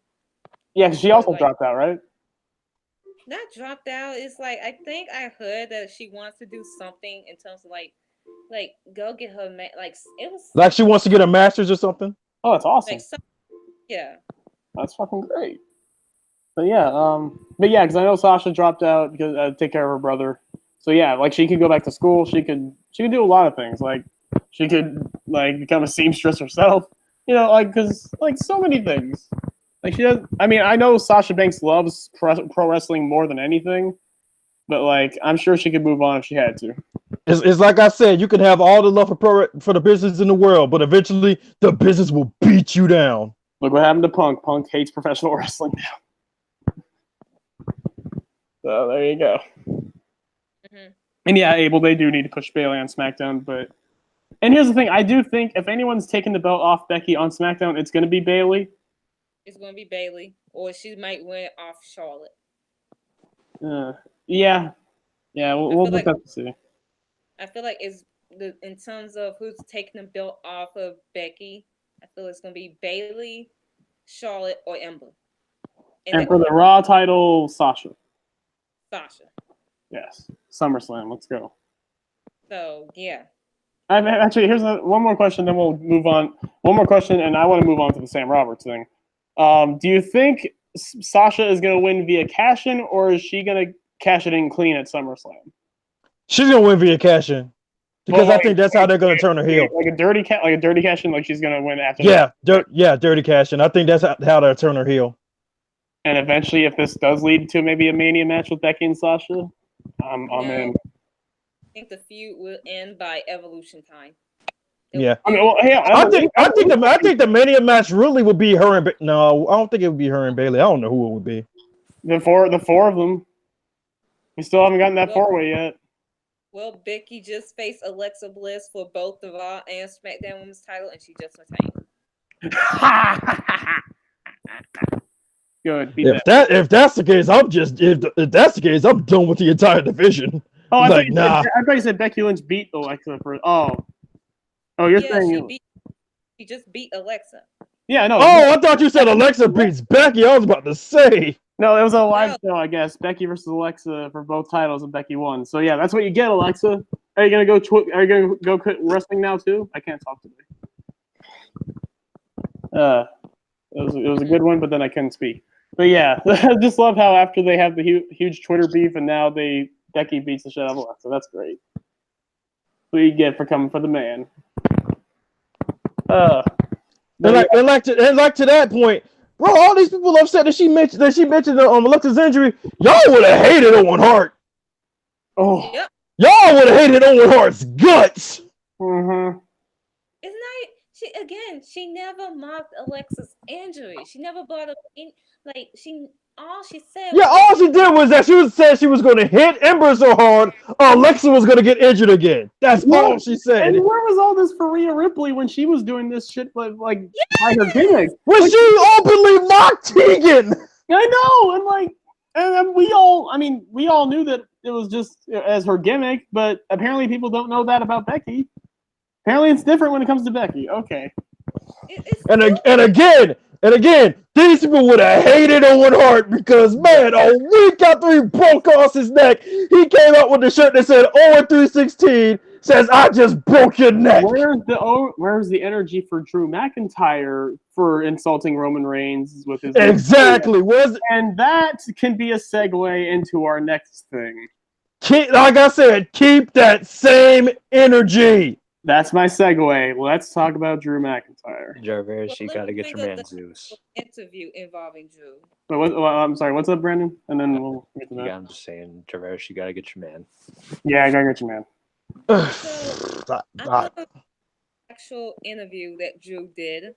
Yeah, she also dropped out, right? Not dropped out. It's I think I heard that she wants to do something in terms of go get her it was she wants to get a master's or something. Oh, that's awesome. Yeah, that's fucking great. But yeah, because I know Sasha dropped out because take care of her brother. So yeah, she could go back to school. She could do a lot of things. She could become a seamstress herself. Because so many things. She does. I mean, I know Sasha Banks loves pro wrestling more than anything, but I'm sure she could move on if she had to. It's like I said, you can have all the love for the business in the world, but eventually the business will beat you down. Look what happened to Punk. Punk hates professional wrestling now. So there you go. Mm-hmm. And yeah, Abel, they do need to push Bayley on SmackDown, and here's the thing: I do think if anyone's taking the belt off Becky on SmackDown, it's going to be Bayley. It's going to be Bayley, or she might win off Charlotte. Yeah, we'll look up to see. I feel like in terms of who's taking the belt off of Becky, I feel it's going to be Bayley, Charlotte, or Ember. And for the Raw title, Sasha. Yes. SummerSlam. Let's go. So, yeah. Actually, here's one more question, then we'll move on. One more question, and I want to move on to the Sam Roberts thing. Do you think Sasha is going to win via cash-in, or is she going to cash it in clean at SummerSlam? She's going to win via cash-in. Because I think that's how they're going to turn her heel. Like a dirty cash-in, she's going to win after that? Dirty cash-in. I think that's how they'll turn her heel. And eventually, if this does lead to maybe a Mania match with Becky and Sasha, I'm in. I think the feud will end by Evolution time. Yeah. I think the Mania match really would be her and no, I don't think it would be her and Bayley. I don't know who it would be. The four of them. We still haven't gotten that four-way yet. Well, Becky just faced Alexa Bliss for both the Raw and SmackDown Women's title, and she just retained. Good. If that's the case, I'm done with the entire division. Oh, I thought you said Becky Lynch beat Alexa for. Oh, you're saying she just beat Alexa. Yeah, I know. Oh, I thought you said Alexa beats Becky. I was about to say. No, it was a live show, I guess. Becky versus Alexa for both titles, and Becky won. So yeah, that's what you get, Alexa. Are you gonna go? Are you gonna go quit wrestling now too? I can't talk today. It was a good one, but then I couldn't speak. But yeah, I just love how after they have the huge Twitter beef, and now Becky beats the shit out of Alexa. That's great. What you get for coming for the man. And like to that point, bro. All these people upset that she mentioned Alexa's injury. Y'all would have hated Owen Hart. Oh, Yep. Y'all would have hated Owen Hart's guts. Mm-hmm. Isn't that she never mocked Alexa's injury. She never brought up all she said. Yeah, all she did was that said she was going to hit Ember so hard, Alexa was going to get injured again. That's all she said. And where was all this for Rhea Ripley when she was doing this shit by her gimmick? When she openly mocked Tegan. I know, and we all knew that it was just as her gimmick, but apparently people don't know that about Becky. Apparently it's different when it comes to Becky. Okay. And again, these people would have hated Owen Hart because, man, a week after he broke Austin's neck, he came out with the shirt that said Owen 316 says, I just broke your neck. Where's the energy for Drew McIntyre for insulting Roman Reigns with his exactly? And that can be a segue into our next thing. Like I said, keep that same energy. That's my segue. Let's talk about Drew McIntyre. Jarvarus, you gotta get your man Zeus. Interview involving Drew. I'm sorry. What's up, Brandon? And then we'll get to that. Yeah, I'm just saying, Jarvarus, you gotta get your man. Yeah, I gotta get your man. So, I the actual interview that Drew did.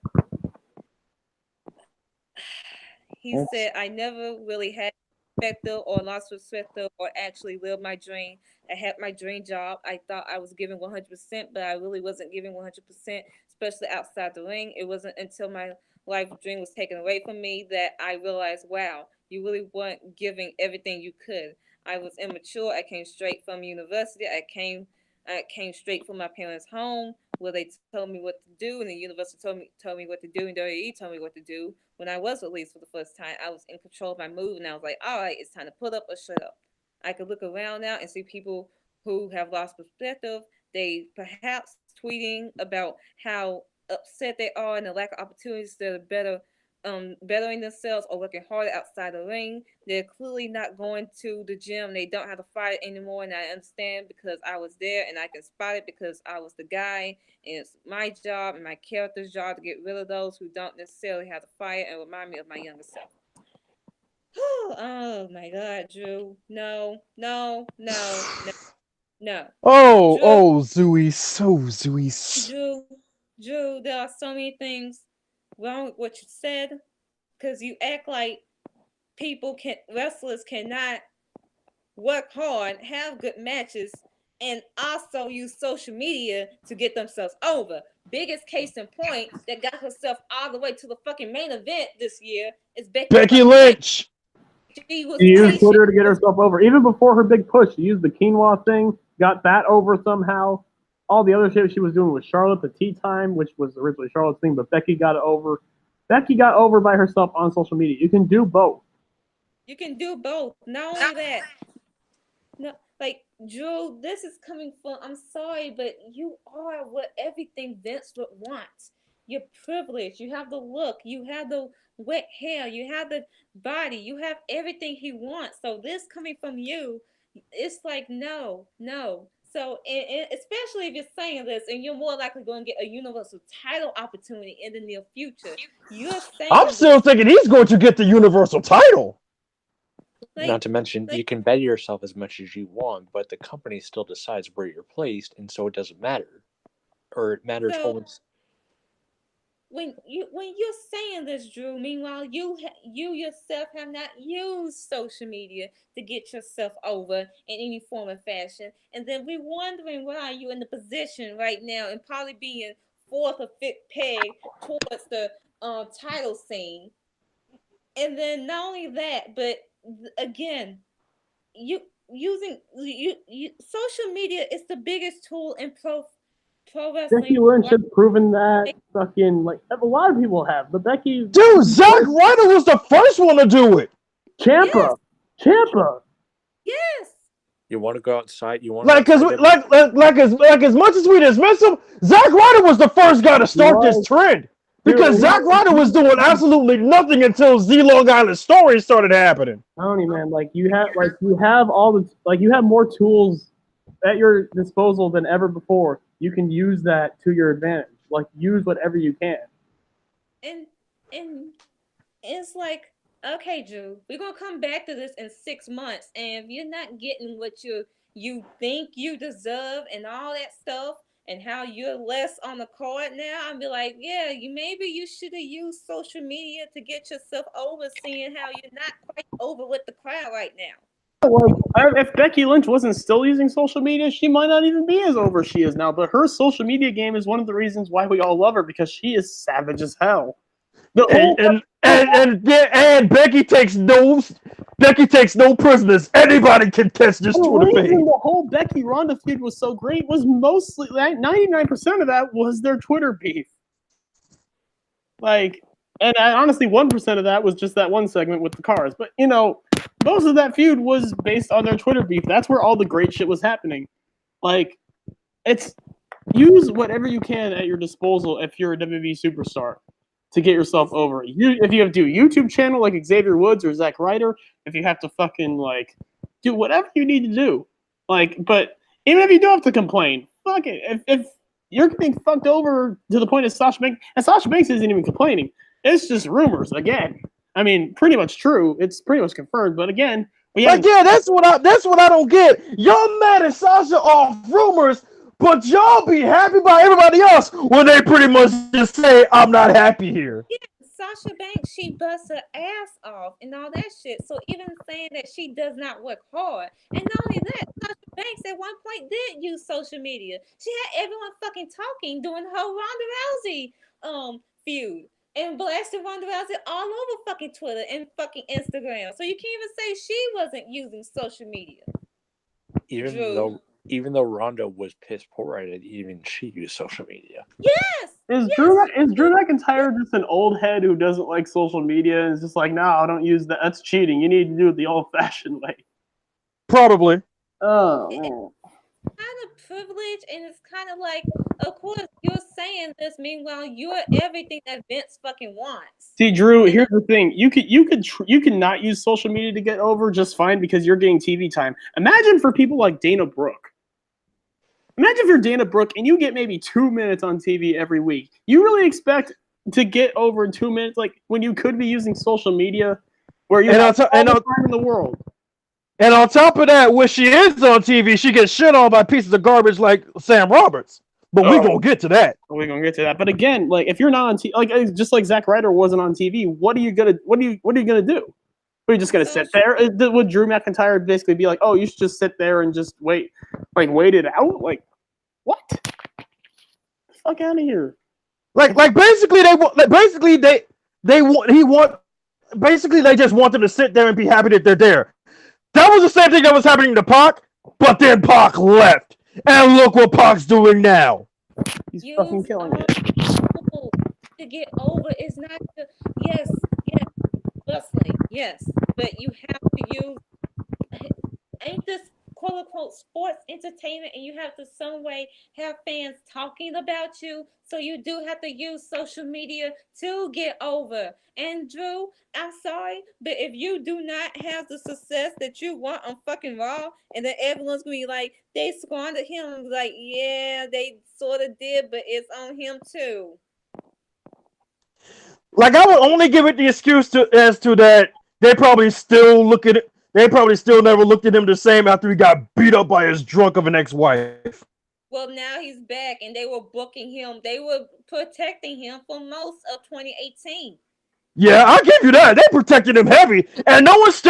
He said, I never really had perspective or lost perspective or actually lived my dream. I had my dream job. I thought I was giving 100%, but I really wasn't giving 100%, especially outside the ring. It wasn't until my life dream was taken away from me that I realized, wow, you really weren't giving everything you could. I was immature. I came straight from university. I came straight from my parents' home where they told me what to do, and the university told me what to do, and WWE told me what to do. When I was released for the first time, I was in control of my move, and I was like, all right, it's time to put up or shut up. I could look around now and see people who have lost perspective. They perhaps tweeting about how upset they are and the lack of opportunities that are bettering themselves or working harder outside the ring. They're clearly not going to the gym. They don't have to fight anymore, and I understand because I was there and I can spot it because I was the guy, and it's my job and my character's job to get rid of those who don't necessarily have to fight and remind me of my younger self. Oh my God, Drew! No. Oh, Zeus. Drew, there are so many things wrong with what you said because you act like wrestlers cannot work hard, have good matches, and also use social media to get themselves over. Biggest case in point that got herself all the way to the fucking main event this year is Becky Lynch. She used Twitter to get herself over. Even before her big push, she used the quinoa thing, got that over somehow. All the other shit she was doing with Charlotte, the tea time, which was originally Charlotte's thing, but Becky got it over. Becky got over by herself on social media. You can do both. Not only that. No, Drew, this is coming from, I'm sorry, but you are what everything Vince would want. You're privileged. You have the look. You have the wet hair. You have the body. You have everything he wants. So this coming from you, it's like, no. So, and especially if you're saying this and you're more likely going to get a Universal title opportunity in the near future. I'm still thinking he's going to get the Universal title. Not to mention, you can bet yourself as much as you want, but the company still decides where you're placed, and so it doesn't matter. Or it matters only. When you're saying this, Drew, meanwhile, you yourself have not used social media to get yourself over in any form or fashion, and then we're wondering why you're in the position right now and probably being fourth or fifth peg towards the title scene. And then not only that, but again, using social media is the biggest tool in pro wrestling. Becky Lynch has proven that. Fucking a lot of people have, but Becky. Dude, Zack Ryder was the first one to do it. Ciampa. Yes. You want to go outside? You want like as much as we dismiss him, Zack Ryder was the first guy to start this trend. Because Zack Ryder was doing absolutely nothing until Z Long Island stories started happening. Tony, man, you have more tools at your disposal than ever before. You can use that to your advantage. Use whatever you can. And it's like, okay, Drew, we're gonna come back to this in 6 months, and if you're not getting what you think you deserve and all that stuff, and how you're less on the card now, I'll be like, yeah, maybe you should have used social media to get yourself over, seeing how you're not quite over with the crowd right now. If Becky Lynch wasn't still using social media, she might not even be as over as she is now. But her social media game is one of the reasons why we all love her, because she is savage as hell. And Becky takes no prisoners. Anybody can catch this Twitter feed. The whole Becky Ronda feud was so great was mostly 99% of that was their Twitter beef. And honestly, 1% of that was just that one segment with the cars. But most of that feud was based on their Twitter beef. That's where all the great shit was happening. It's use whatever you can at your disposal if you're a WWE superstar to get yourself over. If you have to do a YouTube channel like Xavier Woods or Zack Ryder, if you have to fucking do whatever you need to do. But even if you do have to complain, fuck it. If you're getting fucked over to the point of Sasha Banks, and Sasha Banks isn't even complaining. It's just rumors again. I mean, pretty much true. It's pretty much confirmed. But again, that's what I don't get. Y'all mad at Sasha off rumors, but y'all be happy by everybody else when they pretty much just say, I'm not happy here. Yeah, Sasha Banks, she busts her ass off and all that shit. So even saying that she does not work hard, and not only that, Sasha Banks at one point did use social media. She had everyone fucking talking during the whole Ronda Rousey feud. And blasted Ronda Rousey all over fucking Twitter and fucking Instagram. So you can't even say she wasn't using social media. Even though Ronda was piss poor at it, even she used social media. Yes. Is Drew McIntyre just an old head who doesn't like social media and is just like, no, I don't use that. That's cheating. You need to do it the old-fashioned way. Probably. Oh, man. Kind of privilege, and it's kind of like, of course, you're saying this, meanwhile, you're everything that Vince fucking wants. See, Drew, here's the thing: you could not use social media to get over just fine because you're getting TV time. Imagine for people like Dana Brooke. Imagine if you're Dana Brooke and you get maybe 2 minutes on TV every week. You really expect to get over in 2 minutes, when you could be using social media, where you have all the time in the world. And on top of that, when she is on TV, she gets shit on by pieces of garbage like Sam Roberts. But we're going to get to that. We're going to get to that. But again, if you're not on TV, just like Zack Ryder wasn't on TV, what are you going to do? Are you just going to sit there? Would Drew McIntyre basically be like, oh, you should just sit there and just wait it out? What? Get the fuck out of here. Basically they just want them to sit there and be happy that they're there. That was the same thing that was happening to Pac, but then Pac left. And look what Pac's doing now. He's fucking killing it. To get over is not to, yes, bustling, yes, but you have to use, ain't this quote unquote sports entertainment, and you have to some way have fans talking about you, so you do have to use social media to get over. And Drew, I'm sorry, but if you do not have the success that you want on fucking Raw, and then everyone's gonna be like, they squandered him, yeah, they sort of did, but it's on him too. I would only give it the excuse as to that they probably still look at it. They probably still never looked at him the same after he got beat up by his drunk of an ex-wife. Well, now he's back, and they were booking him. They were protecting him for most of 2018. Yeah, I'll give you that. They protected him heavy, and no one's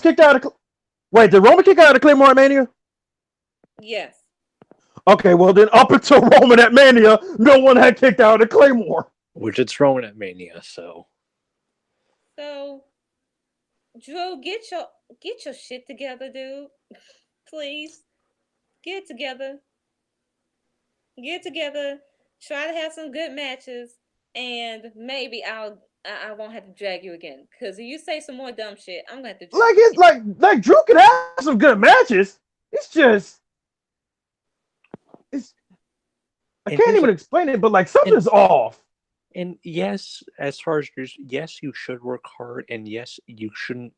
kicked out of. Wait, did Roman kick out of Claymore at Mania? Yes. Okay, well then, up until Roman at Mania, no one had kicked out of Claymore. Which it's Roman at Mania, so. So, Drew, get your shit together, dude. Please, get together. Get together. Try to have some good matches. and maybe I won't have to drag you again. Because if you say some more dumb shit, I'm gonna have to drag Like you it's again. like Drew can have some good matches. It's just I can't even explain it, but like something's off. And yes, as far as yes, you should work hard, and yes, you shouldn't,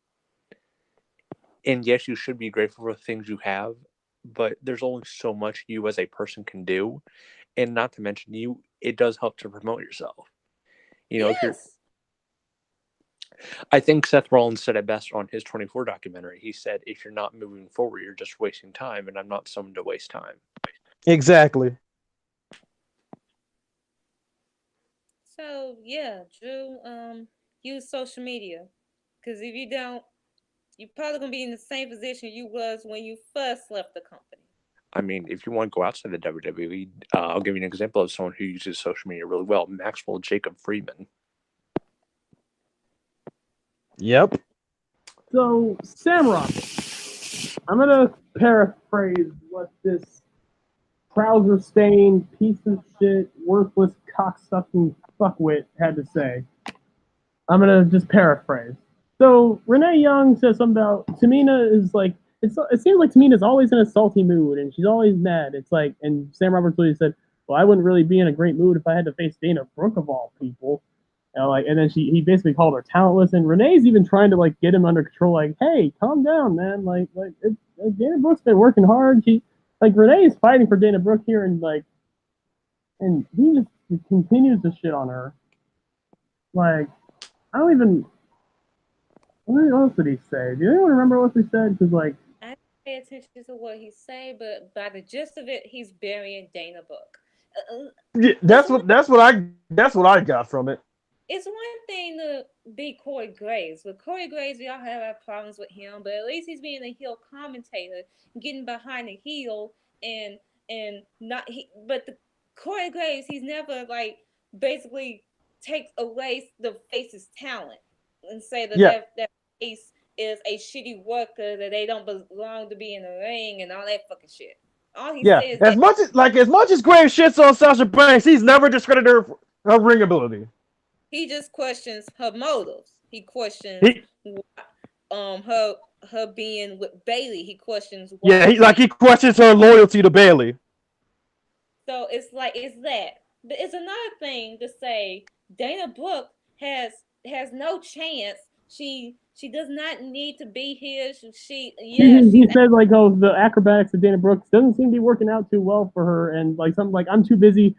and yes, you should be grateful for the things you have. But there's only so much you as a person can do, and not to mention it does help to promote yourself. You know, if you're, I think Seth Rollins said it best on his 24 documentary. He said, "If you're not moving forward, you're just wasting time, and I'm not someone to waste time." Exactly. So yeah, Drew, use social media, because if you don't, you're probably gonna be in the same position you was when you first left the company. I mean, if you want to go outside the WWE, I'll give you an example of someone who uses social media really well: Maxwell Jacob Friedman. Yep. So, Samrock, I'm gonna paraphrase what this trouser-stained piece of shit, worthless, cocksucking fuckwit had to say. I'm gonna just paraphrase. So Renee Young says something about Tamina is like it seems like Tamina's always in a salty mood and she's always mad. It's like, and Sam Roberts really said, "Well, I wouldn't really be in a great mood if I had to face Dana Brooke of all people." And then he basically called her talentless, and Renee's even trying to like get him under control. Like, hey, calm down, man. Like Dana Brooke's been working hard. Renee is fighting for Dana Brooke here, and he just continues to shit on her. Like, I don't even. What else did he say? Do anyone remember what he said? Because like, I didn't pay attention to what he said, but by the gist of it, he's burying Dana Brooke. Yeah, that's what I got from it. It's one thing to be Corey Graves. With Corey Graves, we all have our problems with him, but at least he's being a heel commentator, getting behind the heel, and not he. But the Corey Graves, he's never like basically takes away the face's talent and say that that face is a shitty worker, that they don't belong to be in the ring and all that fucking shit. All he says as much as Graves shits on Sasha Banks, he's never discredited her ring ability. He just questions her motives. He questions her being with Bayley. He questions why. Yeah, he questions her loyalty to Bayley. So it's that. But it's another thing to say Dana Brooke has no chance. She does not need to be here. He said like, oh, the acrobatics of Dana Brooks doesn't seem to be working out too well for her, and like something like I'm too busy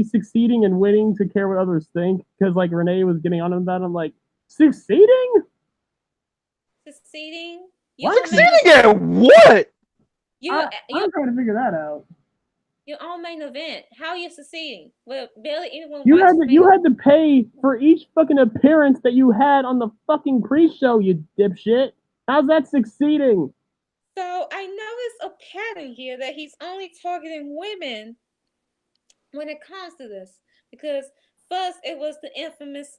succeeding and winning to care what others think, because like Renee was getting on about. I'm like, succeeding succeeding at what? I'm trying to figure that out. Your own main event. How are you succeeding? Well, barely anyone. You had to pay for each fucking appearance that you had on the fucking pre-show, you dipshit. How's that succeeding? So I noticed a pattern here that he's only targeting women when it comes to this, because first it was the infamous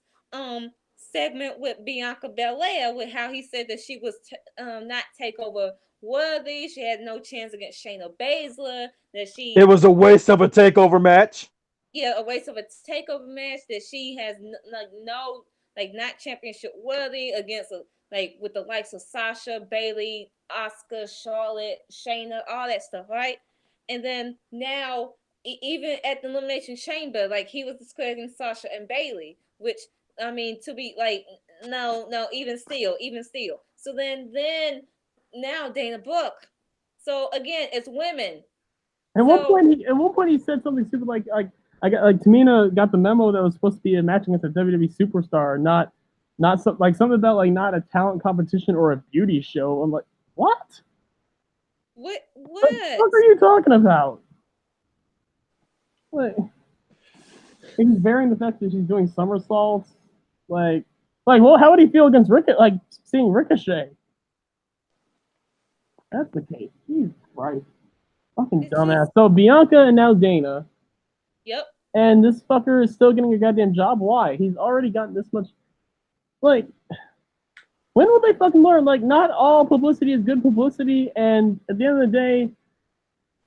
segment with Bianca Belair, with how he said that she was not takeover worthy. She had no chance against Shayna Baszler. It was a waste of a takeover match. Yeah, a waste of a takeover match, that she has not championship worthy against with the likes of Sasha, Bayley, Asuka, Charlotte, Shayna, all that stuff, right? And then now, even at the Elimination Chamber, he was discrediting Sasha and Bayley, which, I mean, to be no, even still. So then now Dana Brooke. So again, it's women. At one point he said something stupid like Tamina got the memo that was supposed to be a match against a WWE superstar, not something about not a talent competition or a beauty show. I'm like, what? What the fuck are you talking about? Like, he's bearing the fact that she's doing somersaults. Well, how would he feel against seeing Ricochet? That's the case. Jesus Christ. Fucking dumbass. So Bianca and now Dana. Yep. And this fucker is still getting a goddamn job. Why? He's already gotten this much. When will they fucking learn? Not all publicity is good publicity, and at the end of the day,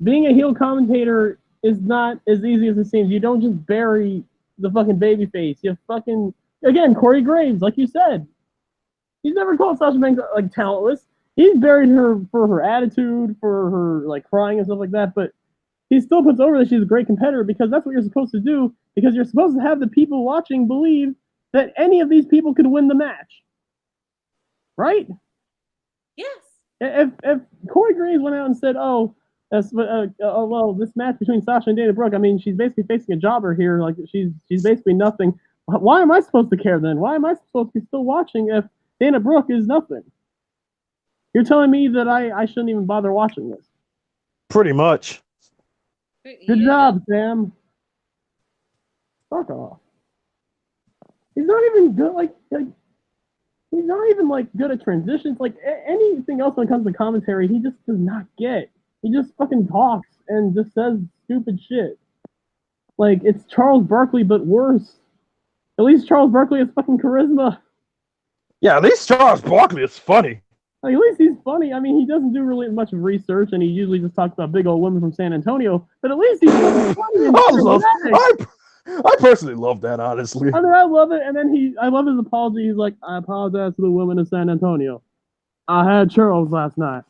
being a heel commentator is not as easy as it seems. You don't just bury the fucking babyface. You fucking again Corey Graves, like you said. He's never called Sasha Banks like talentless. He's buried her for her attitude, for her like crying and stuff like that, but he still puts over that she's a great competitor because that's what you're supposed to do, because you're supposed to have the people watching believe that any of these people could win the match. Right? Yes. If Corey Graves went out and said, well, this match between Sasha and Dana Brooke, I mean, she's basically facing a jobber here, like she's basically nothing. Why am I supposed to care then? Why am I supposed to be still watching if Dana Brooke is nothing? You're telling me that I shouldn't even bother watching this. Pretty much. Good job, Sam. Fuck off. He's not even good. Like he's not even like good at transitions. Like anything else when it comes to commentary, he just does not get. He just fucking talks and just says stupid shit. Like it's Charles Barkley, but worse. At least Charles Barkley has fucking charisma. Yeah, at least Charles Barkley is funny. Like, at least he's funny. I mean, he doesn't do really much of research, and he usually just talks about big old women from San Antonio. But at least he's funny. I personally love that, honestly. I mean, I love it. And then I love his apology. He's like, I apologize to the women of San Antonio. I had churros last night.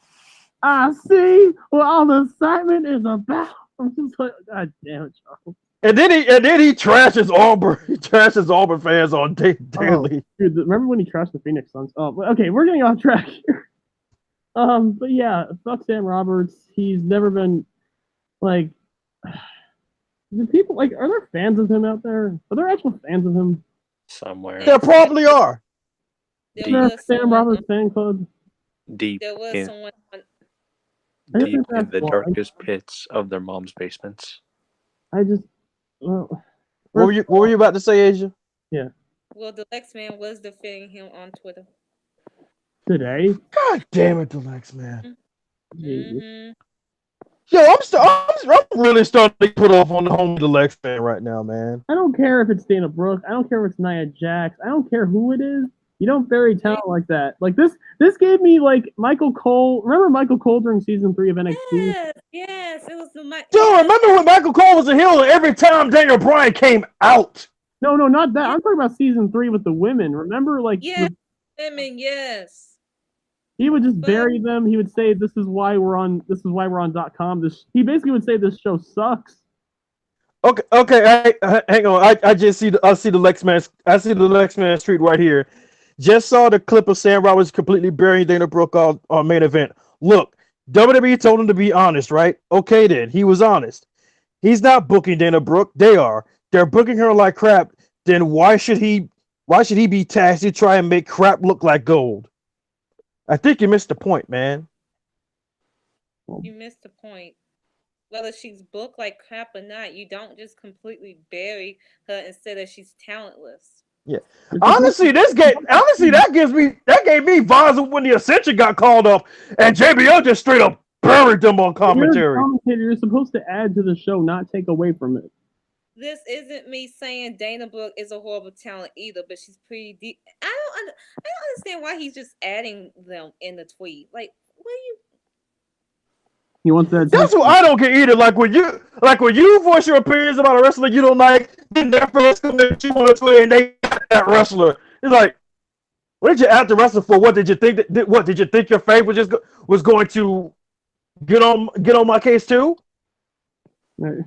I see what all the excitement is about. I'm just like, God damn it, Charles. And then he trashes Auburn. He trashes Auburn fans on daily. Dude, remember when he trashed the Phoenix Suns? Oh, okay, we're getting off track here. But yeah, fuck Sam Roberts. He's never been like. Do people like? Are there fans of him out there? Are there actual fans of him? Somewhere. There probably are. Is there a Sam Roberts fan club? Deep. There was someone. Deep in the darkest pits of their mom's basements. What were you about to say, Asia? Yeah. Well, the Lex Man was defending him on Twitter today. God damn it, the Lex Man. Mm-hmm. Yo, I'm really starting to put off on the home of the Lex Man right now, man. I don't care if it's Dana Brooke. I don't care if it's Nia Jax. I don't care who it is. You don't bury talent like that. Like this gave me like Michael Cole. Remember Michael Cole during season 3 of NXT? Yes, it was the Dude, remember when Michael Cole was a heel every time Daniel Bryan came out? No, not that. I'm talking about season 3 with the women. Remember, like women, yes. He would just bury them. He would say, "This is why we're on. This is why we're on .com." He basically would say, "This show sucks." Okay. Hang on. I see the Lex Man. I see the Lex Man street right here. Just saw the clip of Sam Roberts completely burying Dana Brooke on main event. Look, WWE told him to be honest, right? Okay, then he was honest. He's not booking Dana Brooke. They are. They're booking her like crap. Then why should he be tasked to try and make crap look like gold? I think you missed the point, man. You missed the point. Whether she's booked like crap or not, you don't just completely bury her and say that she's talentless. Yeah. Honestly, that gave me vibes when the Ascension got called up and JBL just straight up buried them on commentary. You're supposed to add to the show, not take away from it. This isn't me saying Dana Brooke is a horrible talent either, but she's pretty deep. I don't understand why he's just adding them in the tweet. Like, what are you? You want that? That's what I don't get either. Like when you voice your opinions about a wrestler you don't like, then Netflix come in you want to tweet and they got that wrestler. It's like, what did you add the wrestler for? What did you think? What did you think your favorite was going to get on my case too? Right.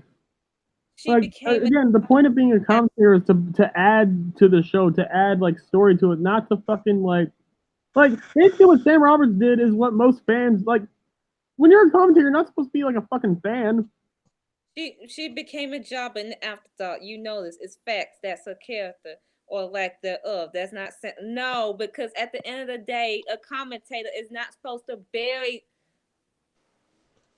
Again, the point of being a commentator is to add to the show, to add like story to it, not to fucking like basically what Sam Roberts did is what most fans like. When you're a commentator, you're not supposed to be like a fucking fan. She became a job in the afterthought. You know this. It's facts. That's her character or lack thereof. That's not no, because at the end of the day, a commentator is not supposed to bury.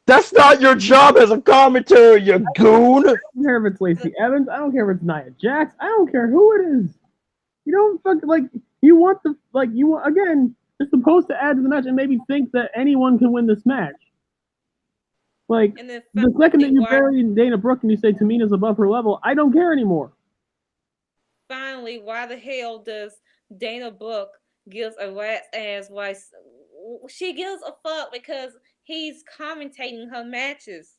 That's not your job as a commentator, you goon. I don't care if it's Lacey Evans. I don't care if it's Nia Jax. I don't care who it is. You don't fucking again. You're supposed to add to the match and maybe think that anyone can win this match. Like, the second that you bury Dana Brooke and you say Tamina's above her level, I don't care anymore. Finally, why the hell does Dana Brooke gives a rat's ass why she gives a fuck because he's commentating her matches.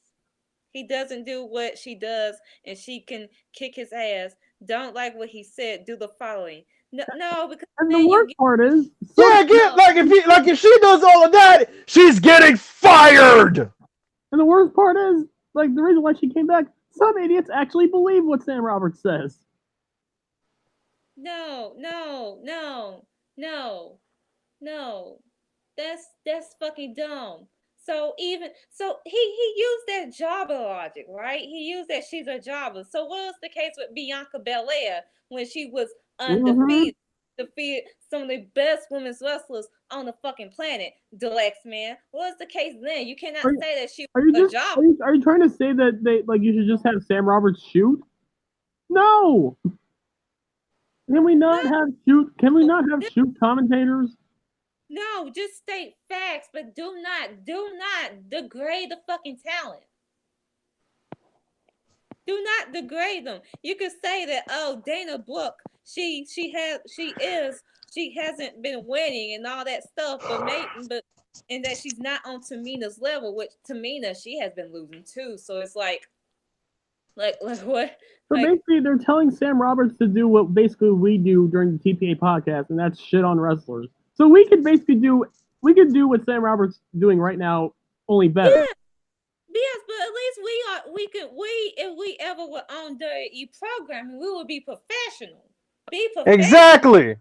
He doesn't do what she does and she can kick his ass. don't like what he said, do the following. No, because and the worst part is, if she does all of that, she's getting fired. And the worst part is, like, the reason why she came back, some idiots actually believe what Sam Roberts says. No. That's fucking dumb. So he used that Jabba logic, right? He used that she's a Jabba. So what was the case with Bianca Belair when she was undefeated, defeated some of the best women's wrestlers on the fucking planet? Deluxe man, what was the case then? You cannot say that she was a Jabba. Are you trying to say that you should just have Sam Roberts shoot? No. Can we not have shoot commentators? No, just state facts, but do not degrade the fucking talent. Do not degrade them. You could say that, oh, Dana Brooke, she hasn't been winning and all that stuff, and that she's not on Tamina's level, which Tamina, she has been losing too. So it's like what? So basically, they're telling Sam Roberts to do what basically we do during the TPA podcast, and that's shit on wrestlers. So we could basically do what Sam Roberts is doing right now, only better. Yeah. Yes, but at least if we ever were on WWE programming, we would be professional. Be professional. Exactly.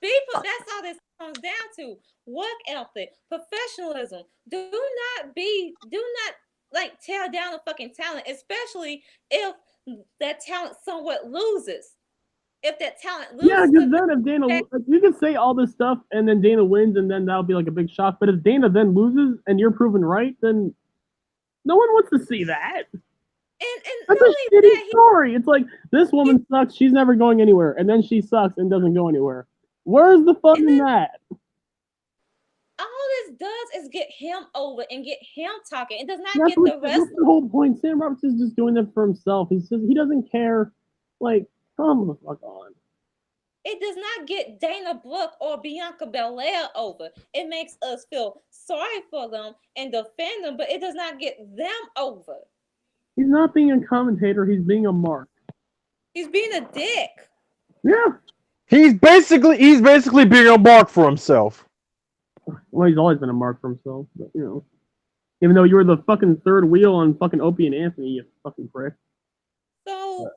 That's all this comes down to. Work ethic, professionalism. Do not like tear down a fucking talent, especially if that talent somewhat loses. If that talent loses, yeah, because then if Dana, you can say all this stuff and then Dana wins, and then that'll be like a big shock. But if Dana then loses and you're proven right, then no one wants to see that. And that's a shitty story. It's like, this woman sucks, she's never going anywhere, and then she sucks and doesn't go anywhere. Where's the fun in that? All this does is get him over and get him talking. It does not that's get the rest. That's the whole point. Sam Roberts is just doing that for himself. He doesn't care. Like, come the fuck on. It does not get Dana Brooke or Bianca Belair over. It makes us feel sorry for them and defend them, but it does not get them over. He's not being a commentator. He's being a mark. He's being a dick. Yeah. He's basically being a mark for himself. Well, he's always been a mark for himself, but you know. Even though you were the fucking third wheel on fucking Opie and Anthony, you fucking prick. So,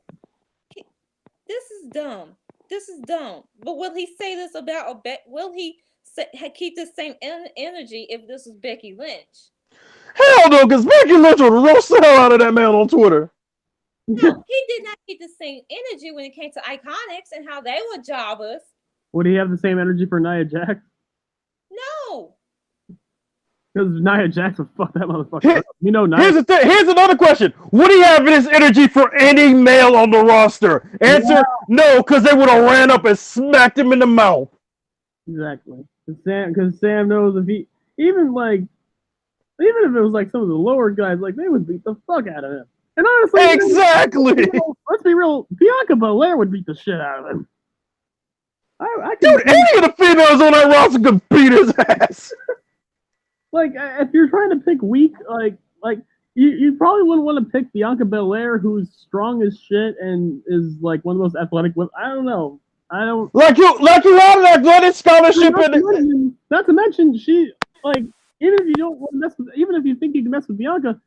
this is dumb. But will he say this about will he keep the same energy if this was Becky Lynch? Hell no, because Becky Lynch would roast the hell out of that man on Twitter. No, he did not keep the same energy when it came to Iconics and how they were jobbers. Would he have the same energy for Nia Jax? No. Because Nia Jax would fuck that motherfucker up. You know, Here's another question. Would he have his energy for any male on the roster? Answer, no, because they would have ran up and smacked him in the mouth. Exactly. Because Sam knows even if it was like some of the lower guys, like, they would beat the fuck out of him. And honestly, exactly. Let's be real. Bianca Belair would beat the shit out of him. Dude, any of the females on that roster could beat his ass. Like, if you're trying to pick weak, like you probably wouldn't want to pick Bianca Belair, who's strong as shit and is like one of the most athletic. I don't know. I don't like you had an athletic scholarship. Not to mention, she, like, even if you don't want to mess with, even if you think you can mess with Bianca,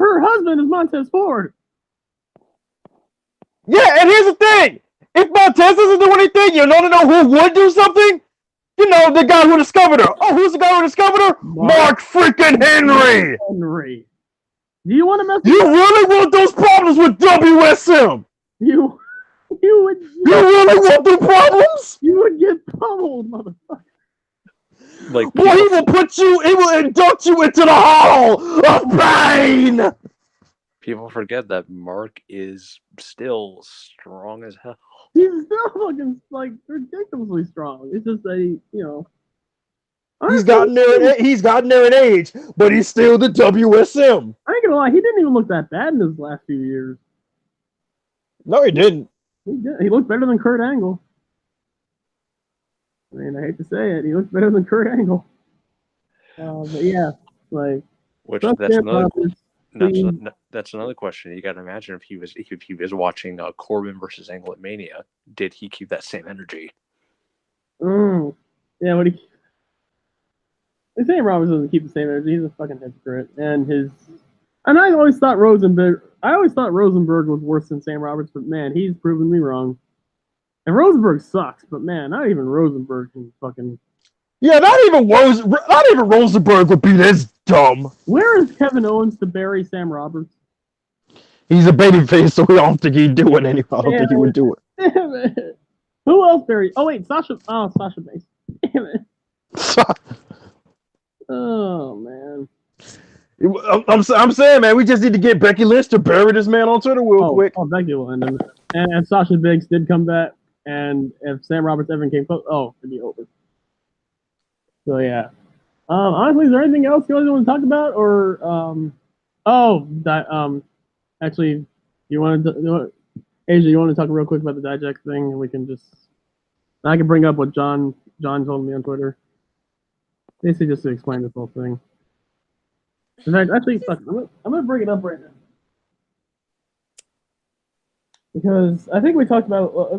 her husband is Montez Ford. Yeah, and here's the thing: if Montez doesn't do anything, you want to know who would do something? You know, the guy who discovered her. Oh, who's the guy who discovered her? Mark freaking Henry. Do you want to mess with You really want those problems with WSM? You really want the problems? You would get pummeled, motherfucker. Like, boy, he will induct you into the hall of pain. People forget that Mark is still strong as hell. He's still fucking, like, ridiculously strong. It's just he's gotten there in age, but he's still the WSM. I ain't gonna lie, he didn't even look that bad in his last few years. No, he didn't. He looked better than Kurt Angle. I mean, I hate to say it, he looks better than Kurt Angle. But yeah, like, which that's that's another question. You got to imagine if he was watching Corbin versus Angle at Mania, did he keep that same energy? Yeah, what he. Sam Roberts doesn't keep the same energy. He's a fucking hypocrite, and I always thought Rosenberg was worse than Sam Roberts, but man, he's proven me wrong. And Rosenberg sucks, but man, not even Rosenberg can fucking. Yeah, not even Rosenberg would be this dumb. Where is Kevin Owens to bury Sam Roberts? He's a babyface, so we don't think he'd do it anyway. I don't think he would do it. Damn it. Who else buried? Oh wait, Sasha. Oh, Sasha Banks. Damn it. Oh man. I'm saying, man, we just need to get Becky Lynch to bury this man on Twitter real quick. Oh, Becky will end him. And Sasha Banks did come back, and if Sam Roberts ever came close, it'd be over. So yeah. Honestly, is there anything else you guys want to talk about, or actually, Asia, you want to talk real quick about the Dijak thing, and we can I can bring up what John told me on Twitter. Basically, just to explain this whole thing. In fact, actually, I'm gonna bring it up right now because I think we talked about it a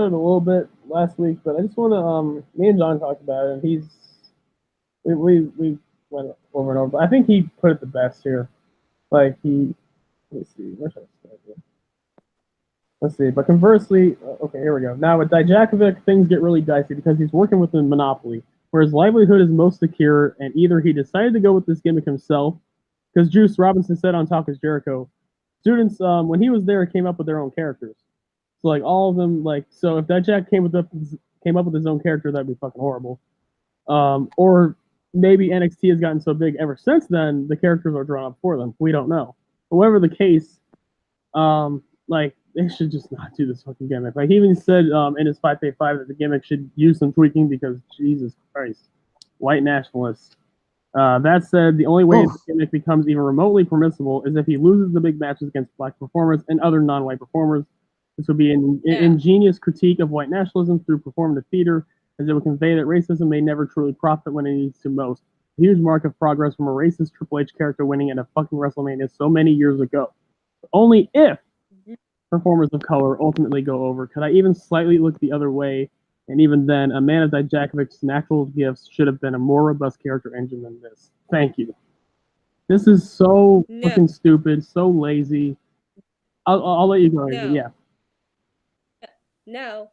little bit last week, but I just want to me and John talked about it, and we went over and over. But I think he put it the best here. Like let's see, where should I start here? Let's see. But conversely, okay, here we go. Now with Dijakovic, things get really dicey because he's working with a monopoly, where his livelihood is most secure, and either he decided to go with this gimmick himself, because Juice Robinson said on Talk is Jericho, students when he was there came up with their own characters. So like all of them, so if Dijak came up with his own character, that'd be fucking horrible. Or maybe NXT has gotten so big ever since then, the characters are drawn up for them. We don't know. However the case, they should just not do this fucking gimmick. Like he even said in his 5K5 that the gimmick should use some tweaking because Jesus Christ, white nationalists. That said, the only way the gimmick becomes even remotely permissible is if he loses the big matches against black performers and other non-white performers. This would be an ingenious critique of white nationalism through performative theater, as it would convey that racism may never truly profit when it needs to most. A huge mark of progress from a racist Triple H character winning at a fucking WrestleMania so many years ago. Only if performers of color ultimately go over could I even slightly look the other way, and even then, a man of Dijakovic's natural gifts should have been a more robust character engine than this. Thank you. This is so fucking stupid, so lazy. I'll let you go. Yeah. No.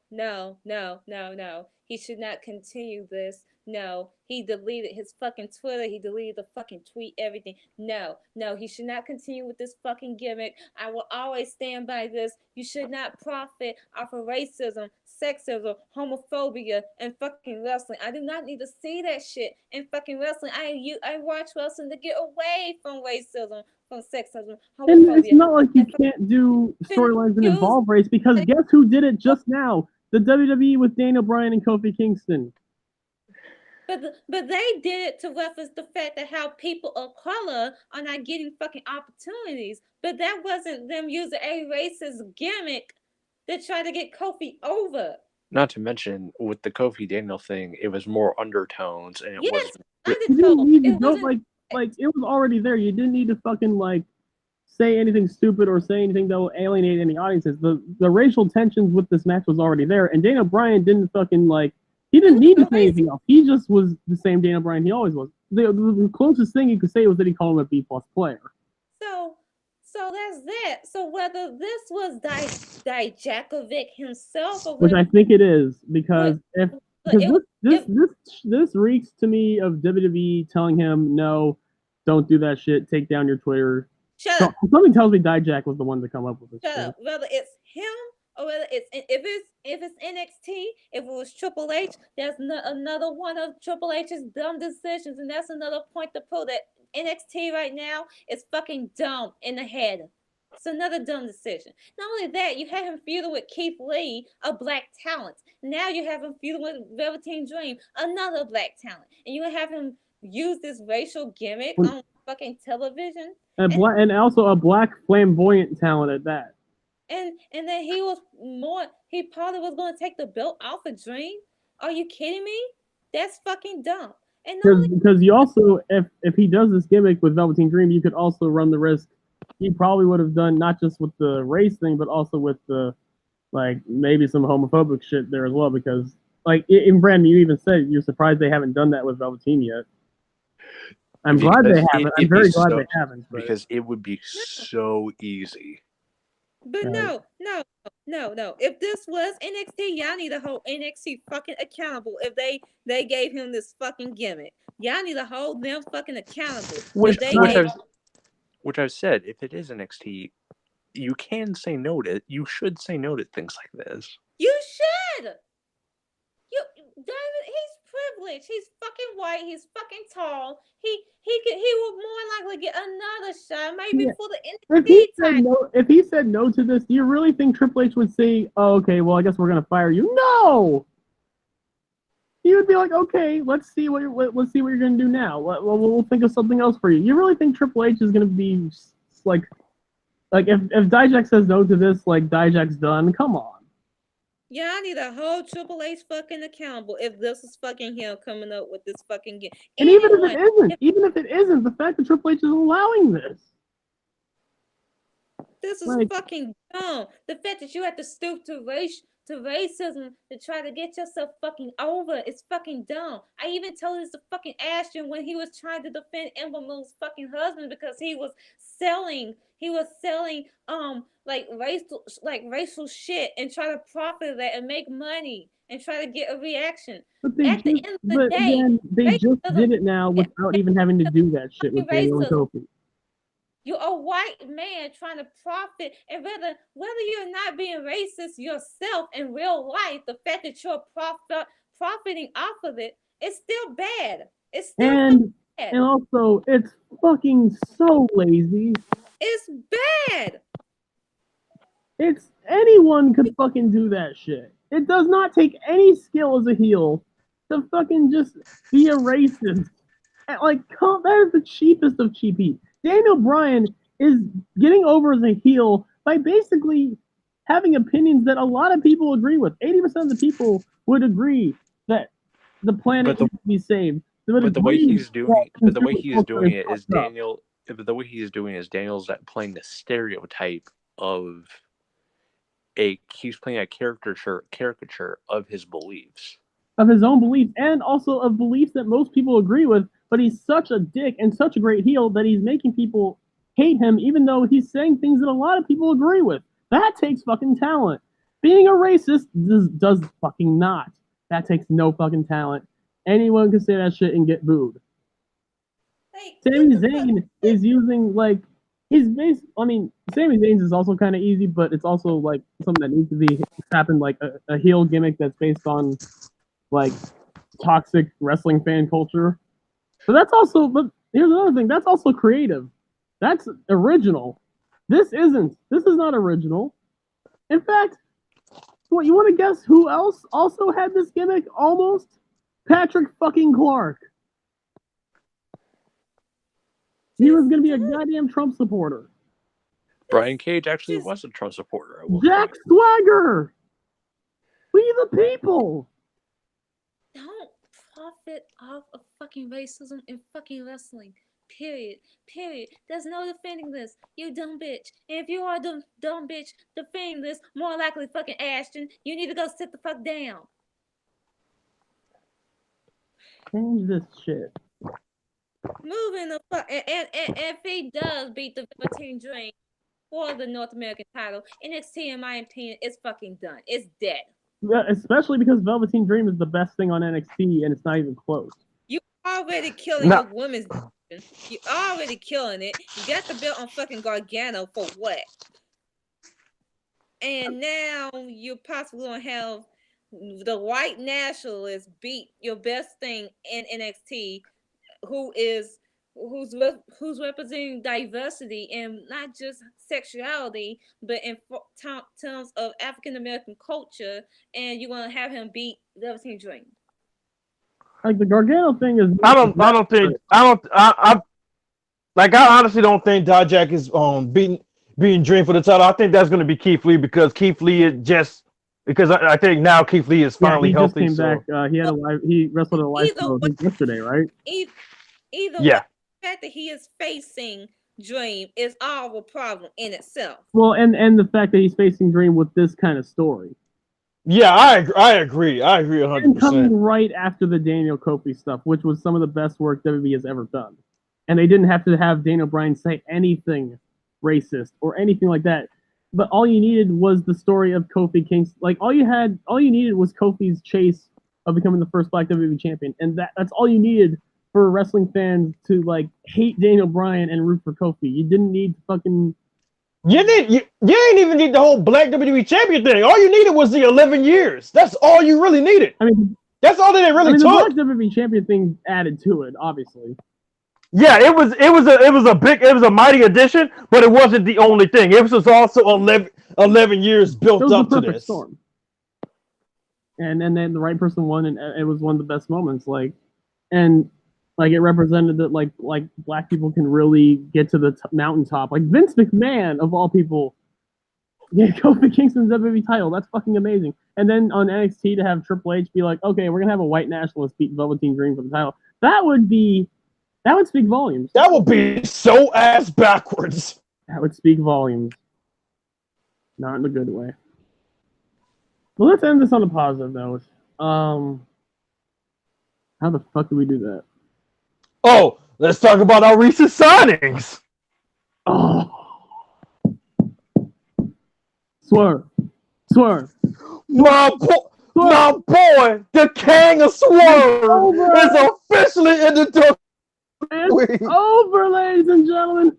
He should not continue this. No, he deleted his fucking Twitter. He deleted the fucking tweet, everything. No, he should not continue with this fucking gimmick. I will always stand by this. You should not profit off of racism, sexism, homophobia, and fucking wrestling. I do not need to see that shit in fucking wrestling. I watch wrestling to get away from racism, from sexism, homophobia. And it's not like you can't do storylines that involve race, because guess who did it just now? The WWE with Daniel Bryan and Kofi Kingston. But they did it to reference the fact that how people of color are not getting fucking opportunities. But that wasn't them using a racist gimmick to try to get Kofi over. Not to mention, with the Kofi Daniel thing, it was more undertones, and it wasn't. It was already there. You didn't need to fucking say anything stupid or say anything that will alienate any audiences. The racial tensions with this match was already there, and Daniel Bryan didn't fucking he didn't need to say anything else. He just was the same Daniel Bryan he always was. The closest thing you could say was that he called him a B+ player. So that's that. So whether this was Dijakovic himself, or which I think it is, because this reeks to me of WWE telling him, no, don't do that shit. Take down your Twitter. Shut up. Something tells me Dijak was the one to come up with this. Shut up. Whether it's him or whether if it's NXT, if it was Triple H, that's another one of Triple H's dumb decisions, and that's another point to prove that NXT right now is fucking dumb in the head. It's another dumb decision. Not only that, you have him feuding with Keith Lee, a black talent. Now you have him feuding with Velveteen Dream, another black talent, and you have him use this racial gimmick on fucking television. And also a black flamboyant talent at that. And then he probably was going to take the belt off of Dream. Are you kidding me? That's fucking dumb. And because you also, if he does this gimmick with Velveteen Dream, you could also run the risk he probably would have done not just with the race thing, but also with the like maybe some homophobic shit there as well. Because like in Brandon, you even said you're surprised they haven't done that with Velveteen yet. I'm glad they haven't. I'm very glad they haven't. But... Because it would be so easy. But no. If this was NXT, y'all need to hold NXT fucking accountable. If they gave him this fucking gimmick, y'all need to hold them fucking accountable. Which I've said, if it is NXT, you can say no to it. You should say no to things like this. You should. Diamond, he's privileged. He's fucking white. He's fucking tall. He would more likely get another shot, maybe for the NXT title. If he said no to this, do you really think Triple H would say, "Oh, okay, well, I guess we're gonna fire you"? No. He would be like, "Okay, let's see what you're gonna do now. We'll think of something else for you." You really think Triple H is gonna be like if Dijak says no to this, like Dijak's done? Come on. Yeah, I need a whole Triple H fucking accountable if this is fucking him coming up with this fucking game. And even if it isn't, the fact that Triple H is allowing this is fucking dumb. The fact that you have to stoop to racism to try to get yourself fucking over is fucking dumb. I even told this to fucking Ashton when he was trying to defend Ember Moon's fucking husband because he was selling racial shit and try to profit that and make money and try to get a reaction. At the end of the day, they just did it now without even having to do that shit with Daniel and Kofi. You're a white man trying to profit, and whether you're not being racist yourself in real life, the fact that you're profiting off of it, it's still bad. It's still bad. And also, it's fucking so lazy. It's bad. It's anyone could fucking do that shit. It does not take any skill as a heel to fucking just be a racist. Like, that is the cheapest of cheapy. Daniel Bryan is getting over as a heel by basically having opinions that a lot of people agree with. 80% of the people would agree that the planet needs to be saved. But the way he's doing it is Daniel's playing the stereotype of he's playing a caricature of his beliefs. Of his own beliefs, and also of beliefs that most people agree with, but he's such a dick and such a great heel that he's making people hate him, even though he's saying things that a lot of people agree with. That takes fucking talent. Being a racist does fucking not. That takes no fucking talent. Anyone can say that shit and get booed. Sami Zayn is using, Sami Zayn's is also kind of easy, but it's also, something that needs to be happen, a heel gimmick that's based on, toxic wrestling fan culture. But here's another thing, that's also creative. That's original. This is not original. In fact, what, you want to guess who else also had this gimmick almost? Patrick fucking Clark. He was going to be a goddamn Trump supporter. Brian Cage actually was a Trump supporter. Jack Swagger. We the people. Don't profit off of fucking racism and fucking wrestling. Period. There's no defending this. You dumb bitch. And if you are the dumb bitch defending this, more likely fucking Ashton, you need to go sit the fuck down. Change this shit. Moving the fuck, and if he does beat the Velveteen Dream for the North American title, NXT, in my opinion, is fucking done. It's dead. Yeah, especially because Velveteen Dream is the best thing on NXT, and it's not even close. You already killing the women's division. You already killing it. You got the belt on fucking Gargano for what? And now you're possibly gonna have the white nationalists beat your best thing in NXT, who's representing diversity and not just sexuality, but in terms of African American culture, and you're gonna have him beat Velveteen Dream. Like the Gargano thing is. I honestly don't think Dijak is beating Dream for the title. I think that's going to be Keith Lee because Keith Lee is I think now Keith Lee is finally healthy. Just came back. He wrestled a live show yesterday, right? Either way, the fact that he is facing Dream is all a problem in itself. Well, and the fact that he's facing Dream with this kind of story. Yeah, I agree. I agree 100%. And coming right after the Daniel Kofi stuff, which was some of the best work WWE has ever done. And they didn't have to have Daniel Bryan say anything racist or anything like that. But all you needed was the story of Kofi Kingston. Like all you needed was Kofi's chase of becoming the first Black WWE champion, and that's all you needed for wrestling fans to like hate Daniel Bryan and root for Kofi. You didn't need to fucking. You didn't even need the whole Black WWE champion thing. All you needed was the 11 years. That's all you really needed. I mean, that's all they really took. The Black WWE champion thing added to it, obviously. Yeah, it was a mighty addition, but it wasn't the only thing. It was also 11 years built up to this. Storm. And then the right person won, and it was one of the best moments. It represented that like Black people can really get to the mountaintop. Like Vince McMahon of all people, yeah, Kofi Kingston's WWE title. That's fucking amazing. And then on NXT to have Triple H be like, okay, we're gonna have a white nationalist beat Velveteen Dream for the title. That would speak volumes. That would be so ass backwards. That would speak volumes. Not in a good way. Well, let's end this on a positive note. How the fuck do we do that? Oh, let's talk about our recent signings. Oh. Swerve. My boy, the King of Swerve is officially in the It's over, ladies and gentlemen.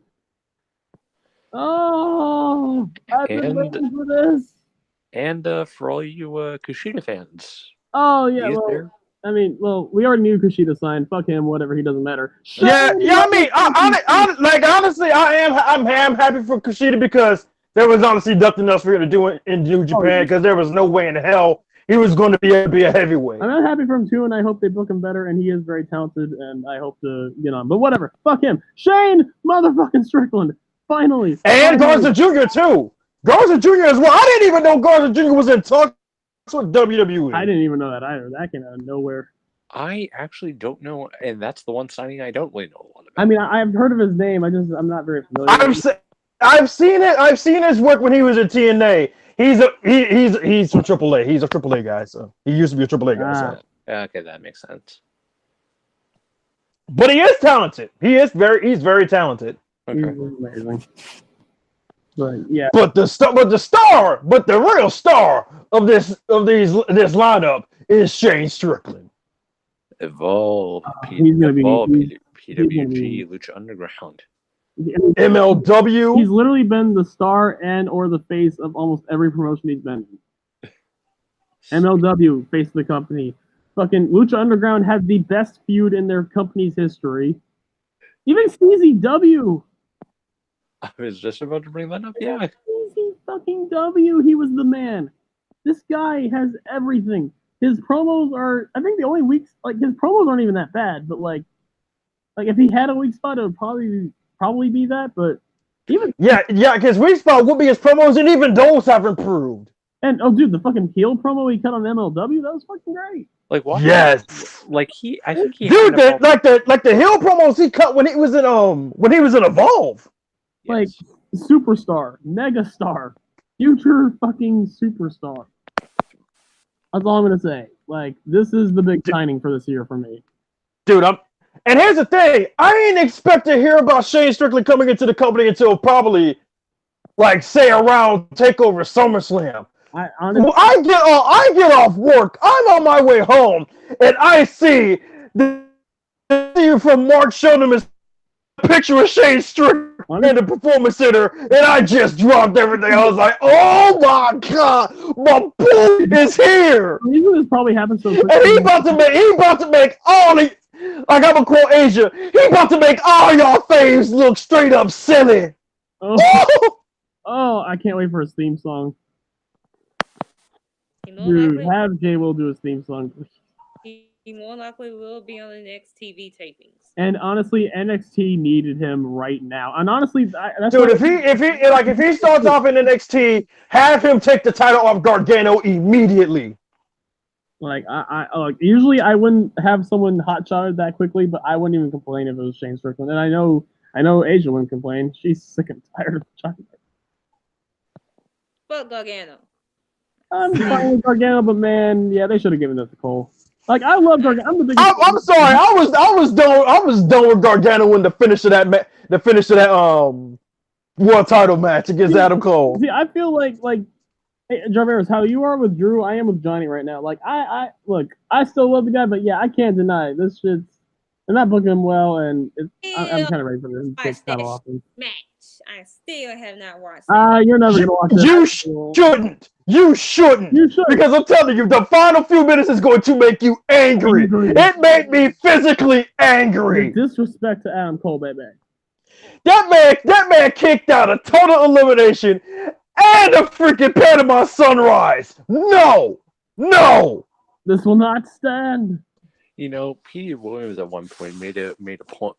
Oh, I've been waiting for this. And for all you Kushida fans. Oh, yeah. We already knew Kushida signed. Fuck him, whatever. He doesn't matter. Yeah. I mean, honestly, I'm happy for Kushida because there was honestly nothing else for him to do in New Japan because there was no way in hell he was going to be a heavyweight. I'm not happy for him too, and I hope they book him better. And he is very talented, and I hope to get on. But whatever. Fuck him. Shane motherfucking Strickland. Finally. And Garza Jr. too. Garza Jr. as well. I didn't even know Garza Jr. was in talks with WWE. I didn't even know that either. That came out of nowhere. I actually don't know, and that's the one signing I don't really know a lot about. I mean, I've heard of his name. I'm not very familiar. I've seen it. I've seen his work when he was at TNA. He's from AAA. He's a AAA guy, so he used to be a AAA guy. So. Okay, that makes sense. But he is talented. He's very talented. Okay. He's amazing. But yeah. But the real star of this lineup is Shane Strickland. Evolve. He's gonna PWG, Lucha Underground. MLW. He's literally been the star and or the face of almost every promotion he's been in. MLW, face of the company. Fucking Lucha Underground had the best feud in their company's history. Even CZW. I was just about to bring that up. Yeah. Fucking W. He was the man. This guy has everything. His promos are, I think the only weak, like his promos aren't even that bad, but like if he had a weak spot, it would probably be that. But even because weak spot would be his promos, and even those have improved. And oh, dude, the fucking heel promo he cut on MLW, that was fucking great. Like what? Yes. Like I think he. Dude, the heel promos he cut when he was in Evolve. Like superstar, mega star, future fucking superstar. That's all I'm gonna say. Like this is the big signing for this year for me. Dude, and here's the thing, I didn't expect to hear about Shane Strickland coming into the company until probably say around TakeOver SummerSlam. I get off work, I'm on my way home, and I see the from Mark Shelton's picture of Shane Strickland in the Performance Center, and I just dropped everything. I was like, "Oh my god, my boy is here!" This probably happened so quickly. And he about to make all the, like I'm gonna quote Asia, he about to make all y'all faves look straight up silly. Oh, I can't wait for his theme song. Dude, have Jay Will do his theme song. He more likely will be on the next TV tapings. And honestly, NXT needed him right now. And honestly, dude, if he starts off in NXT, have him take the title off Gargano immediately. Like usually I wouldn't have someone hot shotted that quickly, but I wouldn't even complain if it was Shane Strickland. And I know I know Asia wouldn't complain. She's sick and tired of China. Fuck Gargano. I'm fine with Gargano, but man, yeah, they should have given it to Cole. Like I love Gargano. I'm sorry. I was done with Gargano in the finish of that world title match against Adam Cole. See, I feel like hey, Jarvarus, how you are with Drew, I am with Johnny right now. Like I look, I still love the guy, but yeah, I can't deny this shit's. They're not booking him well, and I'm kind of ready for this to take time off. Match. I still have not watched it. You're never gonna watch it. You shouldn't. You shouldn't. Because I'm telling you, the final few minutes is going to make you angry. It made me physically angry. The disrespect to Adam Cole, baby. That man kicked out a total elimination and a freaking Panama Sunrise. No. This will not stand. You know, P.D. Williams at one point made a point.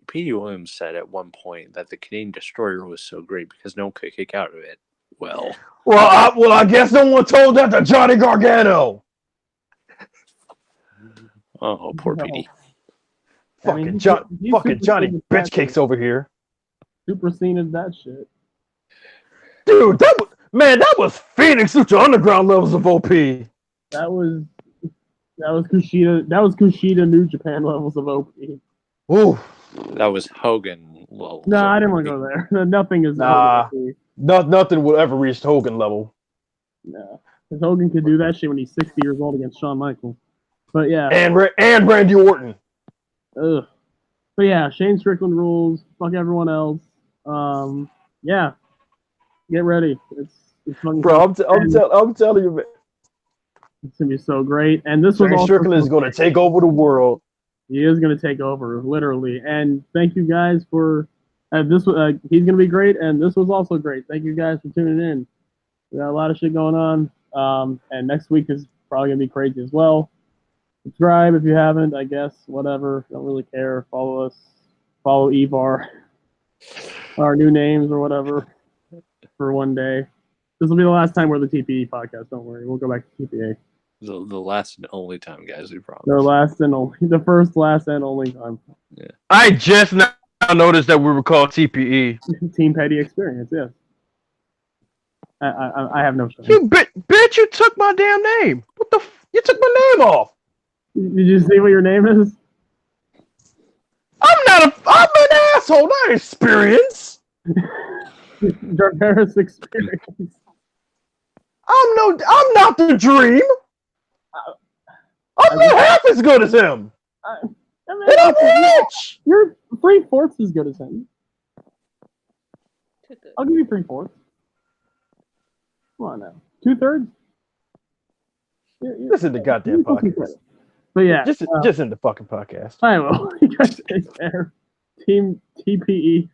P.D. Williams said at one point that the Canadian Destroyer was so great because no one could kick out of it. Well, I guess no one told that to Johnny Gargano. Oh, poor P.D. Fucking Johnny bitch cakes over here. Super Cena's that shit. Dude, that was Phoenix Lucha Underground levels of OP. That was Kushida. That was Kushida New Japan levels of OP. Ooh. That was Hogan levels. No, I didn't want to go there. Nothing is. Nothing will ever reach Hogan level. No, because Hogan could do that shit when he's 60 years old against Shawn Michaels. But yeah, and Randy Orton. Ugh. But yeah, Shane Strickland rules. Fuck everyone else. Yeah, get ready. It's fucking. Bro, I'm telling you, man. It's gonna be so great. And this Shane Strickland is going to take over the world. He is going to take over, literally. And thank you guys for this. He's going to be great, and this was also great. Thank you guys for tuning in. We got a lot of shit going on, and next week is probably going to be crazy as well. Subscribe if you haven't, I guess. Whatever. Don't really care. Follow us. Follow Ivar. Our new names or whatever for one day. This will be the last time we're the TPE podcast. Don't worry. We'll go back to TPA. The last and only time, guys, we promise. The first, last, and only time. Yeah. I just now noticed that we were called TPE. Team Petty Experience, yes. I have no shame. You bitch, you took my damn name. What the you took my name off. Did you see what your name is? I'm an asshole, not experience. Jarvarus Experience. I'm not the dream. I'm not half as good as him. And I'm rich. You're 3/4 as good as him. I'll give you 3/4. Come on now. 2/3? This is the goddamn podcast. But yeah. Just in the fucking podcast. I will. You guys take care. Team TPE.